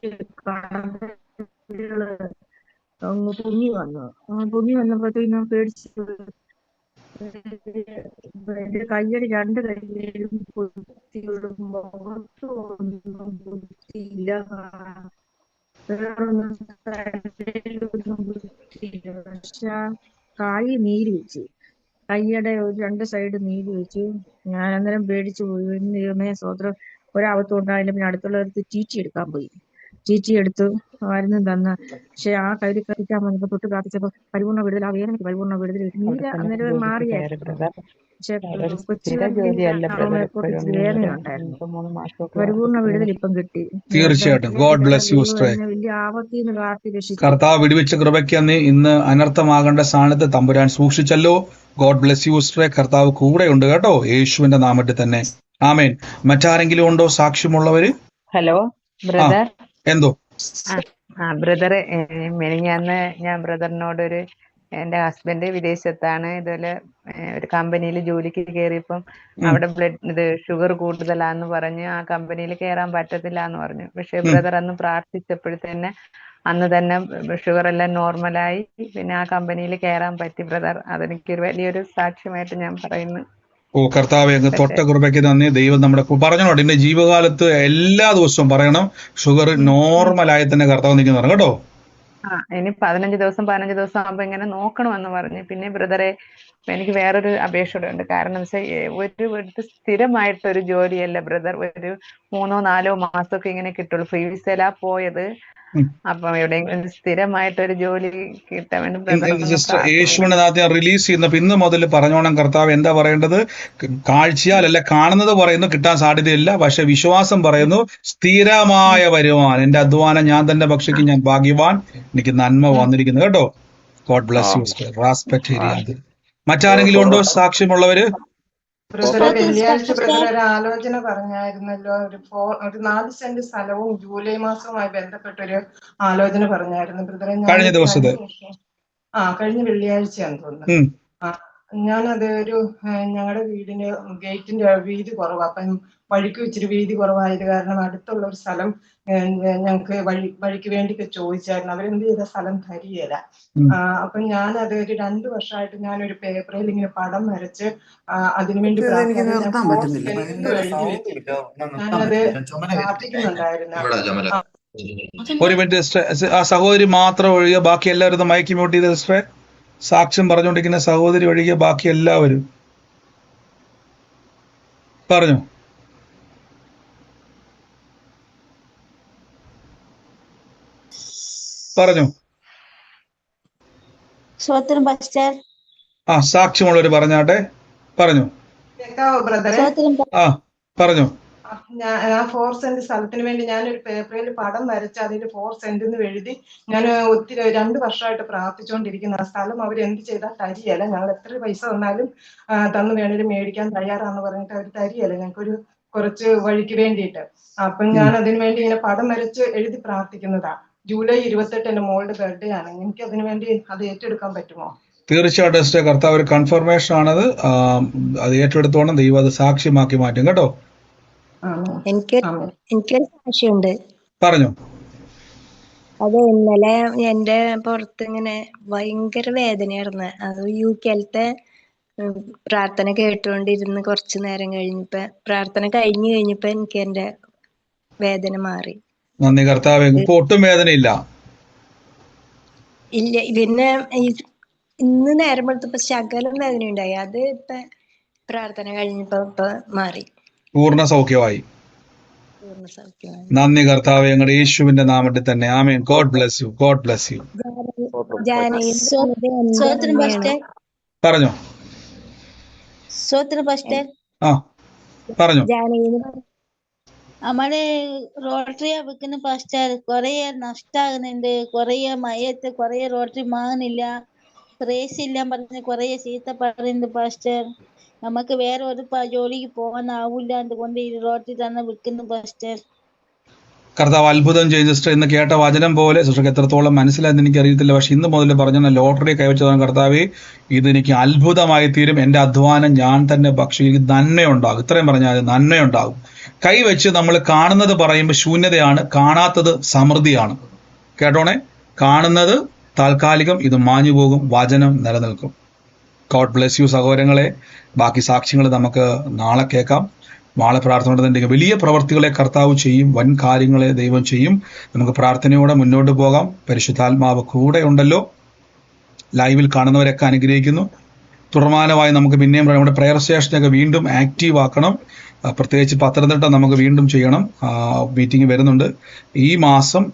അങ്ങ് പൊങ്ങി വന്നു. പൊങ്ങി വന്നപ്പോഴത്തേക്കും പേടിച്ച് എന്റെ കയ്യടി 2 കയ്യിലും കുത്തിയിടും. മുഖത്തൊന്നും കുത്തിയില്ല, വേറൊന്നും തലയിലൊന്നും കുത്തിയില്ല. പക്ഷെ കായ് നീര് വെച്ച്, കൈയുടെ ഒരു 2 സൈഡ് നീര് വെച്ച്. ഞാൻ അന്നേരം പേടിച്ചു പോയി. ദൈവമേ സ്വോത്രം, ഒരാപത്തും ഉണ്ടായില്ല. പിന്നെ അടുത്തുള്ളവർക്ക് ചീച്ചി എടുക്കാൻ പോയി. ചീച്ചി എടുത്തു മരുന്നും തന്ന. പക്ഷെ ആ കയ്യിൽ കത്തിക്കാൻ വന്നപ്പോ തൊട്ട് പ്രാർത്ഥിച്ചപ്പോ പരിപൂർണ്ണ വിടുതൽ, ആ വേദനയ്ക്ക് പരിപൂർണ്ണ വിടുതൽ കിട്ടി. നീര് അന്നേരം മാറിയായിരുന്നു. പക്ഷെ കൊച്ചുമേപ്പോട്ട് ഇച്ചിരി വേദന ഉണ്ടായിരുന്നു. പരിപൂർണ്ണ വിടുതൽ ഇപ്പം കിട്ടി. തീർച്ചയായിട്ടും. ഗോഡ് ബ്ലെസ് യു സിസ്റ്ററെ. വലിയ ആപത്തിൽ നിന്ന് കാത്തി രക്ഷിച്ചു. കർത്താവ് വിടുവിച്ച കൃപയ്ക്ക് ഇന്ന് അനർത്ഥമാകേണ്ട സ്ഥാനത്ത് തമ്പുരാൻ സൂക്ഷിച്ചല്ലോ. ഗോഡ് ബ്ലെസ് യു സിസ്റ്ററെ. കർത്താവ് കൂടെ ഉണ്ട് കേട്ടോ, യേശുവിന്റെ നാമത്തിൽ തന്നെ. ആമേൻ. മറ്റാരെങ്കിലും ഉണ്ടോ സാക്ഷ്യമുള്ളവര്? Hello brother. എന്തോ? ബ്രദറെ, മെനിഞ്ഞാന്ന് ഞാൻ ബ്രദറിനോടൊരു, എന്റെ ഹസ്ബൻഡ് വിദേശത്താണ്, ഇതുപോലെ ഒരു കമ്പനിയിൽ ജോലിക്ക് കയറിയപ്പം അവിടെ ഷുഗർ കൂടുതലാന്ന് പറഞ്ഞ് ആ കമ്പനിയിൽ കയറാൻ പറ്റത്തില്ല എന്ന് പറഞ്ഞു. പക്ഷെ ബ്രദർ അന്ന് പ്രാർത്ഥിച്ചപ്പോഴത്തന്നെ അന്ന് തന്നെ ഷുഗർ എല്ലാം നോർമലായി. പിന്നെ ആ കമ്പനിയിൽ കയറാൻ പറ്റി ബ്രദർ. അതെനിക്കൊരു വലിയൊരു സാക്ഷ്യമായിട്ട് ഞാൻ പറയുന്നു. ഓ കർത്താവേ, അങ്ങ് തൊട്ട കൃപയ്ക്ക് നന്ദി. ദൈവം നമ്മുടെ പറഞ്ഞോട്ടെ, എന്റെ ജീവകാലത്ത് എല്ലാ ദിവസവും പറയണം, ഷുഗർ നോർമലായി തന്നെ കർത്താവ് നിൽക്കുന്നു പറഞ്ഞു കേട്ടോ. ഇനി 15 ദിവസം ആകുമ്പോ ഇങ്ങനെ നോക്കണമെന്ന് പറഞ്ഞു. പിന്നെ ബ്രദറെ, എനിക്ക് വേറൊരു അപേക്ഷ ഉണ്ട്. കാരണം ഒരു സ്ഥിരമായിട്ടൊരു ജോലിയല്ല ബ്രദർ. ഒരു 3-4 മാസമൊക്കെ ഇങ്ങനെ കിട്ടുള്ളൂ. ഫ്രീ വിസയിലാ പോയത്. അപ്പം എവിടെയെങ്കിലും സ്ഥിരമായിട്ടൊരു ജോലി കിട്ടാൻ വേണ്ടി യേശുവിന്റെ നാമത്തിൽ റിലീസ് ചെയ്യുന്ന ഇന്ന് മുതൽ പറഞ്ഞോണം, കർത്താവ് എന്താ പറയേണ്ടത്? കാഴ്ചയാലല്ല കാണുന്നത് പറയുന്നു, കിട്ടാൻ സാധ്യതയില്ല. പക്ഷെ വിശ്വാസം പറയുന്നു, സ്ഥിരമായ വരുമാനം, എന്റെ അധ്വാനം ഞാൻ തന്നെ ഭക്ഷിക്കും, ഞാൻ ഭാഗ്യവാൻ, എനിക്ക് നന്മ വന്നിരിക്കുന്നു കേട്ടോ. God bless U. Respect area. മറ്റാരെങ്കിലും ഉണ്ടോ സാക്ഷ്യമുള്ളവര്? ബ്രദറെ, വെള്ളിയാഴ്ച ബ്രദർ ഒരു ആലോചന പറഞ്ഞായിരുന്നല്ലോ. ഒരു 4 സെന്റ് സ്ഥലവും ജൂലൈ മാസവുമായി ബന്ധപ്പെട്ടൊരു ആലോചന പറഞ്ഞായിരുന്നു ബ്രദറെ. കഴിഞ്ഞ ദിവസത്തെ കഴിഞ്ഞ വെള്ളിയാഴ്ചയാന്ന് തോന്നുന്നു. ഞാനത് ഞങ്ങളുടെ വീടിന് ഗേറ്റിന്റെ വീതി കുറവാ. അപ്പം വഴിക്ക് ഇച്ചിരി വീതി കുറവായത് കാരണം അടുത്തുള്ള ഒരു സ്ഥലം ഞങ്ങക്ക് വഴിക്ക് വേണ്ടിയൊക്കെ ചോദിച്ചായിരുന്നു. അവരെന്ത് ചെയ്ത സ്ഥലം തരികയില്ല. അപ്പൊ ഞാനത് ഒരു 2 വർഷമായിട്ട് ഞാനൊരു പേപ്പറിൽ ഇങ്ങനെ പടം വരച്ച് അതിനുവേണ്ടി ഞാനത് പ്രാർത്ഥിക്കുന്നുണ്ടായിരുന്നു. ഒരു മിനിറ്റ്, ആ സഹോദരി മാത്രം ഒഴികെ ബാക്കി എല്ലാവരും മൈക്ക് മ്യൂട്ട് ചെയ്ത സിസ്റ്ററെ. സാക്ഷ്യം പറഞ്ഞുകൊണ്ടിരിക്കുന്ന സഹോദരി ഒഴികെ ബാക്കി എല്ലാവരും പറഞ്ഞു. പറഞ്ഞു. സാക്ഷ്യമുള്ളവര് പറഞ്ഞാട്ടെ. പറഞ്ഞു. പറഞ്ഞു. ഞാൻ 4 സെന്റ് സ്ഥലത്തിന് വേണ്ടി ഞാനൊരു പേപ്പറിൽ പടം വരച്ച് അതിൽ 4 സെന്റ് എന്ന് എഴുതി ഞാൻ 2 വർഷമായിട്ട് പ്രാർത്ഥിച്ചുകൊണ്ടിരിക്കുന്ന ആ സ്ഥലം അവരെന്ത് ചെയ്താൽ തരികയില്ല. ഞങ്ങൾ എത്ര പൈസ തന്നാലും തന്നു വേണേലും മേടിക്കാൻ തയ്യാറാന്ന് പറഞ്ഞിട്ട് അവർ തരികയില്ല ഞങ്ങൾക്കൊരു കുറച്ച് വഴിക്ക് വേണ്ടിയിട്ട്. അപ്പം ഞാൻ അതിനു വേണ്ടി ഇങ്ങനെ പടം വരച്ച് എഴുതി പ്രാർത്ഥിക്കുന്നതാ. ജൂലൈ 28 എന്റെ മോളുടെ ബർത്ത്ഡേ ആണ്. എനിക്ക് അതിനു വേണ്ടി അത് ഏറ്റെടുക്കാൻ പറ്റുമോ? തീർച്ചയായിട്ടും കർത്താവ് ഒരു കൺഫർമേഷൻ ആണത്. അത് ഏറ്റെടുത്തോണം. ദൈവം അത് സാക്ഷ്യമാക്കി മാറ്റും കേട്ടോ. എനിക്കൊരു സാക്ഷ്യമുണ്ട്. പറഞ്ഞു. അത് ഇന്നലെ എന്റെ പുറത്ത് ഇങ്ങനെ ഭയങ്കര വേദനയായിരുന്നു. അത് UK-ലത്തെ പ്രാർത്ഥന കേട്ടുകൊണ്ടിരുന്ന് കുറച്ചു നേരം കഴിഞ്ഞപ്പോ, പ്രാർത്ഥന കഴിഞ്ഞപ്പോ എനിക്ക് എന്റെ വേദന മാറി. നന്ദി കർത്താവേ. ഇപ്പൊ ഒട്ടും വേദനയില്ല? ഇല്ല. പിന്നെ ഇന്ന് നേരം വെളുത്തപ്പോ ശകലം വേദന ഉണ്ടായി. അത് ഇപ്പൊ പ്രാർത്ഥന കഴിഞ്ഞപ്പോ മാറി. പൂർണ്ണ സൗഖ്യമായി. നന്ദി കർത്താവേ, ഞങ്ങളുടെ യേശുവിന്റെ നാമത്തിൽ തന്നെ. ആമേൻ. God bless you. God bless you. പറഞ്ഞോ. പറഞ്ഞോ. നമ്മുടെ റോട്ടറി വെക്കുന്ന പാസ്റ്റർ കൊറേ നഷ്ടാകുന്നുണ്ട്. കൊറേ മയത്ത് കൊറേ റോട്ടറി വാങ്ങുന്നില്ല. പ്രേസ് ഇല്ലാൻ പറഞ്ഞ് കുറെ ചീത്ത പറയുന്നുണ്ട് പാസ്റ്റർ. നമുക്ക് വേറെ ഒരു ജോലിക്ക് പോകാനാവൂല, അതുകൊണ്ട് ഈ റോട്ടിൽ തന്നെ വിൽക്കുന്നു പാസ്റ്റർ. കർത്താവ് അത്ഭുതം ചെയ്യും സിസ്റ്റർ. ഇന്ന് കേട്ട വചനം പോലെ സിസ്റ്റർക്ക് എത്രത്തോളം മനസ്സിലായെന്ന് എനിക്ക് അറിയത്തില്ല. പക്ഷെ ഇന്ന് മുതൽ പറഞ്ഞ ലോട്ടറി കൈവച്ചതാണ് കർത്താവേ, ഇതെനിക്ക് അത്ഭുതമായി തീരും. എൻ്റെ അധ്വാനം ഞാൻ തന്നെ ഭക്ഷിക്കും, നന്മയുണ്ടാകും. ഇത്രയും പറഞ്ഞാൽ നന്മയുണ്ടാകും. കൈവച്ച് നമ്മൾ കാണുന്നത് പറയുമ്പോൾ ശൂന്യതയാണ്, കാണാത്തത് സമൃദ്ധിയാണ്. കേട്ടോണേ, കാണുന്നത് താൽക്കാലികം, ഇത് മാഞ്ഞു പോകും, വചനം നിലനിൽക്കും. ഗോഡ് ബ്ലെസ് യു സഹോദരങ്ങളെ. ബാക്കി സാക്ഷ്യങ്ങൾ നമുക്ക് നാളെ കേൾക്കാം. നാളെ പ്രാർത്ഥനയോടെ വലിയ പ്രവർത്തികളെ കർത്താവ് ചെയ്യും, വൻ കാര്യങ്ങളെ ദൈവം ചെയ്യും. നമുക്ക് പ്രാർത്ഥനയോടെ മുന്നോട്ട് പോകാം. പരിശുദ്ധാത്മാവ് കൂടെ ഉണ്ടല്ലോ. ലൈവിൽ കാണുന്നവരൊക്കെ അനുഗ്രഹിക്കുന്നു. തുടർമാനമായി നമുക്ക് പിന്നെയും നമ്മുടെ പ്രയർ സ്റ്റേഷനൊക്കെ വീണ്ടും ആക്റ്റീവ് ആക്കണം. പ്രത്യേകിച്ച് പത്തനംതിട്ട നമുക്ക് വീണ്ടും ചെയ്യണം. മീറ്റിംഗ് വരുന്നുണ്ട് ഈ മാസം.